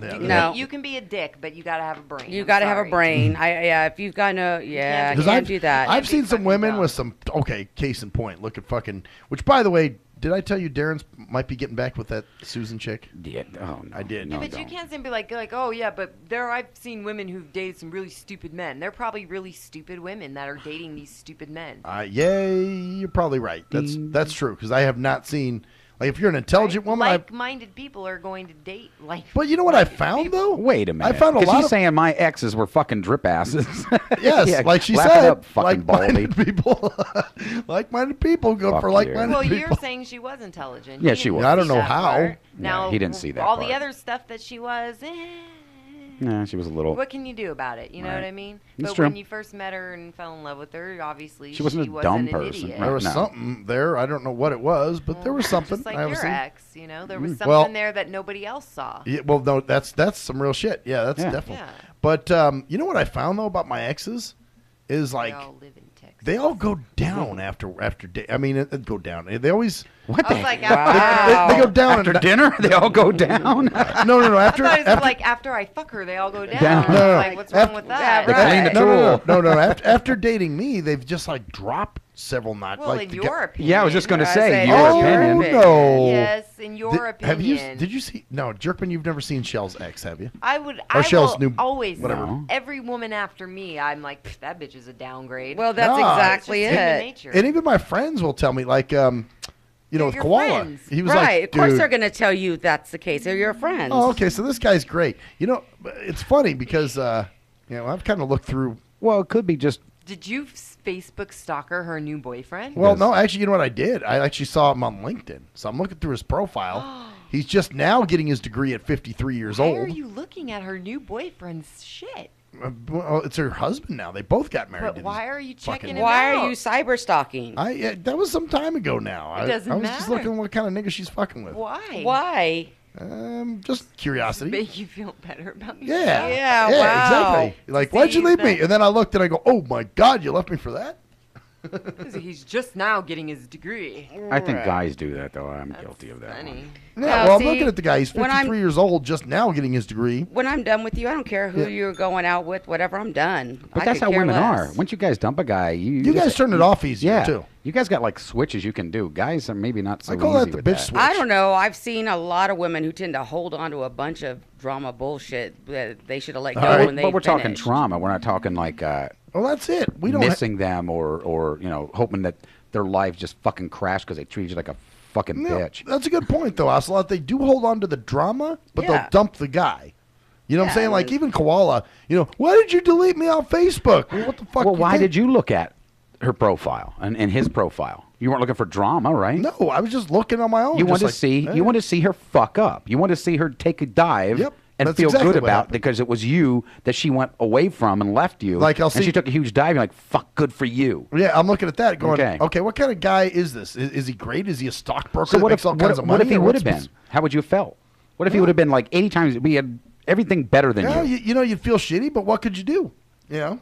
Speaker 8: Yeah,
Speaker 10: No.
Speaker 11: You can be a dick, but you got to have a brain.
Speaker 10: You got to have a brain. If you've got you can't do that.
Speaker 8: I've seen some women with some, case in point. Look at fucking, which by the way, did I tell you Darren's might be getting back with that Susan chick?
Speaker 9: Yeah. Oh, no.
Speaker 8: I did.
Speaker 11: Yeah, but you can't simply be like, oh yeah, but I've seen women who've dated some really stupid men. They're probably really stupid women that are dating these stupid men.
Speaker 8: Yeah, you're probably right. That's true because I have not seen. Like if you're an intelligent woman,
Speaker 11: like-minded people are going to date like.
Speaker 8: But you know what I found though?
Speaker 9: Wait a minute.
Speaker 8: I found a lot
Speaker 9: she's
Speaker 8: of
Speaker 9: saying my exes were fucking drip asses.
Speaker 8: Yes,
Speaker 9: Yeah,
Speaker 8: like she
Speaker 9: laugh it
Speaker 8: said,
Speaker 9: up, fucking baldy.
Speaker 8: like-minded people, like-minded people go
Speaker 9: Fuck
Speaker 8: for
Speaker 9: you.
Speaker 8: like-minded
Speaker 11: Well,
Speaker 8: people.
Speaker 11: you're saying she was intelligent.
Speaker 9: Yeah,
Speaker 11: He
Speaker 9: she
Speaker 11: didn't
Speaker 9: was.
Speaker 8: I don't
Speaker 11: see
Speaker 8: know
Speaker 11: that
Speaker 8: how.
Speaker 11: part.
Speaker 9: Yeah,
Speaker 11: Now
Speaker 9: he didn't see that
Speaker 11: all
Speaker 9: part.
Speaker 11: the other stuff that she was.
Speaker 9: Yeah, she was a little.
Speaker 11: What can you do about it? You know
Speaker 9: Right.
Speaker 11: what I mean?
Speaker 9: It's
Speaker 11: But
Speaker 9: true.
Speaker 11: when you first met her and fell in love with her, obviously
Speaker 9: She wasn't a dumb
Speaker 11: an
Speaker 9: person,
Speaker 11: idiot.
Speaker 9: right?
Speaker 8: There was
Speaker 9: No.
Speaker 8: something there. I don't know what it was, but there was something.
Speaker 11: Just like
Speaker 8: I
Speaker 11: your
Speaker 8: obviously-
Speaker 11: ex, there was something
Speaker 8: Well-
Speaker 11: there that nobody else saw.
Speaker 8: Yeah, well, no, that's some real shit. Yeah, that's definitely.
Speaker 11: Yeah.
Speaker 8: But you know what I found though about my exes is like
Speaker 11: They all live in Texas.
Speaker 8: they all go down after day. I mean, it go down. They always
Speaker 9: What
Speaker 11: I
Speaker 9: the?
Speaker 11: was like,
Speaker 8: they go down
Speaker 9: After dinner, they all go down.
Speaker 8: No. After
Speaker 11: I thought it was
Speaker 8: after,
Speaker 11: like after I fuck her, they all go down.
Speaker 9: Down.
Speaker 11: I was
Speaker 8: No.
Speaker 11: like, what's wrong with that?
Speaker 9: They clean the tool.
Speaker 8: no. After dating me, they've just like dropped several notches.
Speaker 11: Well,
Speaker 8: like
Speaker 11: in your opinion.
Speaker 9: Yeah, I was just going to say
Speaker 10: I
Speaker 9: your
Speaker 10: said,
Speaker 9: opinion.
Speaker 8: no.
Speaker 11: Yes, in your opinion.
Speaker 8: Did you see? No, Jerkman, you've never seen Shell's ex, have you?
Speaker 11: I
Speaker 8: Shell's
Speaker 11: will
Speaker 8: new-
Speaker 11: always,
Speaker 8: whatever.
Speaker 11: every woman after me, I'm like, "Pff, that bitch is a downgrade.
Speaker 10: Well, that's
Speaker 8: No,
Speaker 10: exactly
Speaker 11: it's just human
Speaker 10: it.
Speaker 11: nature.
Speaker 8: And even my friends will tell me, like, with
Speaker 11: your
Speaker 8: Koala,
Speaker 11: friends.
Speaker 8: he was
Speaker 10: Right.
Speaker 8: like,
Speaker 10: Of course
Speaker 8: "Dude."
Speaker 10: they're going to tell you that's the case. They're your friends.
Speaker 8: Oh, okay. So this guy's great. It's funny because I've kind of looked through.
Speaker 9: Well, it could be just.
Speaker 11: Did you Facebook stalker her new boyfriend?
Speaker 8: Well, no, actually, you know what I did? I actually saw him on LinkedIn. So I'm looking through his profile. He's just now getting his degree at 53 years
Speaker 11: Why
Speaker 8: old.
Speaker 11: are you looking at her new boyfriend's shit?
Speaker 8: Well, it's her husband now. They both got married.
Speaker 11: But why are you checking him
Speaker 10: Why
Speaker 11: out?
Speaker 10: are you cyber stalking?
Speaker 8: That was some time ago now.
Speaker 11: It doesn't
Speaker 8: I was just
Speaker 11: matter.
Speaker 8: looking what kind of nigga she's fucking with.
Speaker 11: Why?
Speaker 10: Why?
Speaker 8: Just curiosity.
Speaker 11: Make you feel better about
Speaker 8: Yeah.
Speaker 11: yourself?
Speaker 10: Yeah, wow.
Speaker 8: Exactly. Like, why'd you leave me? And then I looked and I go, oh my God, you left me for that?
Speaker 11: He's just now getting his degree.
Speaker 9: I think guys do that, though. I'm guilty of that.
Speaker 11: Funny.
Speaker 8: Yeah, well, I'm looking at the guy. He's 53 years old, just now getting his degree.
Speaker 10: When I'm done with you, I don't care who you're going out with, whatever, I'm done.
Speaker 9: But
Speaker 10: I
Speaker 9: that's
Speaker 10: could
Speaker 9: how
Speaker 10: care
Speaker 9: women
Speaker 10: less.
Speaker 9: are. Once you guys dump a guy, you
Speaker 8: guys
Speaker 9: just-
Speaker 8: turn it off easier,
Speaker 9: yeah.
Speaker 8: too.
Speaker 9: You guys got like switches you can do. Guys are maybe not so
Speaker 8: I call
Speaker 9: easy
Speaker 8: that the
Speaker 9: with
Speaker 8: bitch
Speaker 9: that.
Speaker 8: switch.
Speaker 10: I don't know. I've seen a lot of women who tend to hold on to a bunch of drama bullshit that they should have let go when they
Speaker 9: But we're talking
Speaker 10: finished.
Speaker 9: trauma. We're not talking like
Speaker 8: well, that's it. We don't
Speaker 9: missing them or hoping that their life just fucking crashed because they treated you like a fucking bitch.
Speaker 8: That's a good point, though, Ocelot. They do hold on to the drama, but they'll dump the guy. You know what I'm saying? Like, even Koala, why did you delete me on Facebook? Well, what the fuck?
Speaker 9: Well, why did you look at her profile and his profile? You weren't looking for drama, right?
Speaker 8: No, I was just looking on my own.
Speaker 9: You
Speaker 8: just
Speaker 9: want to
Speaker 8: like,
Speaker 9: see
Speaker 8: hey.
Speaker 9: you want to see her fuck up. You want to see her take a dive and
Speaker 8: that's
Speaker 9: feel
Speaker 8: exactly
Speaker 9: good
Speaker 8: what
Speaker 9: about
Speaker 8: happened.
Speaker 9: because it was you that she went away from and left you.
Speaker 8: Like, I'll
Speaker 9: and
Speaker 8: see-
Speaker 9: she took a huge dive. You're like, fuck, good for you.
Speaker 8: Yeah, I'm looking at that going,
Speaker 9: Okay.
Speaker 8: okay, what kind of guy is this? Is he great? Is he a stockbroker
Speaker 9: So
Speaker 8: that
Speaker 9: what
Speaker 8: makes
Speaker 9: if
Speaker 8: all kinds of money?
Speaker 9: what if he
Speaker 8: or
Speaker 9: would have
Speaker 8: what's-
Speaker 9: been? How would you have felt? What if he would have been like 80 times? We had everything better than
Speaker 8: Yeah,
Speaker 9: you.
Speaker 8: you'd feel shitty, but what could you do? You know?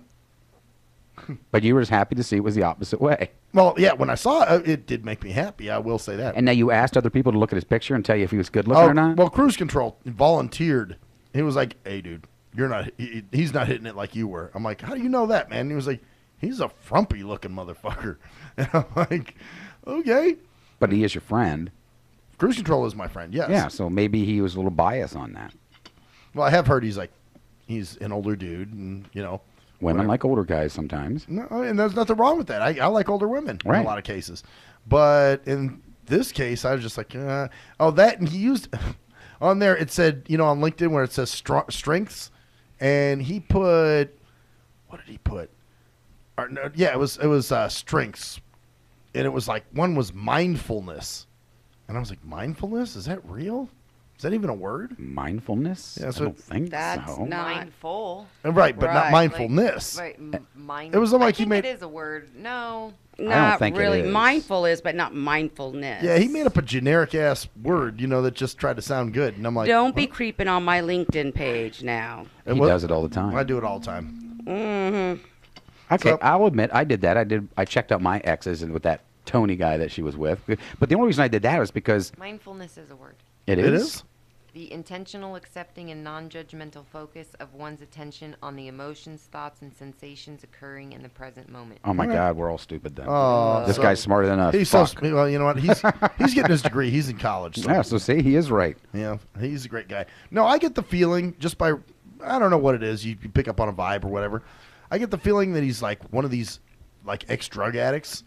Speaker 9: But you were just happy to see it was the opposite way.
Speaker 8: Well, yeah, when I saw it, it did make me happy. I will say that.
Speaker 9: And now you asked other people to look at his picture and tell you if he was good looking or not?
Speaker 8: Well, Cruise Control volunteered. He was like, hey, dude, you're not. He's not hitting it like you were. I'm like, how do you know that, man? And he was like, he's a frumpy looking motherfucker. And I'm like, okay.
Speaker 9: But he is your friend.
Speaker 8: Cruise Control is my friend, yes.
Speaker 9: Yeah, so maybe he was a little biased on that.
Speaker 8: Well, I have heard he's an older dude, and,
Speaker 9: Women like older guys sometimes.
Speaker 8: No, and there's nothing wrong with that. I like older women in
Speaker 9: Right.
Speaker 8: a lot of cases. But in this case, I was just like, that. And he used, on there, it said, on LinkedIn where it says strengths. And he put, what did he put? It was strengths. And it was like, one was mindfulness. And I was like, mindfulness? Is that real? Is that even a word?
Speaker 9: Mindfulness?
Speaker 8: Yeah,
Speaker 9: I don't think
Speaker 10: That's
Speaker 9: so.
Speaker 10: not
Speaker 11: mindful.
Speaker 8: Right, but not
Speaker 10: Right,
Speaker 8: mindfulness.
Speaker 11: Mind.
Speaker 8: It was like
Speaker 11: I
Speaker 8: he
Speaker 11: think
Speaker 8: made-
Speaker 11: it is a word. No.
Speaker 10: Not
Speaker 9: think it
Speaker 10: really.
Speaker 9: is.
Speaker 10: Mindful is, but not mindfulness.
Speaker 8: Yeah, he made up a generic ass word, that just tried to sound good. And I'm like,
Speaker 10: Don't be creeping on my LinkedIn page now.
Speaker 8: And
Speaker 9: He does it all the time.
Speaker 8: I do it all the time.
Speaker 10: Mm-hmm.
Speaker 9: Okay, I'll admit I did that. I checked out my exes and with that Tony guy that she was with. But the only reason I did that was because
Speaker 11: Mindfulness is a word.
Speaker 9: it is.
Speaker 11: The intentional accepting and non-judgmental focus of one's attention on the emotions, thoughts, and sensations occurring in the present moment.
Speaker 9: Oh my
Speaker 8: All right.
Speaker 9: God, we're all stupid then.
Speaker 8: Oh,
Speaker 9: this
Speaker 8: so-
Speaker 9: guy's smarter than us.
Speaker 8: He's
Speaker 9: Fuck.
Speaker 8: well, you know what? He's getting his degree. He's in college. So.
Speaker 9: Yeah, so see, he is right.
Speaker 8: Yeah, he's a great guy. No, I get the feeling just by, I don't know what it is. You pick up on a vibe or whatever. I get the feeling that he's like one of these like ex-drug addicts.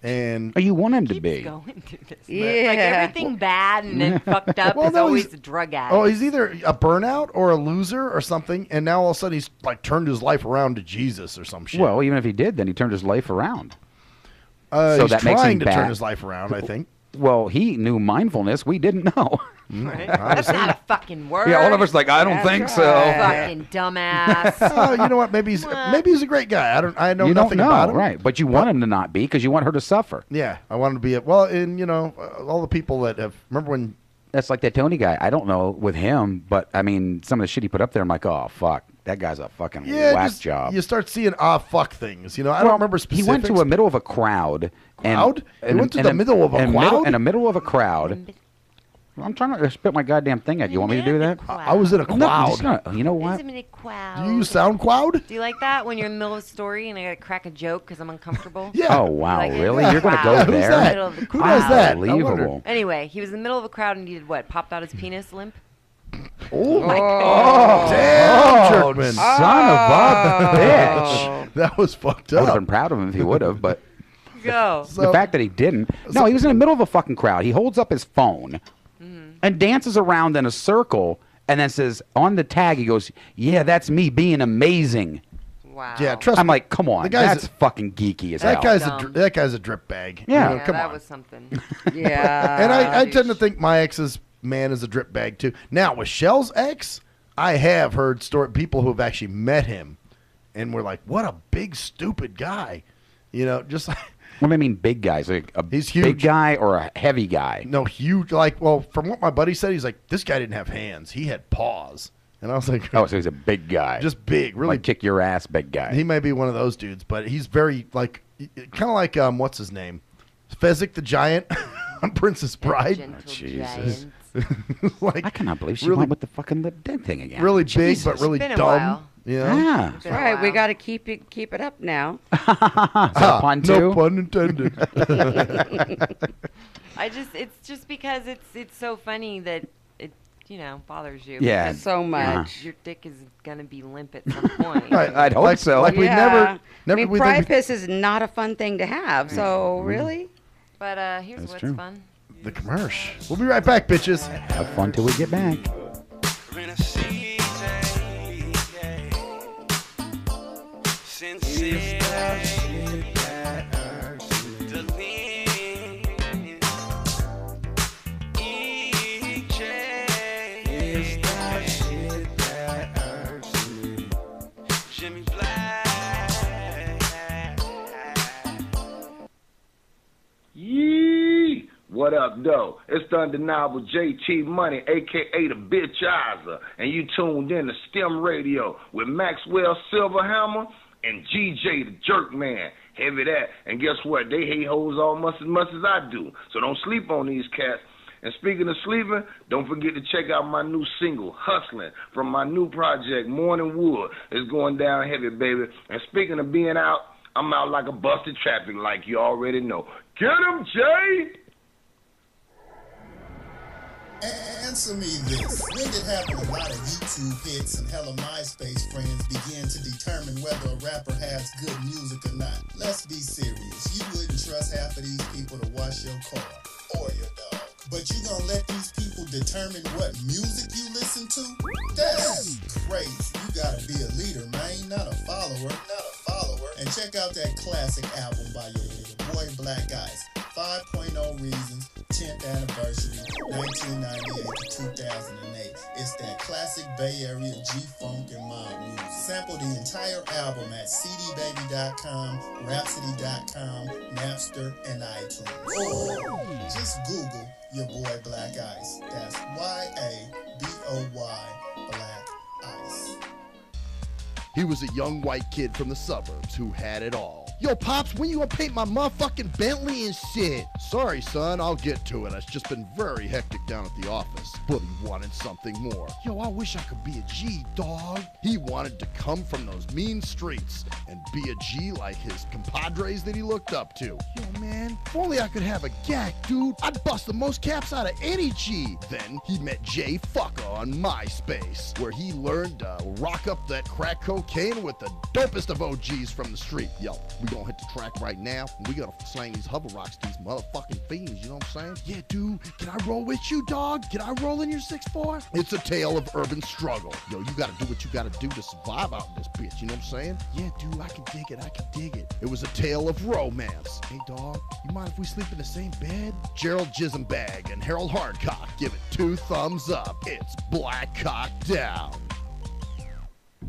Speaker 8: And
Speaker 9: Oh, you want him to be.
Speaker 11: Going through this.
Speaker 10: Yeah.
Speaker 11: Like everything bad and then fucked up
Speaker 8: Well,
Speaker 11: is
Speaker 8: no,
Speaker 11: always
Speaker 8: he's-
Speaker 11: a drug addict.
Speaker 8: Oh, he's either a burnout or a loser or something, and now all of a sudden he's like turned his life around to Jesus or some shit.
Speaker 9: Well, even if he did, then he turned his life around.
Speaker 8: so
Speaker 9: so
Speaker 8: he's
Speaker 9: that makes
Speaker 8: trying
Speaker 9: him
Speaker 8: to
Speaker 9: bad.
Speaker 8: turn his life around, I think.
Speaker 9: Well, he knew mindfulness. We didn't know.
Speaker 11: Right? That's not a fucking word.
Speaker 9: Yeah, all of us like, I don't think so.
Speaker 11: Fucking dumbass.
Speaker 8: Oh, you know what? Maybe he's a great guy. I know
Speaker 9: You don't
Speaker 8: nothing
Speaker 9: know,
Speaker 8: about him.
Speaker 9: right? But you want him to not be because you want her to suffer.
Speaker 8: Yeah, I want him to be and all the people that have remember when.
Speaker 9: That's like that Tony guy. I don't know with him, but I mean, some of the shit he put up there, I'm like, oh fuck, that guy's a fucking whack
Speaker 8: just,
Speaker 9: job.
Speaker 8: You start seeing fuck things. I don't remember specifics.
Speaker 9: He went to a middle of a crowd.
Speaker 8: Crowd? He went to the middle of a crowd?
Speaker 9: In the middle of a crowd. I'm trying to spit my goddamn thing out. You want me to do that?
Speaker 8: I was in a
Speaker 9: No,
Speaker 8: cloud.
Speaker 9: just gonna- you know what?
Speaker 11: I'm in a cloud.
Speaker 8: Do you use SoundCloud?
Speaker 11: Do you like that when you're in the middle of a story and I gotta crack a joke because I'm uncomfortable?
Speaker 8: Yeah.
Speaker 9: Oh wow,
Speaker 11: Like it?
Speaker 9: really? You're gonna
Speaker 11: Wow.
Speaker 9: go
Speaker 11: Who's
Speaker 9: there?
Speaker 11: that? Middle of the
Speaker 8: Who does that? I
Speaker 9: Unbelievable.
Speaker 11: Anyway, he was in the middle of a crowd and he did what? Popped out his penis limp?
Speaker 8: Oh
Speaker 11: my
Speaker 8: God! Damn,
Speaker 9: Oh,
Speaker 8: Jerkman.
Speaker 9: son of a bitch.
Speaker 8: That was fucked
Speaker 9: I would have
Speaker 8: up.
Speaker 9: been proud of him if he would have, but
Speaker 11: Go.
Speaker 9: the fact that he didn't. No, he was in the middle of a fucking crowd. He holds up his phone and dances around in a circle and then says, on the tag, he goes, yeah, that's me being amazing.
Speaker 11: Wow.
Speaker 8: Yeah, trust
Speaker 9: I'm
Speaker 8: me.
Speaker 9: like, come on.
Speaker 8: The guy's
Speaker 9: That's fucking geeky as
Speaker 8: That
Speaker 9: hell.
Speaker 8: guy's a drip bag.
Speaker 9: Yeah.
Speaker 11: Yeah,
Speaker 8: come
Speaker 11: that
Speaker 8: on.
Speaker 11: was something.
Speaker 10: Yeah.
Speaker 8: And I tend to think my ex's man is a drip bag too. Now with Shell's ex, I have heard people who have actually met him, and were like, "What a big stupid guy," just like.
Speaker 9: What do I mean, big guys? Like
Speaker 8: He's
Speaker 9: big
Speaker 8: huge.
Speaker 9: guy or a heavy guy?
Speaker 8: No, huge. Like, well, from what my buddy said, he's like, this guy didn't have hands; he had paws. And I was like,
Speaker 9: Oh, so he's a big guy.
Speaker 8: just big, really.
Speaker 9: like kick your ass, big guy.
Speaker 8: He may be one of those dudes, but he's very like kind of like what's his name, Fezzik the Giant on Princess Bride.
Speaker 9: Jesus.
Speaker 8: Like,
Speaker 9: I cannot believe she
Speaker 8: really,
Speaker 9: went with the fucking the dead thing again.
Speaker 8: Really
Speaker 9: Jesus.
Speaker 8: big, but really
Speaker 10: It's been a
Speaker 8: dumb.
Speaker 10: while.
Speaker 8: Yeah.
Speaker 10: That's right. We got to keep it up now.
Speaker 9: Pun
Speaker 8: no pun intended.
Speaker 11: It's just because it's so funny that it bothers you.
Speaker 9: Yeah.
Speaker 11: Because
Speaker 10: So much.
Speaker 11: your dick is gonna be limp at some point.
Speaker 9: I'd hope so.
Speaker 8: Like we never
Speaker 10: I mean,
Speaker 8: we
Speaker 10: pride piss is not a fun thing to have. So really,
Speaker 11: But here's
Speaker 9: That's
Speaker 11: what's
Speaker 9: true.
Speaker 11: fun.
Speaker 8: the commercial. We'll be right back, bitches.
Speaker 9: Have fun till we get back.
Speaker 12: Yee! What up, though? It's the undeniable JT Money, a.k.a. the Bitchizer, and you tuned in to STIM Radio with Maxwell Silverhammer and GJ the Jerk Man. Heavy that. And guess what? They hate hoes almost as much as I do. So don't sleep on these cats. And speaking of sleeping, don't forget to check out my new single, Hustling, from my new project, Morning Wood. It's going down heavy, baby. And speaking of being out, I'm out like a busted traffic, like you already know. Get him, Jay!
Speaker 13: Answer me this. When did happen a lot of YouTube hits and hella MySpace friends begin to determine whether a rapper has good music or not? Let's be serious. You wouldn't trust half of these people to wash your car or your dog. But you gonna let these people determine what music you listen to? That's crazy. You gotta be a leader, man, not a follower. And check out that classic album by your boy Black Ice, 5.0 Reasons, 10th Anniversary, 1998 to 2008. It's that classic Bay Area G-Funk and mob music. Sample the entire album at cdbaby.com, rhapsody.com, Napster, and iTunes. Or just Google your boy Black Ice. That's Y-A-B-O-Y, Black Ice.
Speaker 8: He was a young white kid from the suburbs who had it all. Yo, Pops, when you gonna paint my motherfucking Bentley and shit? Sorry, son, I'll get to it. It's just been very hectic down at the office. But he wanted something more. Yo, I wish I could be a G, dog. He wanted to come from those mean streets and be a G like his compadres that he looked up to. Yo, man, if only I could have a gag, dude. I'd bust the most caps out of any G. Then he met Jay Fucker on MySpace, where he learned to rock up that crack cocaine with the dopest of OGs from the street. Yo, we gonna hit the track right now, and we gonna slang these hover rocks to these motherfucking fiends, you know what I'm saying? Yeah, dude, can I roll with you, dog? Can I roll in your 6'4"? It's a tale of urban struggle. Yo, you gotta do what you gotta do to survive out in this bitch, you know what I'm saying? Yeah, dude, I can dig it. It was a tale of romance. Hey, dog, you mind if we sleep in the same bed? Gerald Jismbag and Harold Hardcock give it 2 thumbs up. It's Black Cock Down.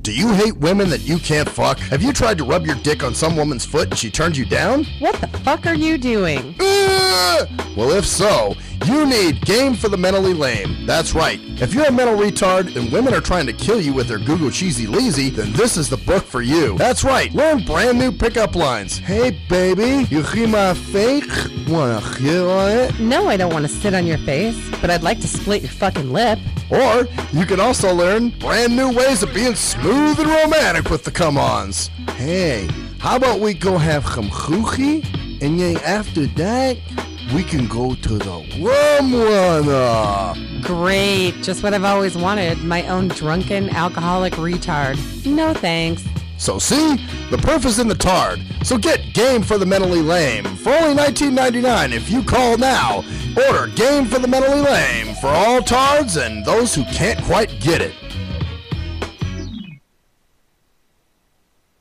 Speaker 8: Do you hate women that you can't fuck? Have you tried to rub your dick on some woman's foot and she turned you down?
Speaker 14: What the fuck are you doing?
Speaker 8: Well, if so, you need Game for the Mentally Lame. That's right. If you're a mental retard and women are trying to kill you with their Google cheesy leasy, then this is the book for you. That's right. Learn brand new pickup lines. Hey, baby, you hear my fake? Wanna hear on it?
Speaker 14: No, I don't want to sit on your face, but I'd like to split your fucking lip.
Speaker 8: Or you can also learn brand new ways of being smooth and romantic with the come-ons. Hey, how about we go have some choochie, and then after that, we can go to the rum runner.
Speaker 14: Great, just what I've always wanted. My own drunken alcoholic retard. No thanks.
Speaker 8: So see, the proof is in the tard. So get Game for the Mentally Lame for only $19.99 if you call now. Order Game for the Mentally Lame for all tards and those who can't quite get it.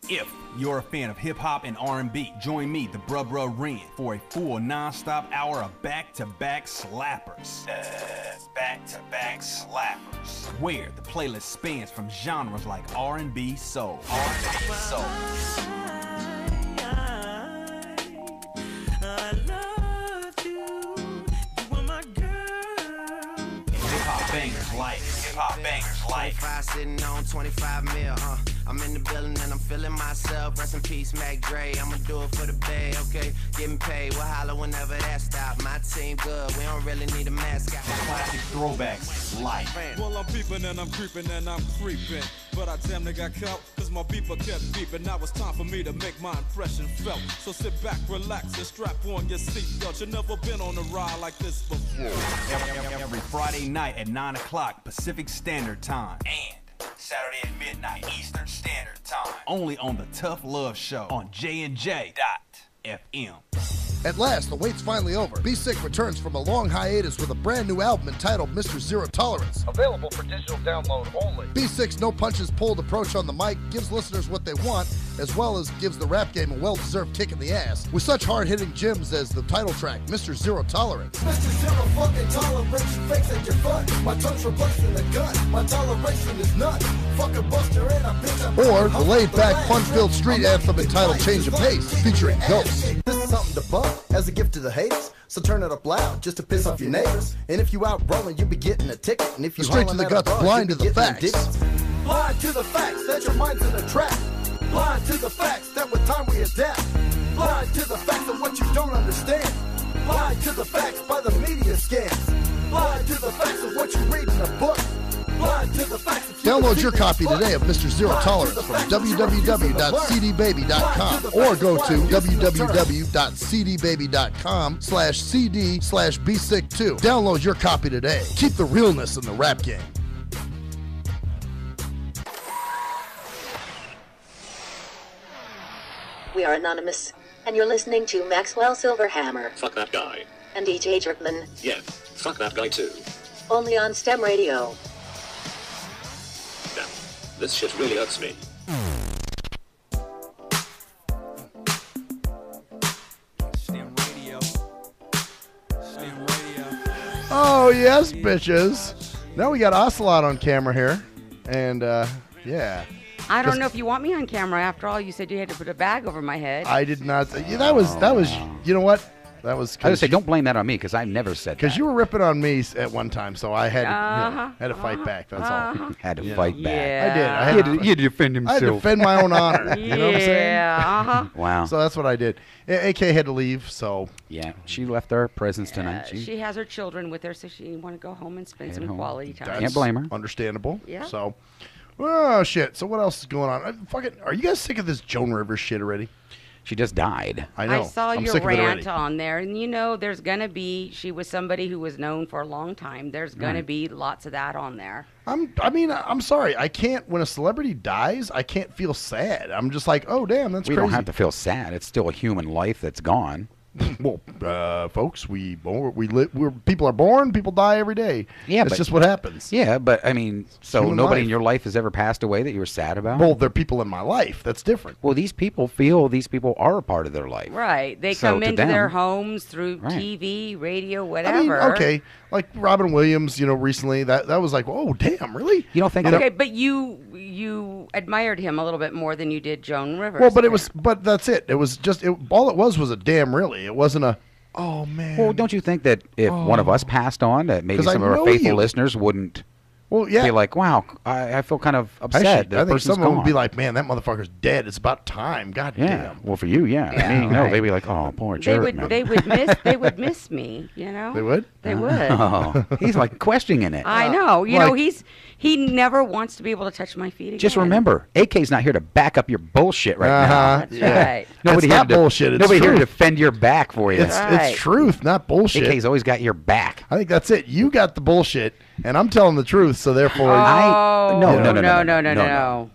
Speaker 7: If you're a fan of hip-hop and R&B, join me, the Bruh Ren, for a full non-stop hour of back-to-back slappers. Back-to-back slappers. Where the playlist spans from genres like R&B, soul. R&B, soul. Hip-hop bangers like 25 sitting on 25 mil,
Speaker 15: I'm in the building and I'm feeling myself. Rest in peace, Mac Dre. I'ma do it for the bay, okay? Getting paid, we'll holler whenever that stop. My team good, we don't really need a mascot.
Speaker 7: Classic throwbacks, life.
Speaker 16: Well, I'm peeping and I'm creeping and I'm creeping. But I damn near got caught, cause my beeper kept beeping. Now it's time for me to make my impression felt. So sit back, relax, and strap on your seatbelt. You've never been on a ride like this before.
Speaker 7: Every Friday night at 9 o'clock Pacific Standard Time. And Saturday at midnight Eastern Standard Time. Only on the Tough Love Show on JNJ.FM.
Speaker 8: At last, the wait's finally over. Be Sick returns from a long hiatus with a brand new album entitled Mr. Zero Tolerance.
Speaker 17: Available for digital download only.
Speaker 8: Be Sick's no punches pulled approach on the mic gives listeners what they want, as well as gives the rap game a well-deserved kick in the ass, with such hard-hitting gems as the title track, Mr. Zero Tolerance.
Speaker 18: Mr. Zero fucking tolerance, fakes at your butt. My tongue's replacing the gun. My toleration is none. Fuck a buster and a bitch.
Speaker 8: Or the laid-back, fun-filled street anthem entitled Change of Pace, featuring Ghosts.
Speaker 18: This is something to bump as a gift to the haters. So turn it up loud just to piss off your neighbors. And if you out rolling, you'll be getting a ticket. And if you
Speaker 8: Straight to the guts, blind to the facts.
Speaker 18: Blind to the facts that your mind's in a trap. Blind to the facts that with time we adapt. Blind to the facts of what you don't understand. Blind to the facts by the media scams. Blind to the facts of what you read in a book. Blind to the facts of
Speaker 8: Download your copy today of Mr. Zero Tolerance from www.cdbaby.com or go to www.cdbaby.com/cd/bsick2. Download your copy today. Keep the realness in the rap game.
Speaker 3: We are anonymous, and you're listening to Maxwell Silverhammer
Speaker 4: Fuck that guy.
Speaker 3: and DJ Jerkman,
Speaker 4: Yeah, fuck that guy too.
Speaker 3: only on STEM Radio.
Speaker 4: Damn, this shit really hurts me.
Speaker 7: STIM Radio. STIM Radio.
Speaker 8: Oh, yes, bitches. Now we got Ocelot on camera here. And, yeah.
Speaker 10: I don't know if you want me on camera. After all, you said you had to put a bag over my head.
Speaker 8: I did not. Yeah, that was, you know what? That was.
Speaker 9: I would say, don't blame that on me because I never said that.
Speaker 8: Because you were ripping on me at one time, so I had had to fight back. That's all.
Speaker 9: Had to fight back.
Speaker 10: Yeah.
Speaker 8: I did.
Speaker 9: He had to defend himself.
Speaker 8: I had to defend my own honor. You know what I'm saying?
Speaker 10: Yeah.
Speaker 9: Wow.
Speaker 8: So that's what I did. AK had to leave, so.
Speaker 9: Yeah, she left our presence tonight.
Speaker 10: She has her children with her, so she want to go home and spend some quality time.
Speaker 9: Can't blame her.
Speaker 8: Understandable.
Speaker 10: Yeah.
Speaker 8: So, oh shit. So what else is going on? Are you guys sick of this Joan Rivers shit already?
Speaker 9: She just died.
Speaker 8: I know.
Speaker 10: I saw
Speaker 8: I'm
Speaker 10: your
Speaker 8: sick of it
Speaker 10: rant
Speaker 8: already.
Speaker 10: on there, and you know, there's gonna be. She was somebody who was known for a long time. There's gonna be lots of that on there.
Speaker 8: I'm sorry. I can't. When a celebrity dies, I can't feel sad. I'm just like, oh damn, that's crazy.
Speaker 9: We don't have to feel sad. It's still a human life that's gone.
Speaker 8: Well, folks, people are born, people die every day.
Speaker 9: Yeah,
Speaker 8: it's just what happens.
Speaker 9: Yeah, but I mean, so
Speaker 8: Human
Speaker 9: nobody
Speaker 8: life.
Speaker 9: in your life has ever passed away that you were sad about?
Speaker 8: Well, they're people in my life. That's different.
Speaker 9: Well, these people feel these people are a part of their life.
Speaker 10: Right. They
Speaker 9: So
Speaker 10: come
Speaker 9: to
Speaker 10: into
Speaker 9: them-
Speaker 10: their homes through
Speaker 9: Right.
Speaker 10: TV, radio, whatever.
Speaker 8: I mean, okay, like Robin Williams, recently that was like, oh damn, really?
Speaker 9: You don't think?
Speaker 10: Okay, but you admired him a little bit more than you did Joan Rivers.
Speaker 8: Well, but that's it. It was just all it was a damn really. It wasn't a. Oh man.
Speaker 9: Well, don't you think that if one of us passed on, that maybe
Speaker 8: 'Cause I
Speaker 9: some of our
Speaker 8: know
Speaker 9: faithful
Speaker 8: you.
Speaker 9: listeners wouldn't
Speaker 8: Well, yeah.
Speaker 9: be like, wow, I feel kind of upset
Speaker 8: Actually,
Speaker 9: that
Speaker 8: I think
Speaker 9: person's
Speaker 8: some of them
Speaker 9: gone.
Speaker 8: would be like, man, that motherfucker's dead. It's about time. God
Speaker 9: yeah.
Speaker 8: damn.
Speaker 9: Well, for you, yeah. I mean, no, they'd be like, oh, poor jerk. man.
Speaker 10: They would miss me. You know.
Speaker 8: They would.
Speaker 10: They would.
Speaker 9: Oh, he's like questioning it.
Speaker 10: I know. You know, he never wants to be able to touch my feet again.
Speaker 9: Just remember, AK's not here to back up your bullshit right now.
Speaker 10: That's right.
Speaker 9: Nobody
Speaker 8: It's
Speaker 9: here
Speaker 8: not bullshit. It's
Speaker 9: nobody here to
Speaker 8: truth.
Speaker 9: defend your back for you.
Speaker 8: It's truth, not bullshit.
Speaker 9: AK's always got your back.
Speaker 8: I think that's it. You got the bullshit, and I'm telling the truth. So therefore,
Speaker 10: No.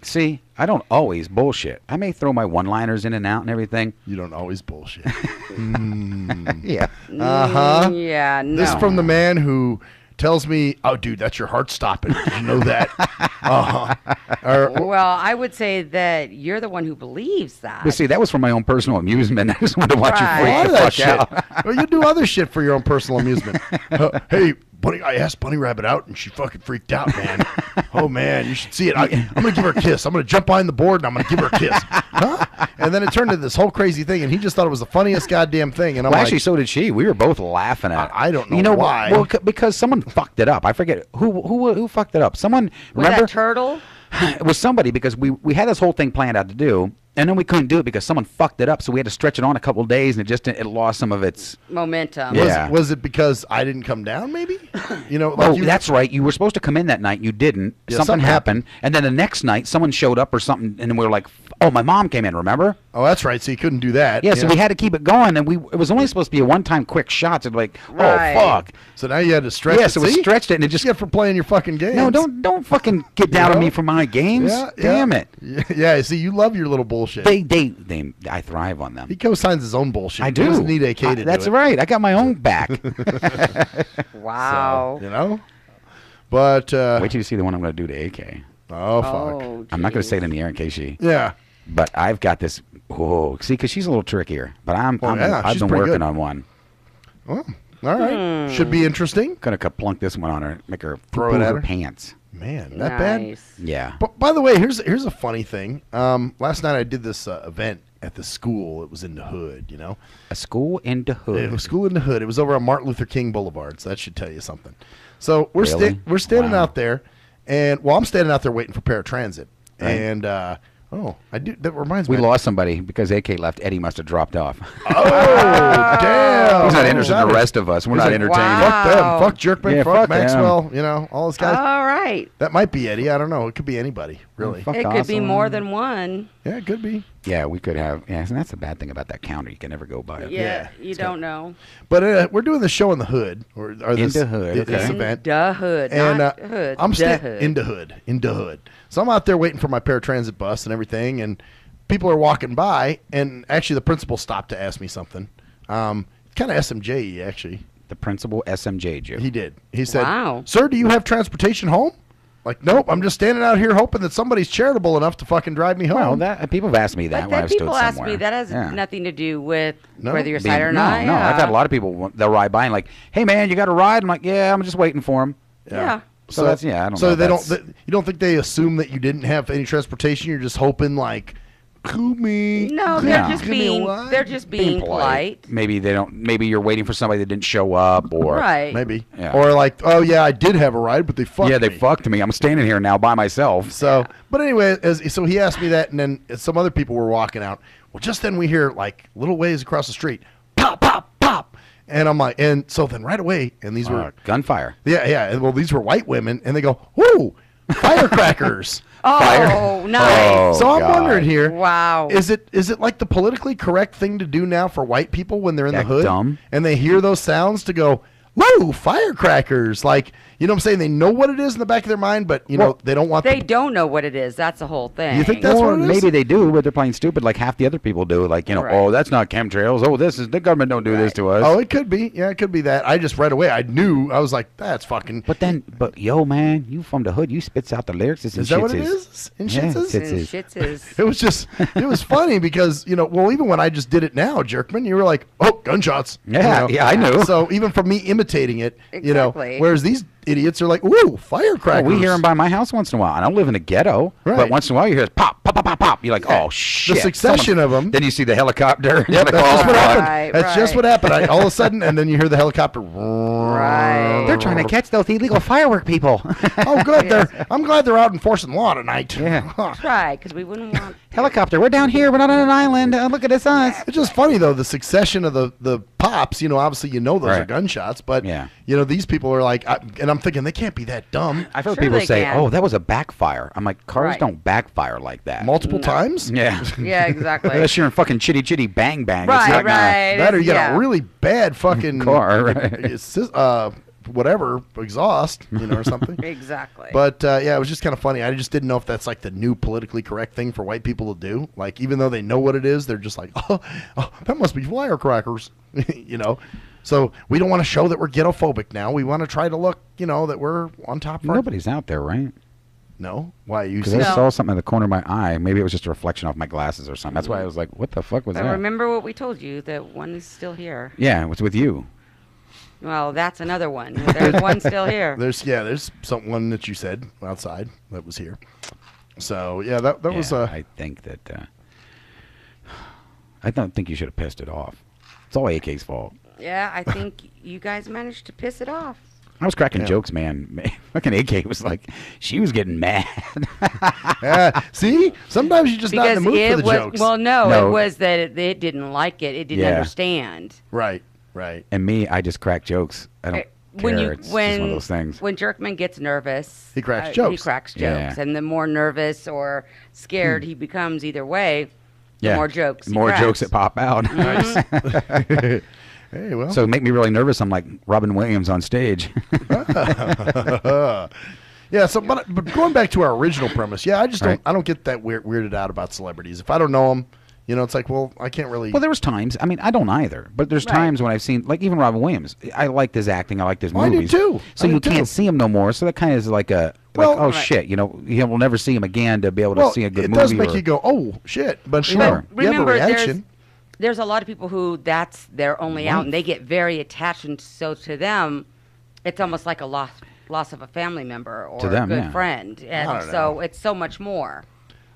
Speaker 9: See, I don't always bullshit. I may throw my one-liners in and out and everything.
Speaker 8: You don't always bullshit.
Speaker 9: Yeah.
Speaker 10: Yeah. No.
Speaker 8: This is from the man who tells me, "Oh, dude, that's your heart stopping." Did you know that?
Speaker 10: Well, I would say that you're the one who believes that.
Speaker 9: But see, that was for my own personal amusement. I just wanted to watch you freak
Speaker 8: Why
Speaker 9: the
Speaker 8: that
Speaker 9: fuck
Speaker 8: shit?
Speaker 9: out.
Speaker 8: Well, you do other shit for your own personal amusement. Hey, Bunny, I asked Bunny Rabbit out, and she fucking freaked out, man. Oh, man, you should see it. I'm going to give her a kiss. I'm going to jump behind the board, and I'm going to give her a kiss. Huh? And then it turned into this whole crazy thing, and he just thought it was the funniest goddamn thing. And I'm
Speaker 9: Well,
Speaker 8: like,
Speaker 9: actually, so did she. We were both laughing at it.
Speaker 8: I don't know
Speaker 9: you know
Speaker 8: why.
Speaker 9: Well, because someone fucked it up. I forget who fucked it up. Someone
Speaker 10: Was
Speaker 9: remember
Speaker 10: that Turtle?
Speaker 9: It was somebody, because we had this whole thing planned out to do, and then we couldn't do it because someone fucked it up, so we had to stretch it on a couple of days, and it lost some of its
Speaker 10: momentum.
Speaker 9: Yeah.
Speaker 8: Was it because I didn't come down, maybe? Like
Speaker 9: that's right. You were supposed to come in that night, and you didn't.
Speaker 8: Yeah,
Speaker 9: something happened, and then the next night, someone showed up or something, and we were like, oh, my mom came in, remember?
Speaker 8: Oh, that's right, so you couldn't do that.
Speaker 9: Yeah, so we had to keep it going, and it was only supposed to be a one-time quick shot, so like,
Speaker 8: Right.
Speaker 9: oh, fuck.
Speaker 8: So now you had to stretch it.
Speaker 9: Yeah, so we
Speaker 8: See?
Speaker 9: stretched it, and it just...
Speaker 8: Yeah, for playing your fucking games.
Speaker 9: No, don't fucking get down on me for my games.
Speaker 8: Yeah,
Speaker 9: Damn
Speaker 8: yeah.
Speaker 9: it.
Speaker 8: Yeah, see, you love your little bullshit.
Speaker 9: I thrive on them.
Speaker 8: He co-signs his own bullshit.
Speaker 9: I do.
Speaker 8: He doesn't need AK to do it.
Speaker 9: That's right. I got my own back.
Speaker 10: Wow.
Speaker 8: So, But
Speaker 9: wait till you see the one I'm going to do to AK.
Speaker 8: Oh fuck!
Speaker 9: I'm not going to say it in the air in case she.
Speaker 8: Yeah.
Speaker 9: But I've got this. Oh, see, because she's a little trickier. But I've
Speaker 8: she's
Speaker 9: been
Speaker 8: pretty
Speaker 9: working
Speaker 8: good.
Speaker 9: on one.
Speaker 8: Well, all right. Should be interesting.
Speaker 9: Gonna plunk this one on her, make her
Speaker 8: Throw
Speaker 9: poo
Speaker 8: it at
Speaker 9: her
Speaker 8: her?
Speaker 9: pants.
Speaker 8: Man, that bad?
Speaker 9: Yeah.
Speaker 8: But by the way, here's a funny thing. Last night I did this event at the school. It was in the hood, you know.
Speaker 9: A school in the hood.
Speaker 8: It was school in the hood. It was over on Martin Luther King Boulevard. So that should tell you something. So we're
Speaker 9: Really?
Speaker 8: we're standing
Speaker 9: Wow.
Speaker 8: out there, and I'm standing out there waiting for paratransit,
Speaker 9: Right.
Speaker 8: and I do. That reminds me.
Speaker 9: We lost somebody because AK left. Eddie must have dropped off.
Speaker 8: Oh damn!
Speaker 9: He's not interested in the rest of us. We're
Speaker 8: He's
Speaker 9: not
Speaker 8: like,
Speaker 9: entertaining.
Speaker 8: Fuck them. Fuck Jerkman.
Speaker 9: Yeah,
Speaker 8: fuck
Speaker 9: fuck them.
Speaker 8: Maxwell. You know all those guys.
Speaker 10: All right.
Speaker 8: That might be Eddie. I don't know. It could be anybody. Really.
Speaker 10: It could be more than one.
Speaker 8: Yeah, it could be.
Speaker 9: Yeah, we could have. Yeah, and that's the bad thing about that counter. You can never go by it.
Speaker 10: Yeah, you don't know.
Speaker 8: But we're doing the show in the hood, or this,
Speaker 9: the hood,
Speaker 8: this
Speaker 9: okay.
Speaker 8: event.
Speaker 10: The hood,
Speaker 8: And
Speaker 10: not hood.
Speaker 8: I'm
Speaker 10: the
Speaker 8: standing in the hood. So I'm out there waiting for my paratransit bus and everything, and people are walking by, and actually the principal stopped to ask me something. Kind of SMJ actually.
Speaker 9: The principal SMJ'd you.
Speaker 8: He did. He said,
Speaker 10: Wow.
Speaker 8: "Sir, do you have transportation home?" Like, nope. I'm just standing out here hoping that somebody's charitable enough to fucking drive me home.
Speaker 9: Well, that people have asked me that
Speaker 10: But
Speaker 9: when
Speaker 10: then
Speaker 9: I've stood
Speaker 10: people ask
Speaker 9: somewhere.
Speaker 10: me that has
Speaker 9: Yeah.
Speaker 10: nothing to do with
Speaker 8: No?
Speaker 10: whether you're side or
Speaker 9: no,
Speaker 10: not.
Speaker 9: no.
Speaker 10: Yeah.
Speaker 9: I've had a lot of people. They'll ride by and like, "Hey, man, you got a ride?" I'm like, "Yeah, I'm just waiting for him."
Speaker 10: Yeah.
Speaker 9: So that's I don't know.
Speaker 8: So
Speaker 9: That's-
Speaker 8: you don't think they assume that you didn't have any transportation? You're just hoping like, me.
Speaker 10: No, they're just being polite.
Speaker 9: Maybe they don't. Maybe you're waiting for somebody that didn't show up, or
Speaker 10: Right.
Speaker 8: Maybe.
Speaker 9: Yeah.
Speaker 8: Or like, oh yeah, I did have a ride, but they fucked
Speaker 9: yeah,
Speaker 8: me.
Speaker 9: they fucked me. I'm standing here now by myself.
Speaker 8: So, but anyway, so he asked me that, and then some other people were walking out. Well, just then we hear like little ways across the street, pop, pop, pop, and I'm like, and so then right away, and these were
Speaker 9: gunfire.
Speaker 8: Yeah, yeah. Well, these were white women, and they go, "Whoo, firecrackers!"
Speaker 10: Oh, nice.
Speaker 8: So I'm wondering here.
Speaker 10: Wow.
Speaker 8: Is it like the politically correct thing to do now for white people when they're in the
Speaker 9: That
Speaker 8: hood
Speaker 9: dumb?
Speaker 8: and they hear those sounds to go, "Whoa, firecrackers!" Like, you know what I'm saying? They know what it is in the back of their mind, but you know they don't want.
Speaker 10: They don't know what it is. That's the whole thing.
Speaker 8: You think that's
Speaker 9: or
Speaker 8: what it is?
Speaker 9: maybe they do, but they're playing stupid like half the other people do. Like, you know,
Speaker 10: Right.
Speaker 9: oh, that's not chemtrails. Oh, this is the government don't do this to us.
Speaker 8: Oh, it could be. Yeah, it could be that. I just right away I knew. I was like, "That's fucking."
Speaker 9: But yo, man, you from the hood, you spits out the lyrics. It's in
Speaker 8: Is that what it
Speaker 9: shitses.
Speaker 8: is? In
Speaker 9: Yeah,
Speaker 8: shitses?
Speaker 9: shitses.
Speaker 10: Shitses.
Speaker 8: It was just, it was funny because, you know, well, even when I just did it now, Jerkman, you were like, "Oh, gunshots."
Speaker 9: Yeah,
Speaker 8: You know?
Speaker 9: yeah, I knew.
Speaker 8: So even from me imitating it, you know,
Speaker 10: Exactly.
Speaker 8: whereas these idiots are like, "Ooh, firecrackers."
Speaker 9: Oh, we hear them by my house once in a while. I don't live in a ghetto,
Speaker 8: Right.
Speaker 9: but once in a while you hear pop, pop, pop, pop, pop. You're like, oh shit!
Speaker 8: The succession of them.
Speaker 9: Then you see the helicopter.
Speaker 8: Yep,
Speaker 9: Like,
Speaker 8: that's just
Speaker 9: oh,
Speaker 8: what happened.
Speaker 10: Right,
Speaker 8: That's just
Speaker 10: right.
Speaker 8: what happened. All of a sudden, and then you hear the helicopter.
Speaker 10: Right.
Speaker 9: They're trying to catch those illegal firework people.
Speaker 8: Oh, good. I'm glad they're out enforcing law tonight.
Speaker 9: Yeah.
Speaker 10: Try, because we wouldn't want.
Speaker 9: Helicopter. We're down here. We're not on an island. Look at this us.
Speaker 8: It's just funny though, the succession of the pops. You know, obviously you know those are
Speaker 9: Right.
Speaker 8: gunshots, but
Speaker 9: Yeah.
Speaker 8: you know these people are like, and I'm thinking they can't be that dumb.
Speaker 9: I've heard
Speaker 10: Sure
Speaker 9: people
Speaker 10: they
Speaker 9: say,
Speaker 10: can.
Speaker 9: "Oh, that was a backfire." I'm like, cars
Speaker 10: Right.
Speaker 9: don't backfire like that.
Speaker 8: Multiple times.
Speaker 9: Yeah.
Speaker 10: Yeah, exactly.
Speaker 9: Unless you're in fucking chitty chitty bang bang. It's
Speaker 10: Right,
Speaker 9: not gonna-
Speaker 10: right.
Speaker 8: That or you got
Speaker 10: Yeah.
Speaker 8: a really bad fucking
Speaker 9: Car, right.
Speaker 8: whatever exhaust, you know, or something.
Speaker 10: Exactly.
Speaker 8: But yeah, it was just kind of funny. I just didn't know if that's like the new politically correct thing for white people to do. Like, even though they know what it is, they're just like, oh that must be firecrackers, you know. So we don't want to show that we're ghettophobic now. We want to try to look, you know, that we're on top of our...
Speaker 9: Nobody's out there, right?
Speaker 8: No? Why? You
Speaker 9: Because
Speaker 8: see?
Speaker 9: I saw something in the corner of my eye. Maybe it was just a reflection off my glasses or something. That's why I was like, "What the fuck was
Speaker 10: But
Speaker 9: that?"
Speaker 10: remember what we told you, that one is still here.
Speaker 9: Yeah, it was with you.
Speaker 10: Well, that's another one. There's one still here.
Speaker 8: There's one that you said outside that was here. So yeah, that was
Speaker 9: I think that. I don't think you should have pissed it off. It's all AK's fault.
Speaker 10: Yeah, I think you guys managed to piss it off.
Speaker 9: I was cracking jokes, man. Fucking AK was like, she was getting mad.
Speaker 8: See? Sometimes you just not in the mood for the jokes.
Speaker 10: Well, no, it was that it didn't like it. It didn't understand.
Speaker 8: Right.
Speaker 9: And me, I just crack jokes. I don't care. It's just one of those things.
Speaker 10: When Jerkman gets nervous,
Speaker 8: he cracks jokes.
Speaker 10: He cracks jokes. And the more nervous or scared he becomes either way, the more jokes he cracks.
Speaker 9: Jokes that pop out.
Speaker 8: Nice. Hey, well.
Speaker 9: So it make me really nervous. I'm like Robin Williams on stage.
Speaker 8: Yeah, so but going back to our original premise, I just don't get that weirded out about celebrities. If I don't know them, it's like, well, I can't really.
Speaker 9: Well, there was times. I mean, I don't either. But there's times when I've seen, like even Robin Williams. I liked his acting. I liked his movies.
Speaker 8: I do too.
Speaker 9: So you can't see him no more. So that kind of is like a. Shit, we'll never see him again to be able to see a good movie.
Speaker 8: It does make you go, oh shit, but
Speaker 9: sure.
Speaker 10: Remember, there's a lot of people who that's their only out, and they get very attached, and so to them, it's almost like a loss of a family member or a good friend, and so it's so much more.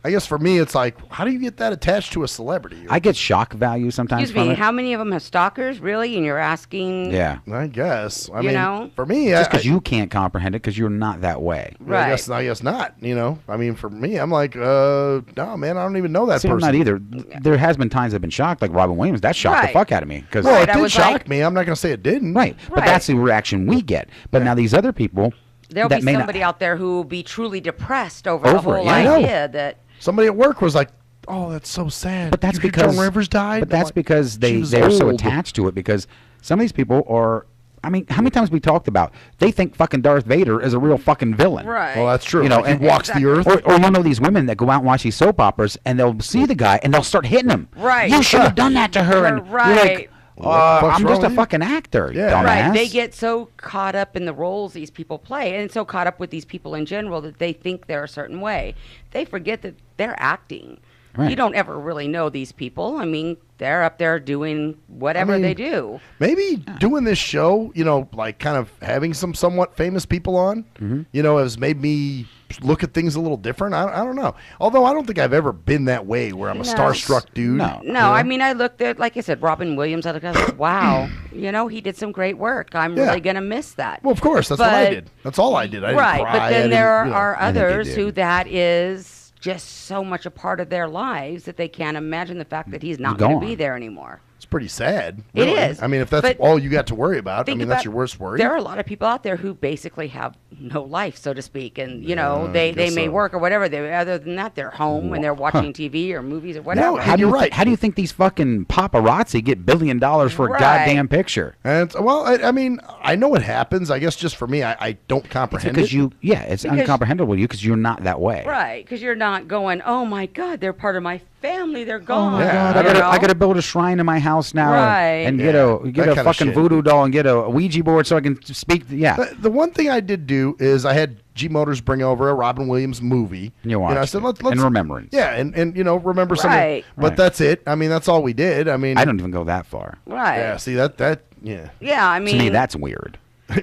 Speaker 8: I guess for me, it's like, how do you get that attached to a celebrity?
Speaker 9: I get shock value sometimes.
Speaker 10: Excuse me, how many of them have stalkers, really? And you're asking?
Speaker 9: Yeah.
Speaker 8: I guess. I
Speaker 10: mean,
Speaker 8: for me...
Speaker 9: Just because you can't comprehend it because you're not that way.
Speaker 10: Right.
Speaker 8: I guess not, I mean, for me, I'm like, no, man, I don't even know that person.
Speaker 9: I'm not either. There has been times I've been shocked, like Robin Williams. That shocked the fuck out of me.
Speaker 8: Well, it did shock me. I'm not going to say it didn't.
Speaker 9: Right. But that's the reaction we get. But now these other people...
Speaker 10: There'll be somebody out there who will be truly depressed over the whole idea that...
Speaker 8: Somebody at work was like, "Oh, that's so sad."
Speaker 9: But that's because
Speaker 8: Joan Rivers died.
Speaker 9: But that's because they're so attached to it. Because some of these people are. I mean, how many times we talked about they think fucking Darth Vader is a real fucking villain?
Speaker 10: Right.
Speaker 8: Well, that's true. And he walks the earth.
Speaker 9: Or you know these women that go out and watch these soap operas and they'll see the guy and they'll start hitting him.
Speaker 10: Right.
Speaker 9: You should have done that to her. And you're like, I'm just a fucking actor, dumbass.
Speaker 10: Right. They get so caught up in the roles these people play and so caught up with these people in general that they think they're a certain way. They forget that they're acting. Right. You don't ever really know these people. I mean, they're up there doing whatever they do.
Speaker 8: Maybe doing this show, like kind of having some somewhat famous people on, has made me look at things a little different. I don't know. Although I don't think I've ever been that way where I'm a starstruck dude.
Speaker 10: No. I mean, I looked at, like I said, Robin Williams. I looked at like, wow, he did some great work. I'm really going to miss that.
Speaker 8: Well, of course. That's what I did. That's all I did. I didn't cry.
Speaker 10: But then there are others who that is just so much a part of their lives that they can't imagine the fact that he's not going to be there anymore.
Speaker 8: It's pretty sad. Really.
Speaker 10: It is.
Speaker 8: I mean, if that's all you got to worry about, that's your worst worry.
Speaker 10: There are a lot of people out there who basically have no life, so to speak, and they may work or whatever. Other than that, they're home and they're watching TV or movies or whatever.
Speaker 9: No, how do you think these fucking paparazzi get $1 billion for a goddamn picture?
Speaker 8: And I mean, I know it happens. I guess just for me, I don't comprehend it.
Speaker 9: It's incomprehensible to you because you're not that way.
Speaker 10: Right, because you're not going, oh my God, they're part of my family. They're gone.
Speaker 9: Oh my God, I got to build a shrine in my house now and get a fucking voodoo doll and get a Ouija board so I can speak.
Speaker 8: The one thing I did do is I had G Motors bring over a Robin Williams movie.
Speaker 9: You watched
Speaker 8: I said, let's
Speaker 9: in remembrance.
Speaker 8: Yeah, and remember something. But that's it. I mean, that's all we did. I mean,
Speaker 9: I don't even go that far.
Speaker 10: Right.
Speaker 8: Yeah. See that. Yeah.
Speaker 10: Yeah. I mean,
Speaker 9: to me, that's weird.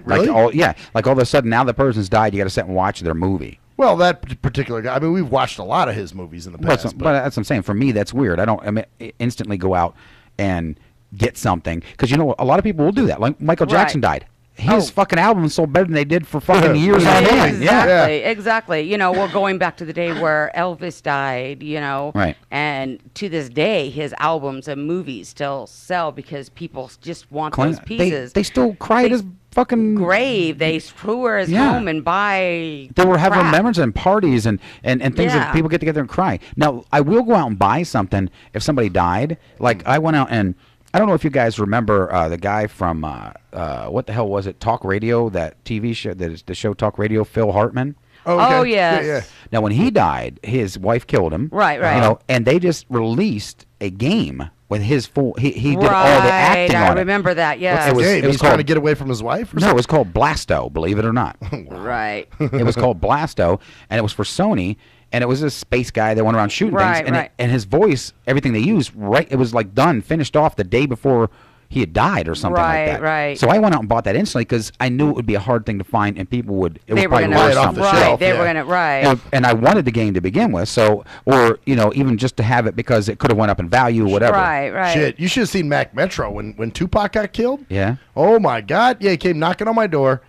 Speaker 8: Really?
Speaker 9: Like all of a sudden now the person's died. You got to sit and watch their movie.
Speaker 8: Well, that particular guy. I mean, we've watched a lot of his movies in the past.
Speaker 9: But that's what I'm saying. For me, that's weird. I mean, instantly go out and get something because a lot of people will do that. Like Michael Jackson died. His fucking albums sold better than they did for fucking years on end.
Speaker 10: Exactly. Well, going back to the day where Elvis died,
Speaker 9: right.
Speaker 10: And to this day, his albums and movies still sell because people just want those pieces.
Speaker 9: They still cry at his fucking
Speaker 10: grave. They tour his home and buy.
Speaker 9: They were having remembrance and parties and things that people get together and cry. Now, I will go out and buy something if somebody died. Like I went out and. I don't know if you guys remember the guy from what the hell was it? Talk Radio, that TV show, the show Talk Radio, Phil Hartman.
Speaker 10: Oh yes.
Speaker 8: Yeah.
Speaker 10: Now
Speaker 9: when he died, his wife killed him.
Speaker 10: Right.
Speaker 9: And they just released a game with his full. He did all the acting on it.
Speaker 10: I remember that. Yeah.
Speaker 8: It was trying to get away from his wife.
Speaker 9: No, it was called Blasto. Believe it or not.
Speaker 10: Right.
Speaker 9: It was called Blasto, and it was for Sony. And it was a space guy that went around shooting things. And his voice, everything they used, it was like done, finished off the day before he had died or something like that.
Speaker 10: Right.
Speaker 9: So I went out and bought that instantly because I knew it would be a hard thing to find and people would. They were going to
Speaker 8: buy it off the shelf.
Speaker 10: They were going to,
Speaker 9: And I wanted the game to begin with. So, or, even just to have it because it could have went up in value or whatever.
Speaker 10: Right.
Speaker 8: Shit, you should have seen Mac Metro when Tupac got killed.
Speaker 9: Yeah.
Speaker 8: Oh my God. Yeah, he came knocking on my door.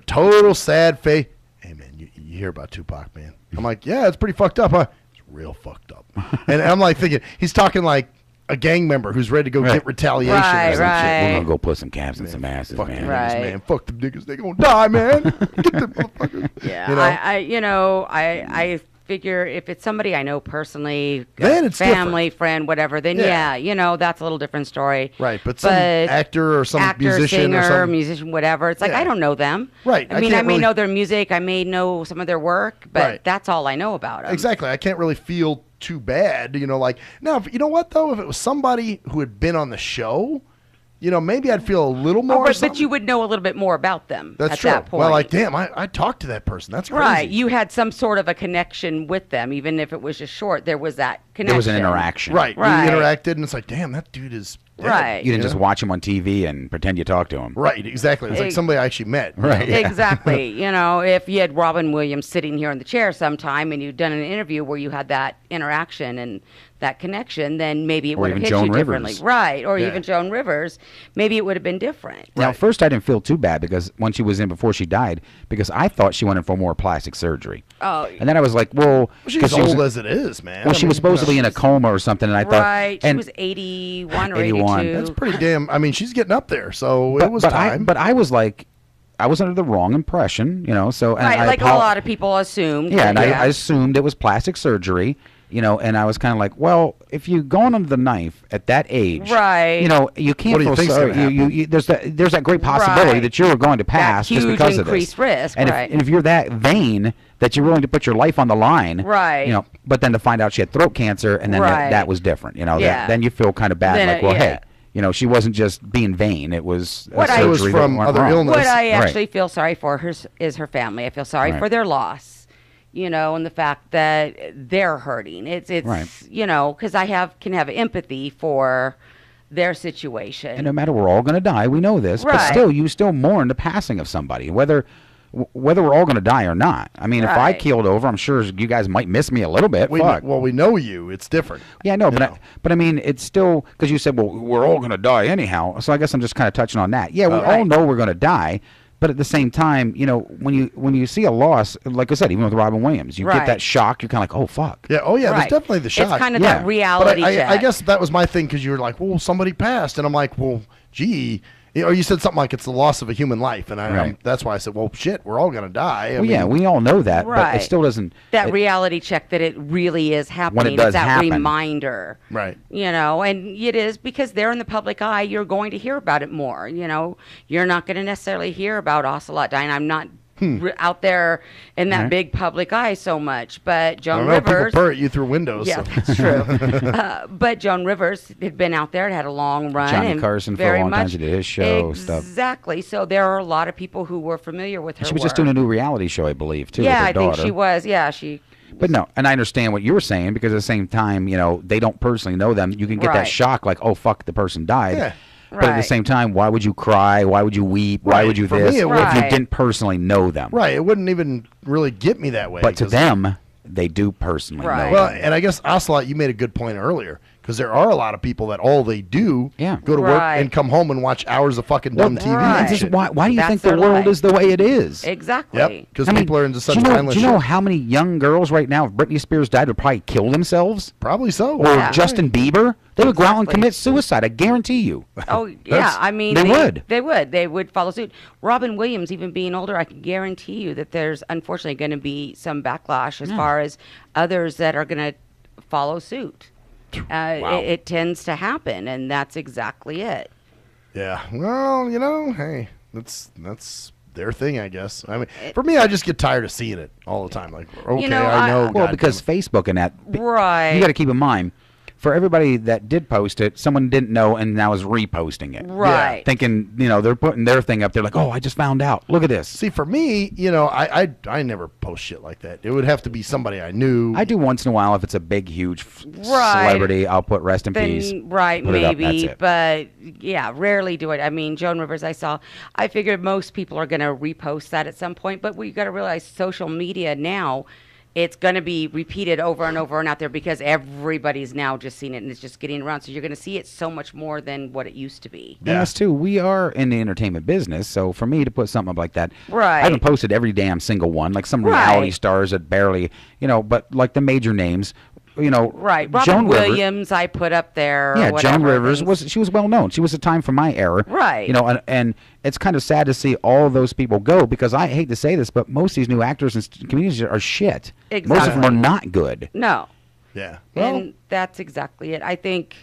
Speaker 8: total sad face. Hey, man, you hear about Tupac, man? I'm like, yeah, it's pretty fucked up, huh? It's real fucked up. And I'm like thinking, he's talking like a gang member who's ready to go get retaliation or some shit.
Speaker 9: We're going to go put some caps in some asses, man.
Speaker 8: Niggas, man. Fuck them niggas. They going to die, man. Get them motherfuckers.
Speaker 10: Yeah. I figure if it's somebody I know personally,
Speaker 8: then it's
Speaker 10: family,
Speaker 8: different.
Speaker 10: friend, whatever, then that's a little different story.
Speaker 8: Right, but some actor or some musician
Speaker 10: singer,
Speaker 8: or some
Speaker 10: musician, whatever. It's like, I don't know them.
Speaker 8: Right.
Speaker 10: I mean, I may know their music. I may know some of their work, but that's all I know about them.
Speaker 8: Exactly. I can't really feel too bad, like, now, you know what, though? If it was somebody who had been on the show, maybe I'd feel a little more.
Speaker 10: But you would know a little bit more about them at that point.
Speaker 8: Well, like, damn, I talked to that person. That's crazy.
Speaker 10: Right. You had some sort of a connection with them, even if it was just short. There was that connection.
Speaker 9: There was an interaction.
Speaker 8: Right. We interacted, and it's like, damn, that dude is dead.
Speaker 10: Right.
Speaker 9: You didn't just watch him on TV and pretend you talked to him.
Speaker 8: Right, exactly. It's like somebody I actually met.
Speaker 9: Right.
Speaker 10: Exactly. If you had Robin Williams sitting here in the chair sometime and you'd done an interview where you had that interaction and that connection, then maybe it would have hit you differently. Right. Or even Joan Rivers. Maybe it would have been different.
Speaker 9: Now, first I didn't feel too bad because when she was in before she died, because I thought she went in for more plastic surgery.
Speaker 10: Oh.
Speaker 9: And then I was like, well,
Speaker 8: she's old as it is, man.
Speaker 9: Well, she was supposed to be in a coma or something, and I thought.
Speaker 10: Right. She was 81 or 82.
Speaker 8: That's pretty damn. I mean, she's getting up there, so it was time.
Speaker 9: But I was like, I was under the wrong impression, So and
Speaker 10: right, like a lot of people assumed.
Speaker 9: Yeah, and I assumed it was plastic surgery. And I was kind of like, well, if you're going under the knife at that age,
Speaker 10: right?
Speaker 9: You can't feel sorry. There's that great possibility that you're going to pass just because of this.
Speaker 10: Increased risk,
Speaker 9: and if you're that vain that you're willing to put your life on the line,
Speaker 10: right?
Speaker 9: But then to find out she had throat cancer, and then that was different. Then you feel kind of bad, like, well, hey. She wasn't just being vain. It was surgery
Speaker 8: from other illness.
Speaker 10: What I actually feel sorry for is her family. I feel sorry for their loss. And the fact that they're hurting. It's because I can have empathy for their situation.
Speaker 9: And no matter, we're all going to die. We know this, but still, you still mourn the passing of somebody, whether we're all going to die or not. I mean, if I keeled over, I'm sure you guys might miss me a little bit.
Speaker 8: We know you. It's different.
Speaker 9: Yeah, no, but I mean, it's still because you said, well, we're all going to die anyhow. So I guess I'm just kind of touching on that. Yeah, we all know we're going to die. But at the same time, when you see a loss, like I said, even with Robin Williams, you get that shock. You're kind of like, oh, fuck.
Speaker 8: Yeah, there's definitely the shock.
Speaker 10: It's kind of that reality check.
Speaker 8: I guess that was my thing because you were like, well, somebody passed. And I'm like, well, gee. Or you said something like it's the loss of a human life. And that's why I said, well, shit, we're all going to die.
Speaker 9: I mean, we all know that, but it still doesn't.
Speaker 10: That reality check that it really is happening.
Speaker 9: When it does happen.
Speaker 10: Reminder.
Speaker 8: Right.
Speaker 10: And it is because they're in the public eye, you're going to hear about it more. You're not going to necessarily hear about Ocelot dying. I'm not out there in that big public eye so much. But Joan Rivers.
Speaker 8: People purr at you through windows.
Speaker 10: Yeah, that's true. But Joan Rivers had been out there, had a long run.
Speaker 9: Johnny
Speaker 10: and
Speaker 9: Carson for a long time. She did his show stuff.
Speaker 10: Exactly. So there are a lot of people who were familiar with her.
Speaker 9: She was just doing a new reality show, I believe, too.
Speaker 10: Yeah,
Speaker 9: with her daughter.
Speaker 10: I think she was. Yeah, she.
Speaker 9: But no, and I understand what you were saying because at the same time, they don't personally know them. You can get that shock, like, oh fuck, the person died.
Speaker 8: Yeah.
Speaker 9: But at the same time, why would you cry? Why would you weep? Why would you
Speaker 8: For
Speaker 9: this?
Speaker 8: me,
Speaker 9: if you didn't personally know them.
Speaker 8: Right. It wouldn't even really get me that way.
Speaker 9: But to them, they do personally know them.
Speaker 8: Well, and I guess, Ocelot, you made a good point earlier. Because there are a lot of people that all they do go to work and come home and watch hours of fucking dumb TV.
Speaker 9: And just, why do you think the world is the way it is?
Speaker 10: Exactly.
Speaker 8: Yep, because people are into such mindless
Speaker 9: shit. Do you know
Speaker 8: shit.
Speaker 9: how many young girls right now, if Britney Spears died, would probably kill themselves?
Speaker 8: Probably so.
Speaker 9: Or Justin Bieber? They would go out and commit suicide, I guarantee you.
Speaker 10: Oh, yeah, I mean...
Speaker 9: They would.
Speaker 10: They would follow suit. Robin Williams, even being older, I can guarantee you that there's unfortunately going to be some backlash as far as others that are going to follow suit. It tends to happen, and that's exactly it.
Speaker 8: Yeah. Well, hey, that's their thing, I guess. I mean, for me, I just get tired of seeing it all the time. Like, okay, I know.
Speaker 9: Well, because Facebook and that.
Speaker 10: Right.
Speaker 9: You got to keep in mind, for everybody that did post it, someone didn't know and now is reposting it.
Speaker 10: Right.
Speaker 9: Thinking, they're putting their thing up there like, oh, I just found out. Look at this.
Speaker 8: See, for me, I never post shit like that. It would have to be somebody I knew.
Speaker 9: I do once in a while if it's a big, huge celebrity. I'll put rest in peace.
Speaker 10: Right, maybe.
Speaker 9: Up,
Speaker 10: but, yeah, rarely do it. I mean, Joan Rivers, I figured most people are going to repost that at some point. But we got to realize social media now, it's going to be repeated over and over and out there because everybody's now just seen it and it's just getting around. So you're going to see it so much more than what it used to be.
Speaker 9: Yeah. And us too. We are in the entertainment business, so for me to put something up like that,
Speaker 10: right.
Speaker 9: I haven't posted every damn single one. Like some reality stars that barely, but like the major names.
Speaker 10: Right. Robin
Speaker 9: Joan
Speaker 10: Williams, I put up there.
Speaker 9: Yeah,
Speaker 10: whatever,
Speaker 9: Joan Rivers she was well known. She was a time from my era.
Speaker 10: Right.
Speaker 9: And it's kind of sad to see all those people go because I hate to say this, but most of these new actors and comedians are shit.
Speaker 10: Exactly.
Speaker 9: Most of them are not good.
Speaker 10: No.
Speaker 5: Yeah.
Speaker 10: And that's exactly it. I think,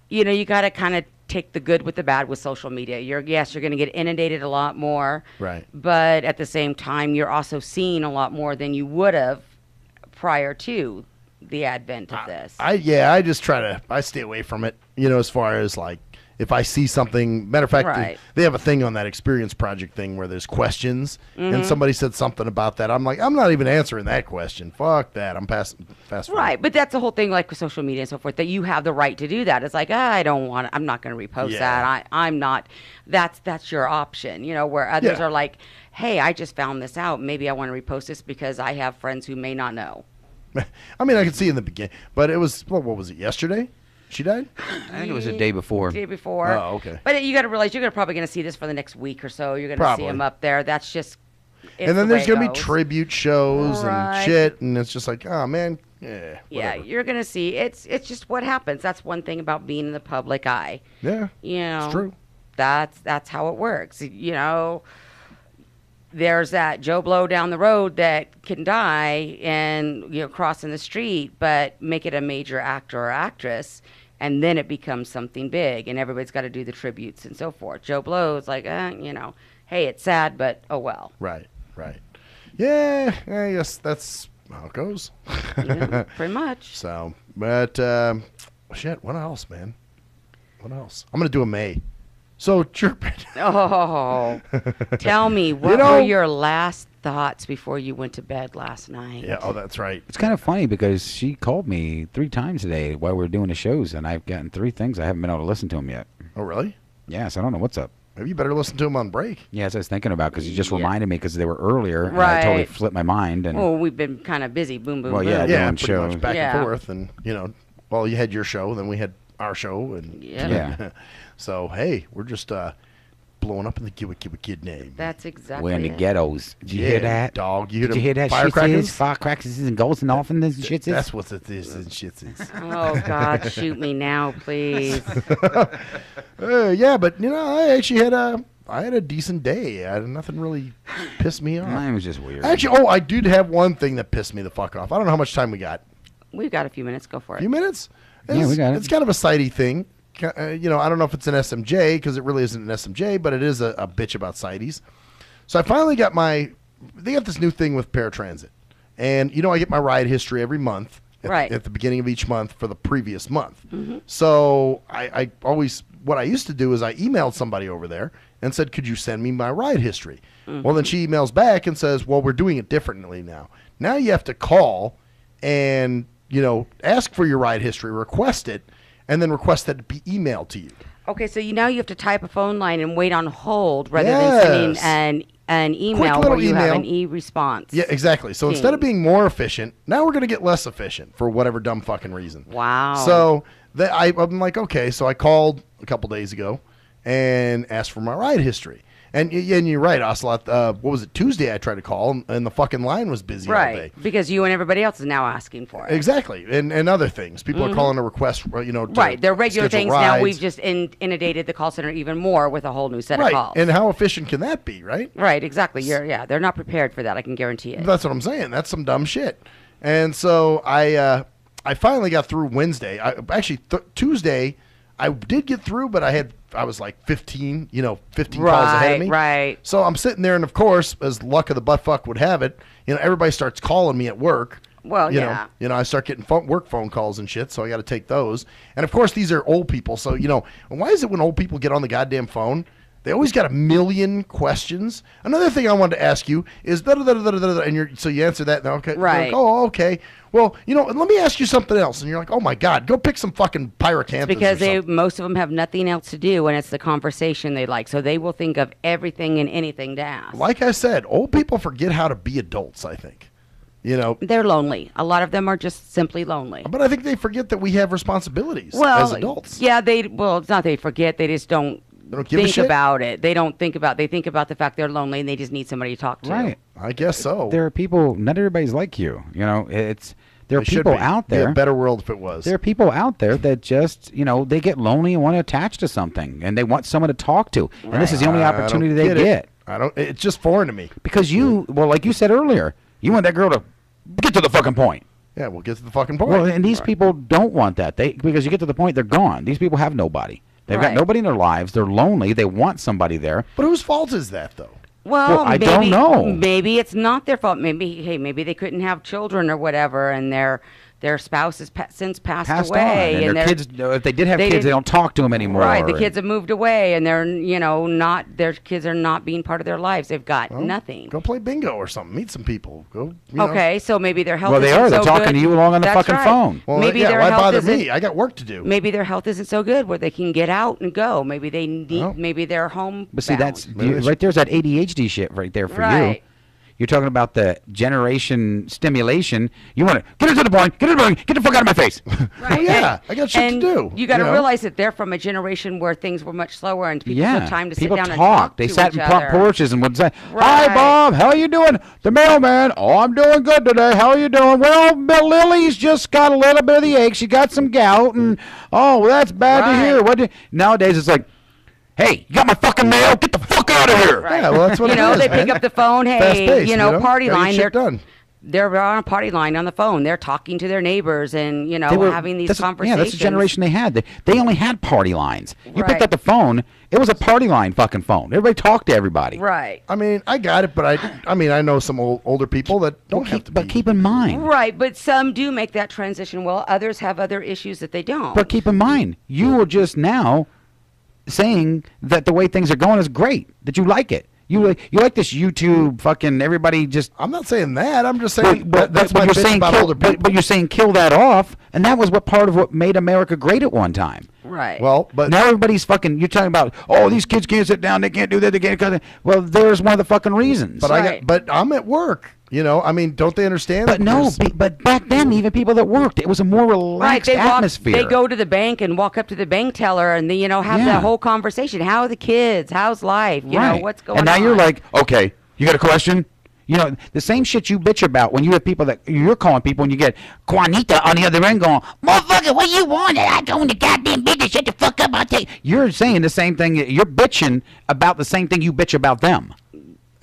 Speaker 10: you got to kind of take the good with the bad with social media. You're going to get inundated a lot more.
Speaker 5: Right.
Speaker 10: But at the same time, you're also seeing a lot more than you would have prior to the advent of this.
Speaker 5: I just I stay away from it, as far as like if I see something. Matter of fact, they have a thing on that Experience Project thing where there's questions and somebody said something about that. I'm like, I'm not even answering that question. Fuck that. I'm fast forward.
Speaker 10: Right, but that's the whole thing, like with social media and so forth, that you have the right to do that. It's like, I'm not going to repost that. I'm not. That's your option, where others are like, hey, I just found this out. Maybe I want to repost this because I have friends who may not know.
Speaker 5: I mean, I could see in the beginning, but it was, what was it, yesterday? She died?
Speaker 9: I think it was the day before.
Speaker 10: Day before.
Speaker 5: Oh, okay.
Speaker 10: But you got to realize you're probably going to see this for the next week or so. You're going to see them up there. That's just.
Speaker 5: And then there's going to be tribute shows and shit, and it's just like, oh man, whatever.
Speaker 10: Yeah, you're going to see. It's just what happens. That's one thing about being in the public eye.
Speaker 5: Yeah, it's true.
Speaker 10: That's how it works. There's that Joe Blow down the road that can die and crossing the street, but make it a major actor or actress, and then it becomes something big, and everybody's got to do the tributes and so forth. Joe Blow's like, hey, it's sad, but oh well.
Speaker 5: Right. Yeah, I guess that's how it goes.
Speaker 10: Yeah, pretty much.
Speaker 5: So, but shit, what else, man? What else? I'm gonna do a May. So, chirping.
Speaker 10: Oh, tell me, what were your last thoughts before you went to bed last night?
Speaker 5: Yeah, that's right.
Speaker 9: It's kind of funny because she called me 3 times today while we were doing the shows, and I've gotten 3 things. I haven't been able to listen to them yet.
Speaker 5: Oh, really?
Speaker 9: Yes, I don't know what's up.
Speaker 5: Maybe you better listen to them on break.
Speaker 9: Yeah, as I was thinking about, because you just reminded me because they were earlier, and
Speaker 10: right.
Speaker 9: I totally flipped my mind. And
Speaker 10: well, we've been kind of busy, boom,
Speaker 9: doing shows.
Speaker 5: Much back and forth, and you had your show, then we had our show, and so hey, we're just blowing up in the kid name.
Speaker 10: That's exactly.
Speaker 9: We're in the ghettos. Did you hear that,
Speaker 5: dog?
Speaker 9: Did you hear that? Firecrackers and golds and off and this shit.
Speaker 5: That's what it is and shit is.
Speaker 10: Oh God, shoot me now, please.
Speaker 5: Yeah, but I actually had a decent day. Nothing really pissed me off.
Speaker 9: Mine was just weird.
Speaker 5: Actually, I did have one thing that pissed me the fuck off. I don't know how much time we got.
Speaker 10: We've got a few minutes. Go for it.
Speaker 5: A few minutes?
Speaker 9: Yeah, we got it.
Speaker 5: It's kind of a sidey thing. I don't know if it's an SMJ because it really isn't an SMJ, but it is a bitch about sideys. So I finally got they got this new thing with paratransit. And, I get my ride history every month at the beginning of each month for the previous month. Mm-hmm. So I always, what I used to do is I emailed somebody over there and said, could you send me my ride history? Mm-hmm. Well, then she emails back and says, well, we're doing it differently now. Now you have to call and, ask for your ride history, request it, and then request that it be emailed to you.
Speaker 10: Okay, so now you have to type a phone line and wait on hold rather than sending an email where you have an e-response.
Speaker 5: Yeah, exactly. So instead of being more efficient, now we're going to get less efficient for whatever dumb fucking reason.
Speaker 10: Wow.
Speaker 5: So I'm like, okay, so I called a couple days ago and asked for my ride history. And you're right, Ocelot. What was it, Tuesday I tried to call, and the fucking line was busy all day.
Speaker 10: Because you and everybody else is now asking for it.
Speaker 5: Exactly, and other things. People are calling to request,
Speaker 10: right, they're regular things.
Speaker 5: Rides.
Speaker 10: Now we've just inundated the call center even more with a whole new set of calls.
Speaker 5: And how efficient can that be, right?
Speaker 10: Right, exactly. They're not prepared for that, I can guarantee it.
Speaker 5: That's what I'm saying. That's some dumb shit. And so I finally got through Wednesday. Tuesday, I did get through, but I was like 15 calls ahead of me.
Speaker 10: Right.
Speaker 5: So I'm sitting there, and of course, as luck of the buttfuck would have it, everybody starts calling me at work.
Speaker 10: Well,
Speaker 5: I start getting work phone calls and shit, so I got to take those. And of course, these are old people, so why is it when old people get on the goddamn phone, they always got a million questions? Another thing I wanted to ask you is and so you answer that, and okay,
Speaker 10: right?
Speaker 5: Like, oh, okay. Well, let me ask you something else, and you're like, oh my God, go pick some fucking pyrocanthus.
Speaker 10: Because most of them have nothing else to do, and it's the conversation they like, so they will think of everything and anything to ask.
Speaker 5: Like I said, old people forget how to be adults, I think.
Speaker 10: They're lonely. A lot of them are just simply lonely.
Speaker 8: But I think they forget that we have responsibilities as adults.
Speaker 10: Yeah, it's not they forget. They just don't
Speaker 8: give a
Speaker 10: think
Speaker 8: shit?
Speaker 10: about it. They think about the fact they're lonely and they just need somebody to talk to.
Speaker 9: Right.
Speaker 8: I guess so.
Speaker 9: There are people, not everybody's like you. There are people out there.
Speaker 8: It'd be a better world if it was.
Speaker 9: There are people out there that just, they get lonely and want to attach to something, and they want someone to talk to. And this is the only opportunity they get.
Speaker 8: It's just foreign to me.
Speaker 9: Because like you said earlier, you want that girl to get to the fucking point.
Speaker 8: Yeah, we'll get to the fucking point.
Speaker 9: Well, and these people don't want that. Because you get to the point, they're gone. These people have nobody. They've got nobody in their lives. They're lonely. They want somebody there.
Speaker 8: But whose fault is that, though?
Speaker 10: Well,
Speaker 9: I don't know.
Speaker 10: Maybe it's not their fault. Maybe they couldn't have children or whatever, and their spouse has since passed away.
Speaker 9: And their kids, if they did have kids, they don't talk to them anymore.
Speaker 10: Right, the kids have moved away, and they're their kids are not being part of their lives. They've got nothing.
Speaker 8: Go play bingo or something. Meet some people. Go.
Speaker 10: Okay, so maybe their health.
Speaker 9: Well, they are. They're talking to you along on the fucking phone.
Speaker 8: Well,
Speaker 10: maybe their
Speaker 8: why
Speaker 10: health
Speaker 8: bother
Speaker 10: isn't,
Speaker 8: me? I got work to do.
Speaker 10: Maybe their health isn't so good where they can get out and go. Maybe they need. Maybe they're home.
Speaker 9: But see, right there's that ADHD shit right there for you. You're talking about the generation stimulation. You want to get it to the point, get the fuck out of my face.
Speaker 10: Right.
Speaker 8: Yeah, I got shit to do.
Speaker 10: You got to realize that they're from a generation where things were much slower and people took time to sit down and
Speaker 9: talk.
Speaker 10: talk
Speaker 9: They
Speaker 10: to
Speaker 9: sat
Speaker 10: each
Speaker 9: in front
Speaker 10: other.
Speaker 9: porches and would say, "Hi, Bob, how you doing?" The mailman, "Oh, I'm doing good today. How are you doing?" "Well, Lily's just got a little bit of the ache. She got some gout, and well, that's bad to hear." Nowadays, it's like, "Hey, you got my fucking mail? Get the fuck out of here!"
Speaker 8: Yeah, well, that's what it is,
Speaker 10: they pick up the phone. Hey,
Speaker 8: Fast-paced,
Speaker 10: party
Speaker 8: Gotta
Speaker 10: line.
Speaker 8: get shit done.
Speaker 10: They're on a party line on the phone. They're talking to their neighbors and having these conversations.
Speaker 9: Yeah, that's the generation they had. They only had party lines. You picked
Speaker 10: Right.
Speaker 9: up the phone. It was a party line fucking phone. Everybody talked to everybody.
Speaker 10: Right.
Speaker 8: I mean, I got it, but I know some older people that don't have to.
Speaker 9: But keep in mind.
Speaker 10: Right, but some do make that transition. Well, others have other issues that they don't.
Speaker 9: But keep in mind, you were just now saying that the way things are going is great. That you like it. You like this YouTube fucking everybody just.
Speaker 8: I'm not saying that. I'm just saying
Speaker 9: that's what you're saying. But you're saying kill that off, and that was part of what made America great at one time.
Speaker 10: Right.
Speaker 8: Well, but
Speaker 9: now everybody's fucking. You're talking about these kids can't sit down. They can't do that. They can't. Well, there's one of the fucking reasons.
Speaker 8: But but I'm at work. I mean, don't they understand?
Speaker 9: But but back then, even people that worked, it was a more relaxed atmosphere.
Speaker 10: They go to the bank and walk up to the bank teller and they, have the whole conversation. How are the kids? How's life? What's going on?
Speaker 9: And now you're like, okay, you got a question? The same shit you bitch about when you have people that you're calling people and you get Juanita on the other end going, "Motherfucker, what you want? I go in the goddamn business. Shut the fuck up. I'll take." You're saying the same thing. You're bitching about the same thing you bitch about them.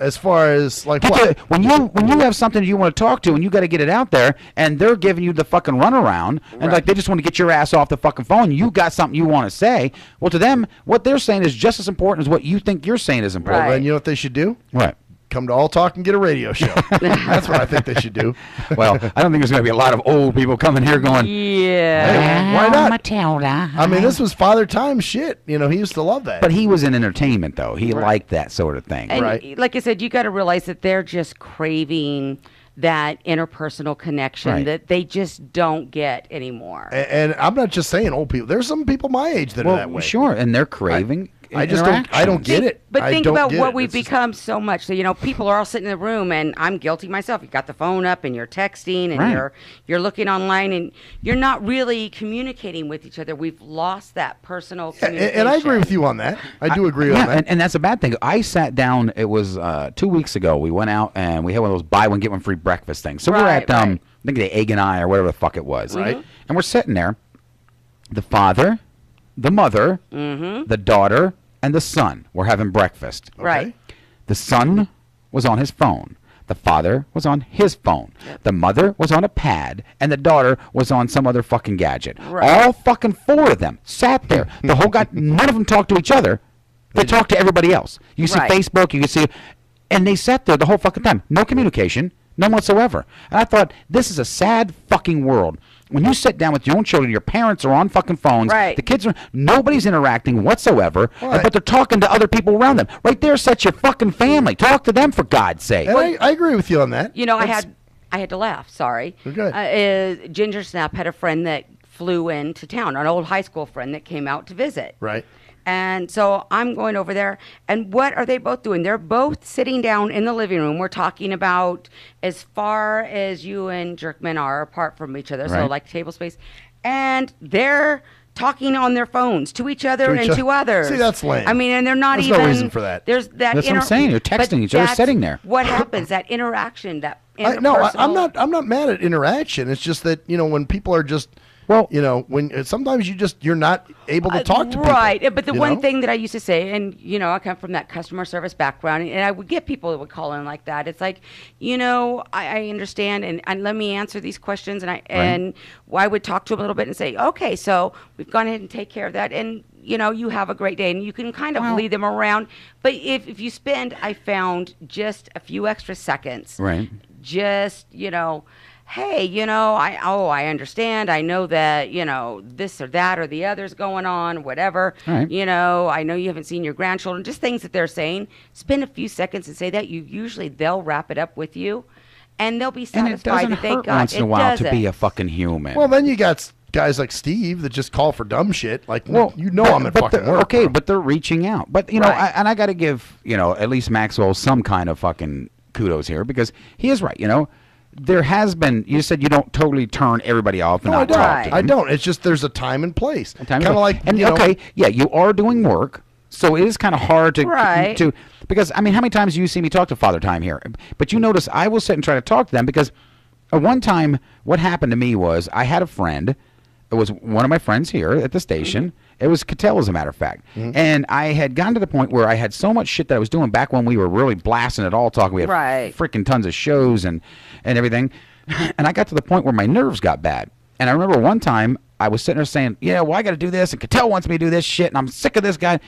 Speaker 8: As far as like what?
Speaker 9: When you have something you want to talk to and you got to get it out there and they're giving you the fucking runaround and like they just want to get your ass off the fucking phone. You got something you want to say. Well, to them, what they're saying is just as important as what you think you're saying is important.
Speaker 8: Well, then you know what they should do?
Speaker 9: What?
Speaker 8: Come to All Talk and get a radio show. That's what I think they should do.
Speaker 9: Well, I don't think there's going to be a lot of old people coming here going,
Speaker 10: yeah.
Speaker 8: Hey, why not?
Speaker 9: Matilda.
Speaker 8: I mean, this was Father Time shit. He used to love that.
Speaker 9: But he was in entertainment, though. He liked that sort of thing.
Speaker 10: And like I said, you got to realize that they're just craving that interpersonal connection that they just don't get anymore.
Speaker 8: And I'm not just saying old people. There's some people my age that are that way.
Speaker 9: Sure, and they're craving.
Speaker 8: I just don't get it.
Speaker 10: But think about what we've become so much. So people are all sitting in the room, and I'm guilty myself. You got the phone up, and you're texting, and you're looking online, and you're not really communicating with each other. We've lost that personal communication.
Speaker 8: And I agree with you on that. I do agree on that.
Speaker 9: And that's a bad thing. I sat down. It was 2 weeks ago. We went out and we had one of those buy one get one free breakfast things. So we're at I think the Egg and I or whatever the fuck it was.
Speaker 8: Right.
Speaker 9: And we're sitting there. The father, the mother, the daughter, and the son were having breakfast.
Speaker 10: Right.
Speaker 9: The son was on his phone. The father was on his phone. The mother was on a pad, and the daughter was on some other fucking gadget. All fucking four of them sat there. The whole guy, none of them talked to each other. They talked to everybody else. You see Facebook, you can see, and they sat there the whole fucking time. No communication, none whatsoever. And I thought, this is a sad fucking world. When you sit down with your own children, your parents are on fucking phones. The kids are, nobody's interacting whatsoever, but they're talking to other people around them. Right there, set your fucking family. Talk to them for God's sake.
Speaker 8: And I agree with you on that.
Speaker 10: I had to laugh. Sorry. Ginger Snap had a friend that flew into town, an old high school friend that came out to visit.
Speaker 8: Right.
Speaker 10: And so I'm going over there, and what are they both doing? They're both sitting down in the living room. We're talking about as far as you and Jerkman are apart from each other, so
Speaker 9: Right.
Speaker 10: like table space. And they're talking on their phones to each other and to others.
Speaker 8: See, that's lame.
Speaker 10: I mean, and they're not
Speaker 8: There's
Speaker 10: even.
Speaker 8: no reason for that.
Speaker 10: There's that.
Speaker 9: That's what I'm saying. You're
Speaker 10: but
Speaker 9: texting each other,
Speaker 10: that's
Speaker 9: sitting there.
Speaker 10: What happens? That interaction, that
Speaker 8: No,
Speaker 10: interpersonal.
Speaker 8: I'm not mad at interaction. It's just that, you know, when people are just, you know, when sometimes you're not able to talk to people.
Speaker 10: Right. But the
Speaker 8: you
Speaker 10: one
Speaker 8: know?
Speaker 10: thing that I used to say, and, you know, I come from that customer service background, and I would get people that would call in like that. It's like, you know, I understand, and let me answer these questions. And I would talk to them a little bit and say, okay, so we've gone ahead and take care of that. And, you know, you have a great day. And you can kind of lead them around. But if you spend, I found, just a few extra seconds.
Speaker 9: Right.
Speaker 10: Just, you know, hey, you know, I understand. I know that, you know, this or that or the other's going on, whatever.
Speaker 9: Right.
Speaker 10: You know, I know you haven't seen your grandchildren. Just things that they're saying. Spend a few seconds and say that. They'll wrap it up with you, and they'll be
Speaker 9: And it
Speaker 10: satisfied
Speaker 9: doesn't
Speaker 10: that they
Speaker 9: hurt
Speaker 10: got
Speaker 9: once in a
Speaker 10: it
Speaker 9: while to
Speaker 10: doesn't.
Speaker 9: be a fucking human.
Speaker 8: Well, then you got guys like Steve that just call for dumb shit. Like, you know, I'm at fucking work.
Speaker 9: Okay, but they're reaching out. But, you know,
Speaker 10: Right.
Speaker 9: I got to give, you know, at least Maxwell some kind of fucking kudos here, because he is right, you know. There has been, you said you don't totally turn everybody off and
Speaker 8: No, I
Speaker 9: not
Speaker 8: don't.
Speaker 9: talk to them.
Speaker 8: I don't. It's just there's a time and place. Kind of like,
Speaker 9: and
Speaker 8: you know,
Speaker 9: okay, yeah, you are doing work, so it is kind of hard to
Speaker 10: Right.
Speaker 9: because I mean, how many times do you see me talk to Father Time here? But you notice I will sit and try to talk to them, because one time what happened to me was I had a friend. It was one of my friends here at the station. It was Cattell, as a matter of fact. And I had gotten to the point where I had so much shit that I was doing back when we were really blasting it all, talking. We had freaking tons of shows and everything. And I got to the point where my nerves got bad. And I remember one time I was sitting there saying, yeah, well, I got to do this, and Cattell wants me to do this shit, and I'm sick of this guy.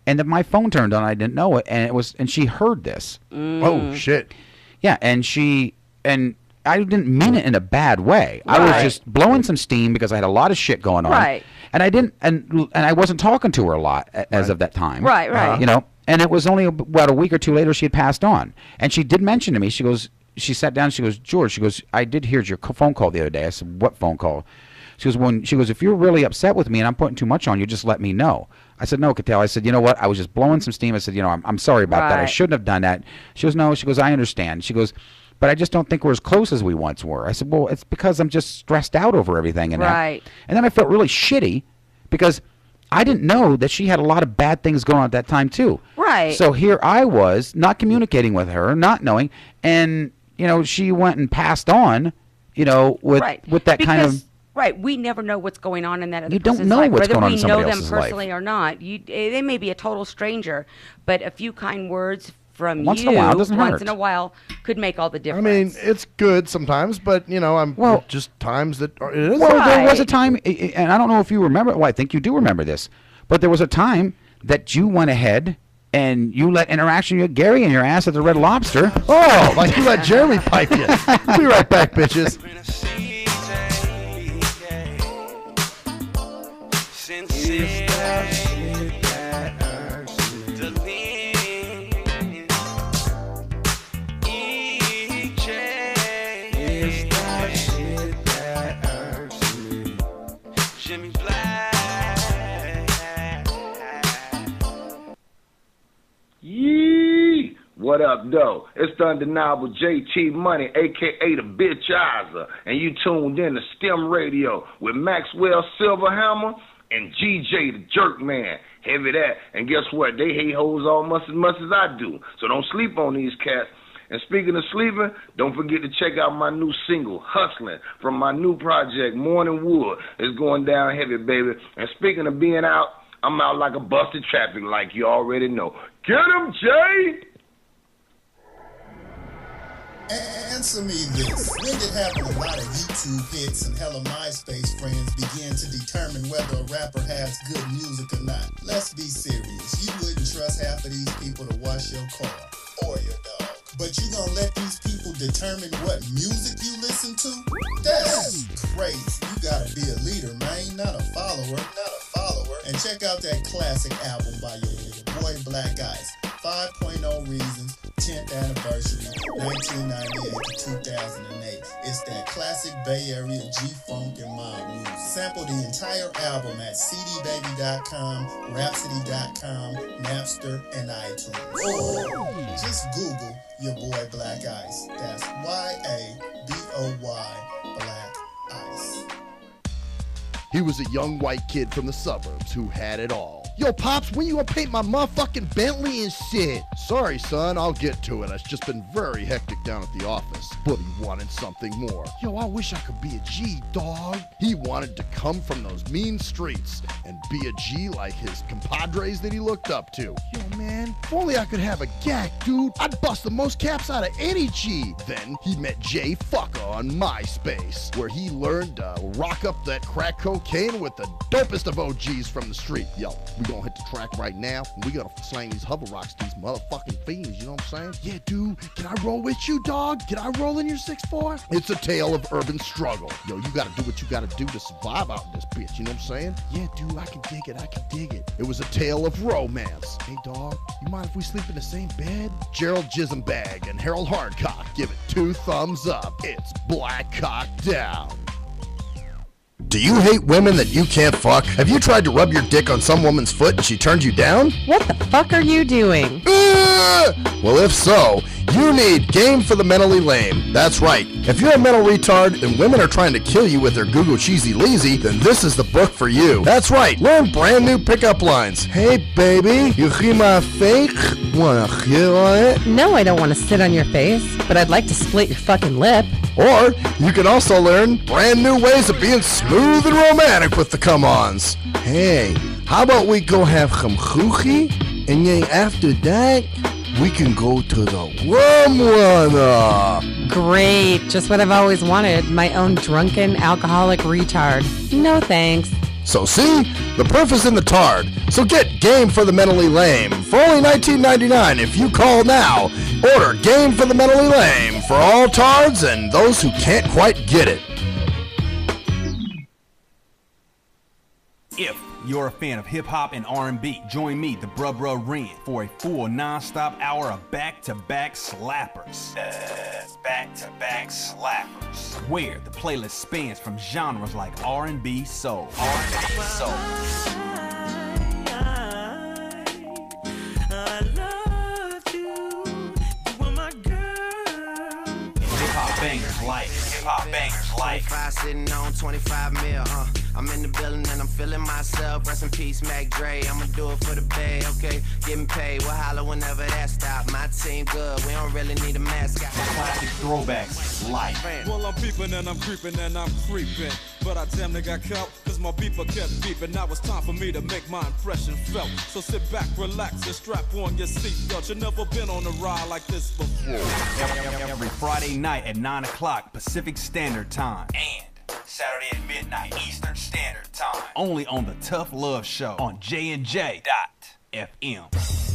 Speaker 9: And then my phone turned on. I didn't know it, and she heard this.
Speaker 8: Oh shit!
Speaker 9: Yeah, and I didn't mean it in a bad way. I was just blowing some steam because I had a lot of shit going on.
Speaker 10: Right.
Speaker 9: And I didn't, and I wasn't talking to her a lot as of that time.
Speaker 10: Right, right.
Speaker 9: You know, and it was only about a week or two later she had passed on, and she did mention to me. She sat down. She goes, George. She goes, I did hear your phone call the other day. I said, what phone call? She goes, if you're really upset with me and I'm putting too much on you, just let me know. I said, no, Cattell. I said, you know what? I was just blowing some steam. I said, you know, I'm sorry about that. I shouldn't have done that. She goes, no. She goes, I understand. She goes, but I just don't think we're as close as we once were. I said, well, it's because I'm just stressed out over everything. And
Speaker 10: Right.
Speaker 9: And then I felt really shitty because I didn't know that she had a lot of bad things going on at that time too.
Speaker 10: Right.
Speaker 9: So here I was, not communicating with her, not knowing, and, you know, she went and passed on, you know, with that kind of...
Speaker 10: Right, we never know what's going on in that other
Speaker 9: You don't
Speaker 10: person's
Speaker 9: know
Speaker 10: life,
Speaker 9: what's
Speaker 10: whether
Speaker 9: going on
Speaker 10: we
Speaker 9: in somebody
Speaker 10: know them
Speaker 9: else's life.
Speaker 10: personally or not. They may be a total stranger, but a few kind words from
Speaker 8: Once
Speaker 10: you
Speaker 8: in a while doesn't
Speaker 10: once
Speaker 8: hurt.
Speaker 10: in a while could make all the
Speaker 8: I
Speaker 10: difference.
Speaker 8: mean, it's good sometimes, but you know, just times that it is.
Speaker 9: Well, there was a time, and I don't know if you remember, well, I think you do remember this, but there was a time that you went ahead and you let interaction, you had Gary in your ass at the Red Lobster.
Speaker 8: Oh, like you let Jeremy pipe you. We'll be right back, bitches.
Speaker 12: Yee! What up, though? It's the undeniable JT Money, a.k.a. the Bitchizer, and you tuned in to STIM Radio with Maxwell Silverhammer and GJ the Jerkman. Heavy that. And guess what? They hate hoes almost as much as I do. So don't sleep on these cats. And speaking of sleeping, don't forget to check out my new single, Hustling, from my new project, Morning Wood. It's going down heavy, baby. And speaking of being out, I'm out like a busted traffic, like you already know. Get him, Jay!
Speaker 13: Answer me this. When did having a lot of YouTube hits and hella MySpace friends begin to determine whether a rapper has good music or not? Let's be serious. You wouldn't trust half of these people to wash your car or your dog. But you gonna let these people determine what music you listen to? That's crazy. You gotta be a leader, man, not a follower. And check out that classic album by your boy Black Ice, 5.0 Reasons 10th anniversary, 1998 to 2008. It's that classic Bay Area G-Funk and mob music. Sample the entire album at cdbaby.com, rhapsody.com, Napster, and iTunes. Or just Google your boy Black Ice. That's Y-A-B-O-Y, Black Ice.
Speaker 8: He was a young white kid from the suburbs who had it all. Yo, Pops, when you gonna paint my motherfucking Bentley and shit? Sorry, son, I'll get to it. It's just been very hectic down at the office. But he wanted something more. Yo, I wish I could be a G, dog. He wanted to come from those mean streets and be a G like his compadres that he looked up to. Yo, man, if only I could have a GAC, dude. I'd bust the most caps out of any G. Then he met Jay Fucker on MySpace, where he learned to rock up that crack cocaine with the dopest of OGs from the street. Yo, we gonna hit the track right now, and we gotta slang these hover rocks to these motherfucking fiends, you know what I'm saying? Yeah, dude, can I roll with you, dog? Can I roll in your 6'4"? It's a tale of urban struggle. Yo, you gotta do what you gotta do to survive out in this bitch, you know what I'm saying? Yeah, dude, I can dig it, I can dig it. It was a tale of romance. Hey, dog, you mind if we sleep in the same bed? Gerald Jismbag and Harold Hardcock give it 2 thumbs up. It's Black Cock Down.
Speaker 5: Do you hate women that you can't fuck? Have you tried to rub your dick on some woman's foot and she turned you down?
Speaker 14: What the fuck are you doing?
Speaker 5: Well, if so, you need Game for the Mentally Lame. That's right. If you're a mental retard and women are trying to kill you with their Google cheesy leasy, then this is the book for you. That's right. Learn brand new pickup lines. Hey, baby, you hear my fake? Wanna hear on it?
Speaker 14: No, I don't want to sit on your face, but I'd like to split your fucking lip.
Speaker 5: Or you can also learn brand new ways of being smooth and romantic with the come-ons. Hey, how about we go have some choochie, and then after that, we can go to the rum runner.
Speaker 14: Great, just what I've always wanted, my own drunken alcoholic retard. No thanks.
Speaker 5: So see, the proof is in the tard. So get Game for the Mentally Lame for only $19.99 if you call now. Order Game for the Mentally Lame for all tards and those who can't quite get it.
Speaker 7: If you're a fan of hip-hop and R&B, join me, the Bruh Ren, for a full non-stop hour of back-to-back slappers. Back-to-back slappers. Where the playlist spans from genres like R&B, soul. R&B, soul. I love you. You are my girl. Hip-hop bangers like. Hip-hop bangers like.
Speaker 15: 25 sitting on 25 mil, I'm in the building and I'm feeling myself. Rest in peace, Mac Dre. I'ma do it for the bay, okay? Getting paid, we'll holler whenever that stop. My team good, we don't really need a mascot.
Speaker 7: Classic throwbacks, life.
Speaker 16: Well, I'm peeping and I'm creeping and I'm creeping. But I damn near got caught, cause my beeper kept beeping. Now it's time for me to make my impression felt. So sit back, relax, and strap on your seatbelt. You've never been on a ride like this before.
Speaker 7: Every Friday night at 9 o'clock Pacific Standard Time. And Saturday at midnight Eastern Standard Time. Only on the Tough Love Show on JNJ.FM.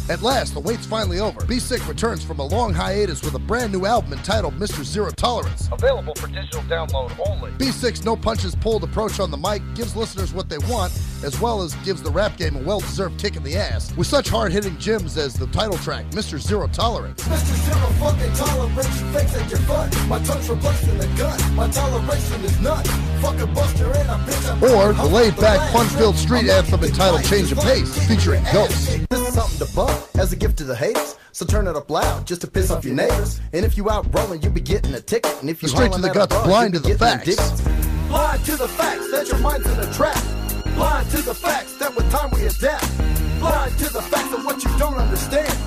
Speaker 8: At last, the wait's finally over. Be Sick returns from a long hiatus with a brand new album entitled Mr. Zero Tolerance.
Speaker 17: Available for digital download only.
Speaker 8: Be Sick's no punches pulled approach on the mic gives listeners what they want, as well as gives the rap game a well-deserved kick in the ass, with such hard-hitting gems as the title track, Mr. Zero Tolerance.
Speaker 18: Mr. Zero fucking tolerance, you fakes at your fun. My tongue's replacing the gun. My toleration is none. Fuck a buster and a bitch.
Speaker 8: Or the laid-back, fun-filled street anthem entitled Change of Pace, featuring Ghost.
Speaker 18: This is something to bump as a gift to the haters. So turn it up loud just to piss off your neighbors. And if you out rolling, you be getting a ticket. And if you
Speaker 8: straight to the guts, blind to the facts.
Speaker 18: Blind to the facts that your mind's in a trap. Blind to the facts that with time we adapt. Blind to the facts of what you don't understand.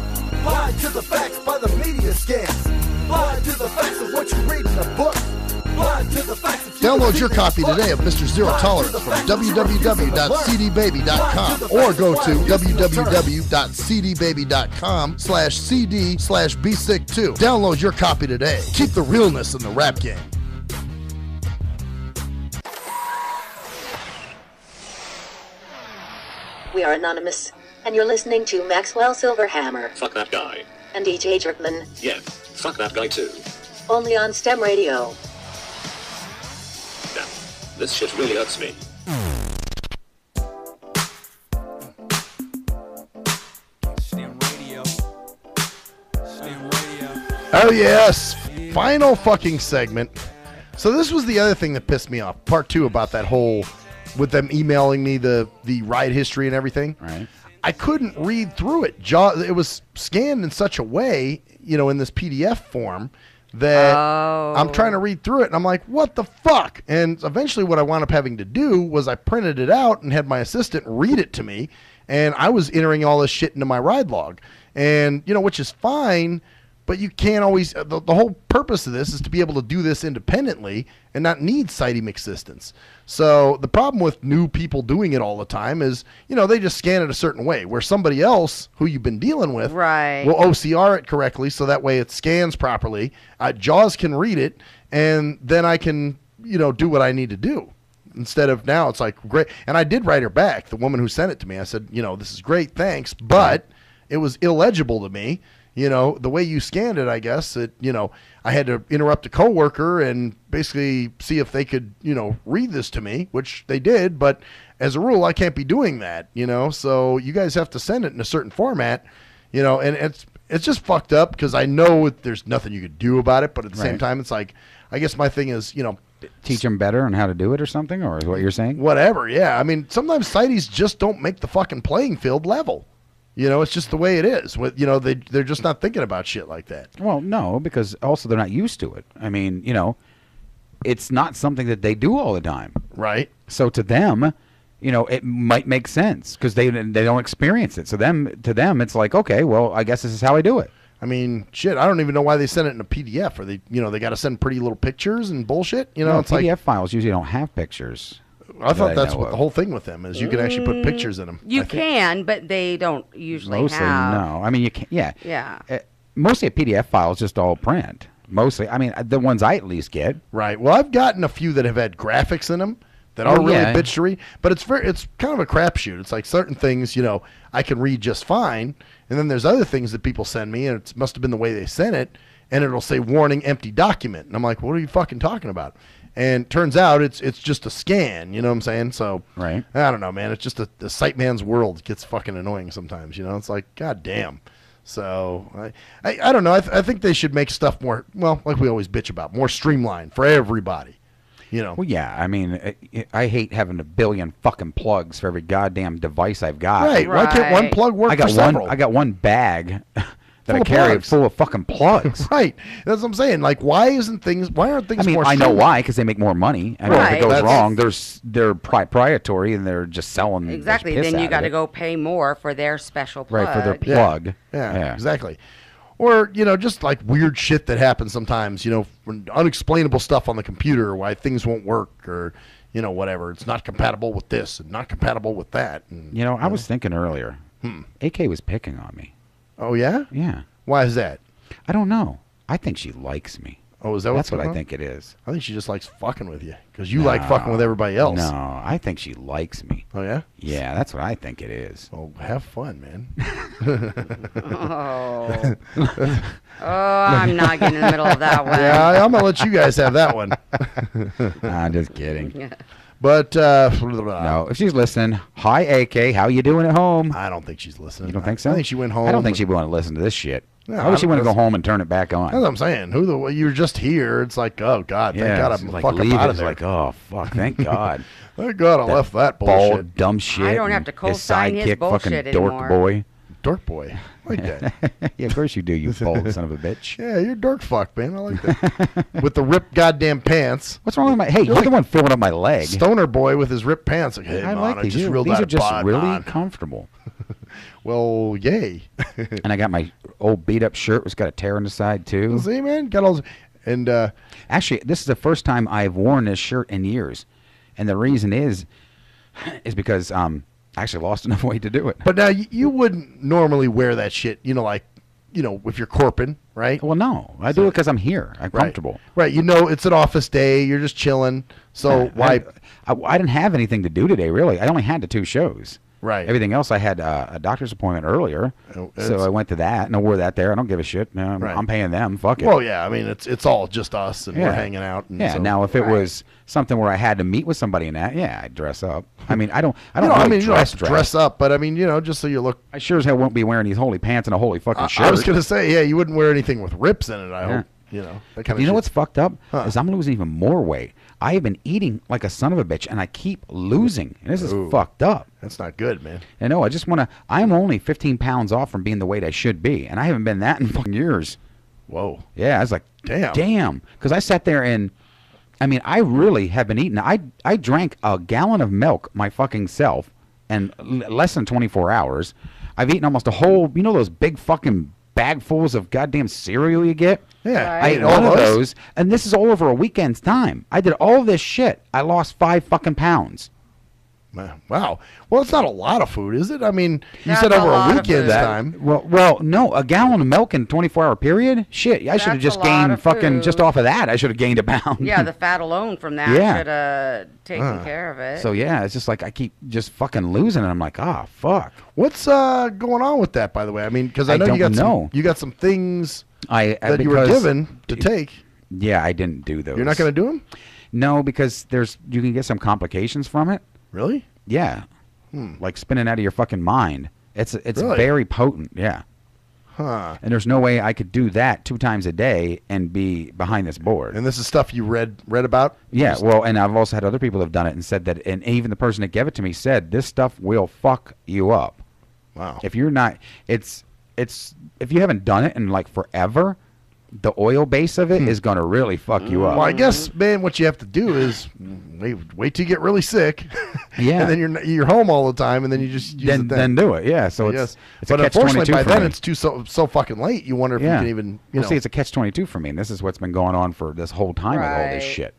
Speaker 18: Blind to the facts by the media scans. Blind to the facts of what you read in a book. Blind to the facts of
Speaker 8: Download your copy today of Mr. Zero Tolerance from www.cdbaby.com or go to www.cdbaby.com/cd/bsick2. Download your copy today. Keep the realness in the rap game.
Speaker 3: We are anonymous, and you're listening to Maxwell Silverhammer
Speaker 4: Fuck that guy.
Speaker 3: and DJ Jerkman,
Speaker 4: Yeah, fuck that guy too.
Speaker 3: only on STEM Radio.
Speaker 4: Damn, this shit really hurts me.
Speaker 7: STIM Radio. STIM Radio.
Speaker 8: Oh, yes. Final fucking segment. So this was the other thing that pissed me off. Part 2 about that whole, with them emailing me the ride history and everything.
Speaker 9: Right.
Speaker 8: I couldn't read through it. It was scanned in such a way, in this PDF form, that I'm trying to read through it, and I'm like, what the fuck? And eventually what I wound up having to do was I printed it out and had my assistant read it to me, and I was entering all this shit into my ride log. And, which is fine, but you can't always, the whole purpose of this is to be able to do this independently and not need Sighty assistance. So the problem with new people doing it all the time is, they just scan it a certain way, where somebody else who you've been dealing with will OCR it correctly, so that way it scans properly. JAWS can read it, and then I can, do what I need to do. Instead of now, it's like, great. And I did write her back, the woman who sent it to me. I said, this is great, thanks, but it was illegible to me. The way you scanned it, I guess, I had to interrupt a coworker and basically see if they could, read this to me, which they did. But as a rule, I can't be doing that, so you guys have to send it in a certain format, and it's just fucked up because I know there's nothing you could do about it. But at the same time, it's like, I guess my thing is,
Speaker 9: teach them better on how to do it or something, or is what you're saying?
Speaker 8: Whatever. Yeah. I mean, sometimes sighties just don't make the fucking playing field level. It's just the way it is. They're just not thinking about shit like that.
Speaker 9: Well, no, because also they're not used to it. I mean, it's not something that they do all the time.
Speaker 8: Right.
Speaker 9: So to them, it might make sense because they don't experience it. So to them, it's like, okay, well, I guess this is how I do it.
Speaker 8: I mean, shit, I don't even know why they send it in a PDF. Or they got to send pretty little pictures and bullshit.
Speaker 9: No,
Speaker 8: it's
Speaker 9: PDF files usually don't have pictures.
Speaker 8: I thought that's what the whole thing with them is. You can actually put pictures in them.
Speaker 10: You can, but they don't usually
Speaker 9: mostly,
Speaker 10: have.
Speaker 9: no. I mean, you can. Yeah.
Speaker 10: Yeah.
Speaker 9: Mostly a PDF file is just all print. Mostly. I mean, the ones I at least get.
Speaker 8: Right. Well, I've gotten a few that have had graphics in them that are really bitch to read, but it's kind of a crapshoot. It's like certain things, I can read just fine, and then there's other things that people send me, and it must have been the way they sent it, and it'll say warning empty document, and I'm like, what are you fucking talking about? And turns out it's just a scan, you know what I'm saying? So
Speaker 9: right.
Speaker 8: I don't know, man. It's just the sight man's world gets fucking annoying sometimes, It's like, god damn. So I don't know. I think they should make stuff more, well, like we always bitch about, more streamlined for everybody.
Speaker 9: Well, yeah. I mean, I hate having a billion fucking plugs for every goddamn device I've got.
Speaker 8: Right. Why can't one plug work for several?
Speaker 9: I got one bag that I carry full of fucking plugs.
Speaker 8: Right. That's what I'm saying. Like, why aren't things more
Speaker 9: I know why, because they make more money. I mean, if it goes wrong, they're proprietary and they're just selling
Speaker 10: exactly.
Speaker 9: The piss
Speaker 10: then you got to
Speaker 9: it.
Speaker 10: go pay more for their special plug.
Speaker 9: Right, for their plug.
Speaker 8: Yeah, exactly. Or, just like weird shit that happens sometimes, unexplainable stuff on the computer, why things won't work or, whatever. It's not compatible with this and not compatible with that. And,
Speaker 9: I was thinking earlier, AK was picking on me.
Speaker 8: Oh, yeah?
Speaker 9: Yeah.
Speaker 8: Why is that?
Speaker 9: I don't know. I think she likes me.
Speaker 8: Oh, is that
Speaker 9: That's what I think it is.
Speaker 8: I think she just likes fucking with you because you like fucking with everybody else.
Speaker 9: No, I think she likes me.
Speaker 8: Oh, yeah?
Speaker 9: Yeah, that's what I think it is.
Speaker 8: Oh, have fun, man.
Speaker 10: I'm not getting in the middle of that one.
Speaker 8: Yeah, I'm going to let you guys have that one.
Speaker 9: I'm just kidding.
Speaker 8: But,
Speaker 9: no, if she's listening, hi, AK, how you doing at home?
Speaker 8: I don't think she's listening.
Speaker 9: You don't think so?
Speaker 8: I think she went home.
Speaker 9: I don't think she'd want to listen to this shit.
Speaker 8: No,
Speaker 9: I wish she wanted to go home and turn it back on.
Speaker 8: That's what I'm saying. You were just here. It's like, oh, God, thank God I'm
Speaker 9: like
Speaker 8: fucking out of there.
Speaker 9: Like, oh, fuck, thank God.
Speaker 8: Thank God I left that bullshit.
Speaker 9: Bald, dumb shit.
Speaker 10: I don't have to co-sign his bullshit
Speaker 9: fucking dork
Speaker 10: anymore.
Speaker 9: boy.
Speaker 8: Dork boy. I like that.
Speaker 9: Yeah, of course you do, you bald son of a bitch.
Speaker 8: Yeah, you're dork fuck, man. I like that. With the ripped goddamn pants.
Speaker 9: What's wrong with my... Hey, you're the one filling up my leg.
Speaker 8: Stoner boy with his ripped pants. Like, hey,
Speaker 9: I
Speaker 8: man,
Speaker 9: like these. These are just really comfortable.
Speaker 8: Well, yay.
Speaker 9: And I got my old beat-up shirt. It's got a tear in the side, too.
Speaker 8: See, man? Got all... And,
Speaker 9: actually, this is the first time I've worn this shirt in years. And the reason is because... I actually lost enough weight to do it.
Speaker 8: But now you wouldn't normally wear that shit, if you're corping, right?
Speaker 9: Well, no. I do it because I'm here. I'm comfortable.
Speaker 8: Right. It's an office day. You're just chilling. So why?
Speaker 9: I didn't have anything to do today, really. I only had the 2 shows.
Speaker 8: Right.
Speaker 9: Everything else, I had a doctor's appointment earlier, so I went to that, and I wore that there. I don't give a shit. I'm paying them. Fuck it.
Speaker 8: Well, yeah. I mean, it's all just us, and we're hanging out. And
Speaker 9: yeah.
Speaker 8: so,
Speaker 9: now, if it was something where I had to meet with somebody in that, yeah, I'd dress up. I mean, I don't.
Speaker 8: I mean, you don't have to dress up, but I mean, just so you look.
Speaker 9: I sure as hell won't be wearing these holy pants and a holy fucking shirt.
Speaker 8: I was gonna say, yeah, you wouldn't wear anything with rips in it. I hope. That kind of.
Speaker 9: You know what's fucked up is I'm losing even more weight. I have been eating like a son of a bitch, and I keep losing. And this is fucked up.
Speaker 8: That's not good, man.
Speaker 9: I know. I just want to. I'm only 15 pounds off from being the weight I should be, and I haven't been that in fucking years.
Speaker 8: Whoa.
Speaker 9: Yeah, I was like, damn. Because I sat there and, I mean, I really have been eating. I drank a gallon of milk my fucking self in less than 24 hours. I've eaten almost a whole, those big fucking bagfuls of goddamn cereal you get?
Speaker 8: Yeah.
Speaker 9: I ate one of those, and this is all over a weekend's time. I did all this shit. I lost 5 fucking pounds.
Speaker 8: Wow. Well, it's not a lot of food, is it? I mean, you said over a weekend's time.
Speaker 9: Well, no, a gallon of milk in a 24-hour period? Shit, I should have just gained fucking, just off of that, I should have gained a pound.
Speaker 10: Yeah, the fat alone from that should have taken care of it.
Speaker 9: So, yeah, it's just like I keep just fucking losing, and I'm like, fuck.
Speaker 8: What's going on with that, by the way? I mean, because I know you got some things that you were given to take.
Speaker 9: Yeah, I didn't do those.
Speaker 8: You're not going to do them?
Speaker 9: No, because you can get some complications from it.
Speaker 8: Really?
Speaker 9: Yeah. Like spinning out of your fucking mind. It's
Speaker 8: Really?
Speaker 9: very potent, yeah.
Speaker 8: Huh.
Speaker 9: And there's no way I could do that 2 times a day and be behind this board.
Speaker 8: And this is stuff you read about?
Speaker 9: Yeah, well, and I've also had other people that have done it and said that, and even the person that gave it to me said, this stuff will fuck you up.
Speaker 8: Wow.
Speaker 9: If you're not, if you haven't done it in like forever, the oil base of it is going to really fuck you up.
Speaker 8: Well, I guess, man, what you have to do is wait till you get really sick.
Speaker 9: Yeah.
Speaker 8: And then you're home all the time, and then you just use it
Speaker 9: then do it. Yeah. So it's
Speaker 8: but
Speaker 9: a
Speaker 8: unfortunately,
Speaker 9: catch-22
Speaker 8: by
Speaker 9: for
Speaker 8: then
Speaker 9: me.
Speaker 8: it's too so fucking late. You wonder if you can even.
Speaker 9: See, it's a catch-22 for me, and this is what's been going on for this whole time with all this shit.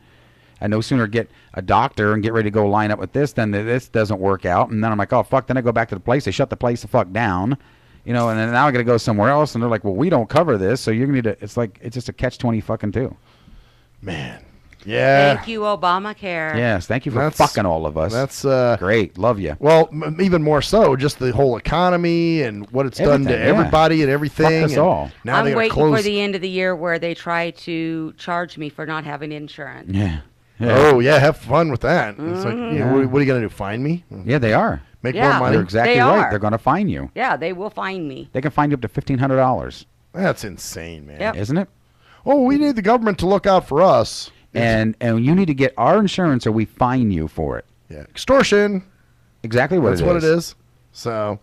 Speaker 9: I no sooner get a doctor and get ready to go line up with this than this doesn't work out, and then I'm like, oh fuck. Then I go back to the place. They shut the place the fuck down. And then now I got to go somewhere else, and they're like, "Well, we don't cover this, so you're gonna need to." It's like it's just a catch-20 fucking 2.
Speaker 8: Man, yeah.
Speaker 10: Thank you, Obamacare.
Speaker 9: Yes, thank you for fucking all of us.
Speaker 8: That's
Speaker 9: great. Love you.
Speaker 8: Well, even more so, just the whole economy and what it's done to everybody and everything.
Speaker 9: Fuck us all.
Speaker 8: Now
Speaker 10: I'm waiting for the end of the year where they try to charge me for not having insurance.
Speaker 9: Yeah.
Speaker 8: Oh yeah, have fun with that. It's like, what are you gonna do? Fine me?
Speaker 9: Yeah, they are.
Speaker 8: Make more money.
Speaker 9: They're exactly right. They're going to fine you.
Speaker 10: Yeah, they will fine me.
Speaker 9: They can fine you up to $1,500.
Speaker 8: That's insane, man.
Speaker 10: Yep.
Speaker 9: Isn't it?
Speaker 8: Oh, we need the government to look out for us.
Speaker 9: And you need to get our insurance or we fine you for it.
Speaker 8: Yeah, extortion.
Speaker 9: Exactly what
Speaker 8: That's what it is. So,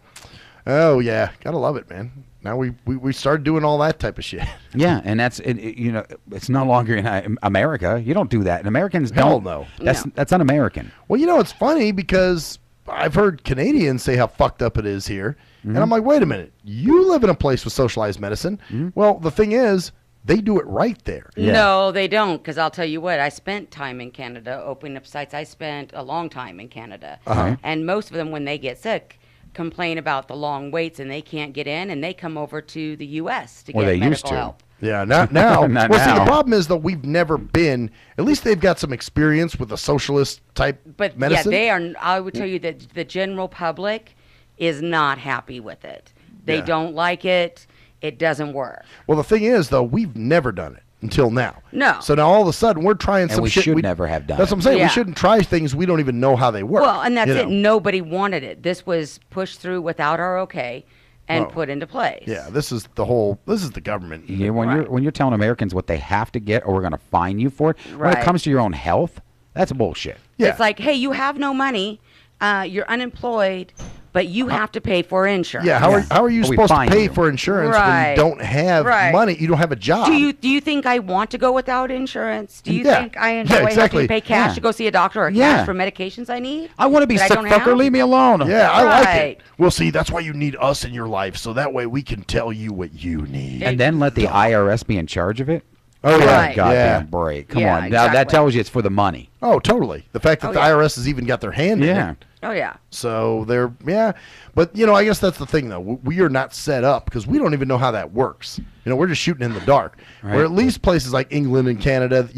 Speaker 8: oh yeah, gotta love it, man. Now we started doing all that type of shit.
Speaker 9: Yeah, and that's it's no longer in America. You don't do that. And Americans
Speaker 8: Hell
Speaker 9: don't.
Speaker 8: no.
Speaker 9: That's un-American.
Speaker 8: Well, it's funny because I've heard Canadians say how fucked up it is here. And I'm like, wait a minute. You live in a place with socialized medicine. Well, the thing is, they do it right there.
Speaker 9: Yeah.
Speaker 10: No, they don't, because I'll tell you what, I spent time in Canada opening up sites. I spent a long time in Canada. And most of them, when they get sick, complain about the long waits and they can't get in, and they come over to the U.S. to get medical help.
Speaker 8: Yeah, not now. See, the problem is that we've never been. At least they've got some experience with a socialist type medicine.
Speaker 10: Yeah, they are. I would tell you that the general public is not happy with it. They don't like it. It doesn't work.
Speaker 8: Well, the thing is, though, we've never done it until now.
Speaker 10: No.
Speaker 8: So now all of a sudden we're trying some
Speaker 9: we
Speaker 8: shit.
Speaker 9: Should never have done.
Speaker 8: That's what I'm saying. We shouldn't try things we don't even know how they work.
Speaker 10: Well, and that's it. Nobody wanted it. This was pushed through without our okay. And put into place.
Speaker 8: Yeah, this is the government.
Speaker 9: Yeah, when you're telling Americans what they have to get or we're going to fine you for it, when it comes to your own health, that's bullshit.
Speaker 8: Yeah.
Speaker 10: It's like, hey, you have no money, you're unemployed, but you have to pay for insurance.
Speaker 8: Yeah, how are you supposed to pay for insurance when you don't have money? You don't have a job.
Speaker 10: Do you think I want to go without insurance? Do you think I enjoy having to pay cash to go see a doctor or cash for medications I need?
Speaker 9: I want to be sick, fucker. Leave me alone.
Speaker 8: Yeah, I like it. Well, see, that's why you need us in your life, so that way we can tell you what you need.
Speaker 9: And then let the IRS be in charge of it?
Speaker 8: Oh, yeah.
Speaker 9: Goddamn break. Come on. Now, that tells you it's for the money.
Speaker 8: Oh, totally. The fact that the IRS has even got their hand in it.
Speaker 10: Oh, yeah.
Speaker 8: So they're, But, I guess that's the thing, though. We are not set up because we don't even know how that works. We're just shooting in the dark.
Speaker 9: Right.
Speaker 8: Where at least places like England and Canada,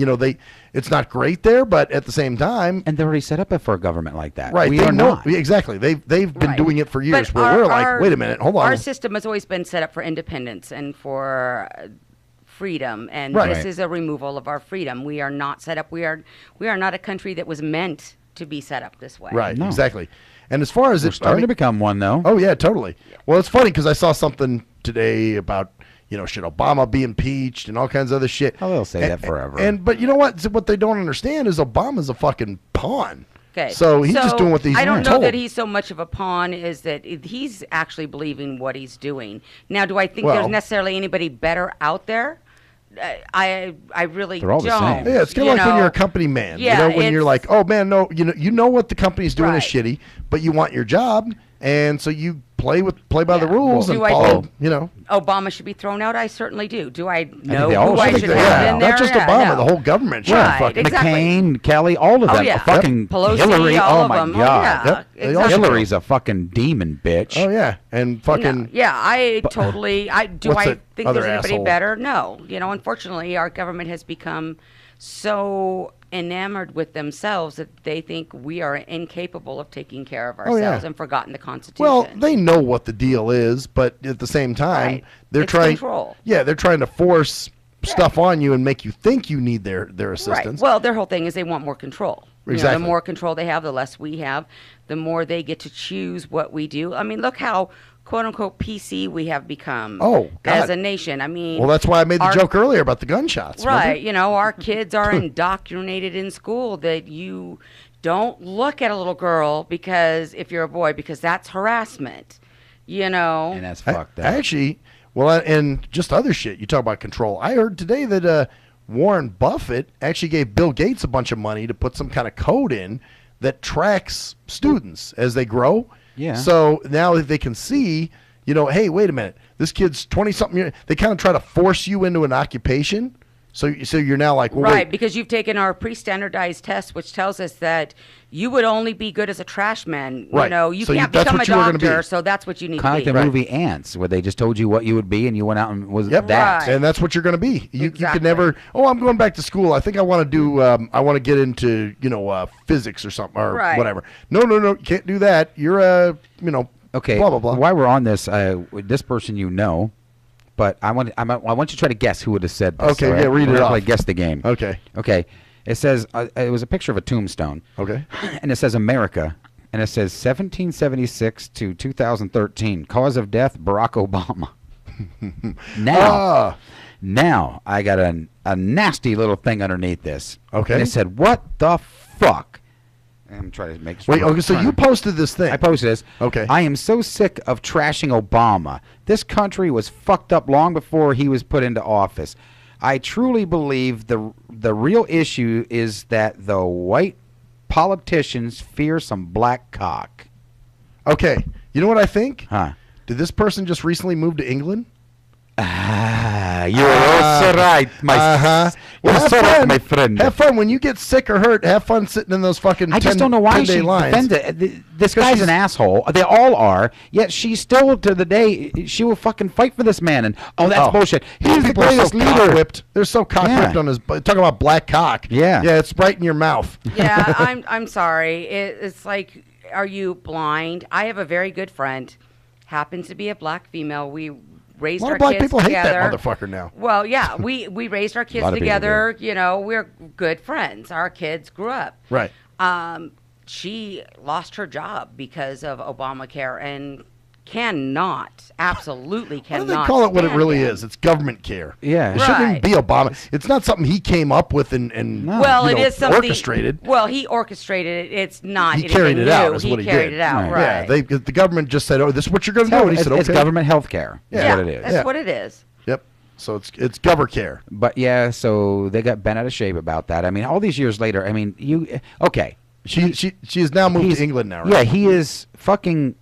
Speaker 8: it's not great there, but at the same time.
Speaker 9: And they're already set up for a government like that.
Speaker 8: Right.
Speaker 9: We
Speaker 8: they
Speaker 9: are
Speaker 8: know,
Speaker 9: not.
Speaker 8: Exactly. They've been doing it for years.
Speaker 10: But
Speaker 8: Where we're like, wait a minute, hold on.
Speaker 10: Our system has always been set up for independence and for freedom, and
Speaker 8: Right.
Speaker 10: this is a removal of our freedom. We are not set up. We are not a country that was meant to be set up this way.
Speaker 8: Right, exactly. And as far as
Speaker 9: We're starting to become one, though.
Speaker 8: Oh, yeah, totally. Well, it's funny because I saw something today about, should Obama be impeached and all kinds of other shit.
Speaker 9: Oh, they'll say that forever.
Speaker 8: But you know what? What they don't understand is Obama's a fucking pawn.
Speaker 10: Okay.
Speaker 8: So he's just doing what he's
Speaker 10: I don't know
Speaker 8: told.
Speaker 10: that he's so much of a pawn is that he's actually believing what he's doing. Now, do I think
Speaker 8: Well-
Speaker 10: there's necessarily anybody better out there? I really
Speaker 8: They're all
Speaker 10: don't.
Speaker 8: the same. Yeah, it's kind of like when you're a company man.
Speaker 10: Yeah,
Speaker 8: when you're like, oh man, no, you know what the company's doing is
Speaker 10: Right.
Speaker 8: shitty, but you want your job, and so you play by the rules and
Speaker 10: Do I
Speaker 8: follow.
Speaker 10: think Obama should be thrown out? I certainly do. Do I know
Speaker 9: they all
Speaker 10: who I
Speaker 9: should.
Speaker 10: should have in there?
Speaker 8: Not just
Speaker 10: Yeah,
Speaker 8: Obama,
Speaker 10: no.
Speaker 8: the whole government should.
Speaker 10: Right,
Speaker 8: fucking
Speaker 10: exactly.
Speaker 9: McCain, Kelly, all of
Speaker 10: Oh,
Speaker 9: them.
Speaker 10: yeah.
Speaker 9: Fucking
Speaker 10: Pelosi,
Speaker 9: Hillary.
Speaker 10: all
Speaker 9: Oh
Speaker 10: of
Speaker 9: my
Speaker 10: them. Oh,
Speaker 9: God.
Speaker 10: yeah,
Speaker 8: They all should.
Speaker 9: Hillary's a fucking demon bitch.
Speaker 8: Oh yeah, and fucking.
Speaker 10: No, yeah, I totally. I think
Speaker 8: What's
Speaker 10: there's
Speaker 8: that other
Speaker 10: anybody
Speaker 8: asshole?
Speaker 10: better? No. Unfortunately, our government has become so enamored with themselves that they think we are incapable of taking care of
Speaker 8: Oh, yeah.
Speaker 10: ourselves and forgotten the Constitution.
Speaker 8: Well, they know what the deal is, but at the same time,
Speaker 10: Right.
Speaker 8: they're
Speaker 10: It's
Speaker 8: trying.
Speaker 10: control.
Speaker 8: Yeah, they're trying to force stuff on you and make you think you need their assistance.
Speaker 10: Right. Well, their whole thing is they want more control.
Speaker 8: Exactly.
Speaker 10: The more control they have, the less we have. The more they get to choose what we do. I mean, look how "quote unquote" PC we have become.
Speaker 8: Oh, God.
Speaker 10: as a nation. I mean,
Speaker 8: Well, that's why I made the
Speaker 10: our-
Speaker 8: joke earlier about the gunshots. remember?
Speaker 10: Right. Our kids are indoctrinated in school that you don't look at a little girl because if you're a boy, because that's harassment. And
Speaker 9: that's fucked up.
Speaker 8: Actually, well, and just other shit. You talk about control. I heard today that Warren Buffett actually gave Bill Gates a bunch of money to put some kind of code in that tracks students as they grow.
Speaker 9: Yeah.
Speaker 8: So now that they can see, hey, wait a minute, this kid's 20-something years. They kind of try to force you into an occupation. So you're now like, well,
Speaker 10: right,
Speaker 8: wait.
Speaker 10: because you've taken our pre-standardized test, which tells us that you would only be good as a trash man.
Speaker 8: Right.
Speaker 10: You
Speaker 8: So
Speaker 10: can't
Speaker 8: that's
Speaker 10: become a
Speaker 8: what you were gonna
Speaker 10: doctor,
Speaker 8: be.
Speaker 10: so that's what you need
Speaker 9: Kind of
Speaker 10: to
Speaker 9: like
Speaker 10: be.
Speaker 9: the movie Ants, where they just told you what you would be, and you went out and was that.
Speaker 10: Right.
Speaker 8: And that's what you're going to be. You
Speaker 10: Exactly.
Speaker 8: can never. Oh, I'm going back to school. I think I want to do. I want to get into physics or something or
Speaker 10: Right.
Speaker 8: whatever. No, you can't do that. You're
Speaker 9: Okay.
Speaker 8: blah blah blah.
Speaker 9: While we're on this, this person but I want you to try to guess who would have said this.
Speaker 8: Okay,
Speaker 9: all right?
Speaker 8: yeah, read
Speaker 9: We're
Speaker 8: it
Speaker 9: gonna
Speaker 8: off.
Speaker 9: play guess the game.
Speaker 8: Okay.
Speaker 9: Okay. It says it was a picture of a tombstone.
Speaker 8: Okay.
Speaker 9: And it says America, and it says 1776 to 2013. Cause of death: Barack Obama. Now I got a nasty little thing underneath this.
Speaker 8: Okay.
Speaker 9: And it said, "What the fuck?" I'm trying to make.
Speaker 8: Wait. Okay. So you posted this thing.
Speaker 9: I posted this.
Speaker 8: Okay.
Speaker 9: I am so sick of trashing Obama. This country was fucked up long before he was put into office. I truly believe the real issue is that the white politicians fear some black cock.
Speaker 8: Okay. You know what I think?
Speaker 9: Huh?
Speaker 8: Did this person just recently move to England?
Speaker 9: You're also right,
Speaker 8: Well,
Speaker 9: you're
Speaker 8: have
Speaker 9: so right,
Speaker 8: fun.
Speaker 9: my friend.
Speaker 8: Have fun when you get sick or hurt. Have fun sitting in those fucking.
Speaker 9: I just don't know why
Speaker 8: 10-day
Speaker 9: she
Speaker 8: lines.
Speaker 9: defended it. This guy's an asshole. They all are. Yet she still, to the day, she will fucking fight for this man. And that's bullshit. He's the
Speaker 8: People are
Speaker 9: greatest
Speaker 8: so
Speaker 9: leader.
Speaker 8: cock-whipped. They're so cock-whipped on his. Talking about black cock.
Speaker 9: Yeah.
Speaker 8: Yeah, it's right in your mouth.
Speaker 10: Yeah, I'm sorry. It's like, are you blind? I have a very good friend, happens to be a black female. We raised
Speaker 8: A lot
Speaker 10: our
Speaker 8: of black
Speaker 10: kids
Speaker 8: people hate that
Speaker 10: together.
Speaker 8: motherfucker now.
Speaker 10: Well, yeah, we raised our kids
Speaker 8: lot of people
Speaker 10: together. We're good friends. Our kids grew up.
Speaker 8: Right.
Speaker 10: She lost her job because of Obamacare and absolutely
Speaker 8: Why
Speaker 10: cannot.
Speaker 8: do they call it what it
Speaker 10: stand
Speaker 8: really
Speaker 10: him.
Speaker 8: is? It's government care.
Speaker 9: Yeah.
Speaker 8: It shouldn't even be Obama. It's not something he came up with and
Speaker 10: Well, it is something
Speaker 8: orchestrated.
Speaker 10: Well, he orchestrated it. It's not.
Speaker 8: He carried
Speaker 10: anything
Speaker 8: it out.
Speaker 10: new.
Speaker 8: Is
Speaker 10: He
Speaker 8: what he
Speaker 10: carried
Speaker 8: did.
Speaker 10: it out. Right.
Speaker 8: Yeah. The government just said, "Oh, this is what you're going to do," and he said, "Okay."
Speaker 9: It's government health care.
Speaker 10: Yeah,
Speaker 9: Is what it is.
Speaker 10: that's what it is.
Speaker 8: Yep. So it's GovCare.
Speaker 9: But yeah, so they got bent out of shape about that. I mean, all these years later, I mean, okay.
Speaker 8: She has now moved to England now, right?
Speaker 9: Yeah, he is fucking.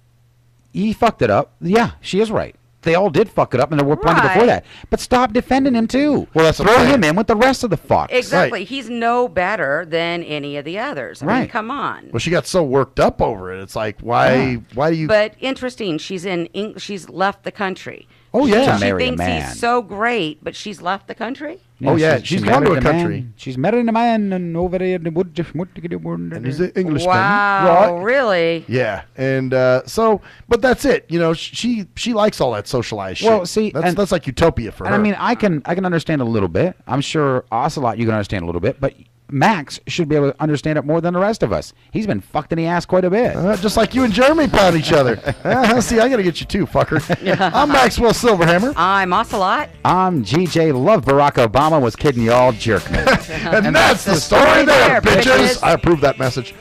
Speaker 9: He fucked it up. Yeah, she is right. they all did fuck it up, and there were plenty before that. But stop defending him too.
Speaker 8: Well, that's
Speaker 9: throw him in with the rest of the fucks.
Speaker 10: Exactly. He's no better than any of the others. I mean, come on.
Speaker 8: Well, she got so worked up over it. It's like, why do you?
Speaker 10: But interesting, she's left the country.
Speaker 8: Oh, yeah.
Speaker 10: She
Speaker 9: married a
Speaker 10: thinks
Speaker 9: man.
Speaker 10: he's so great, but she's left the country?
Speaker 8: She's gone to a country.
Speaker 9: She's married a man and over there in the wood.
Speaker 8: And he's an Englishman.
Speaker 10: Wow, really?
Speaker 8: Yeah, and but that's it. You know, she likes all that socialized shit.
Speaker 9: Well, see,
Speaker 8: that's like utopia for her.
Speaker 9: And I mean, I can understand a little bit. I'm sure Ocelot, you can understand a little bit, but Max should be able to understand it more than the rest of us. He's been fucked in the ass quite a bit.
Speaker 8: Just like you and Jeremy pound each other. See, I got to get you too, fucker. I'm Maxwell Silverhammer.
Speaker 10: I'm Ocelot.
Speaker 9: I'm GJ. Love Barack Obama. Was kidding you all, jerk man.
Speaker 8: and that's the story there, bitches. I approve that message.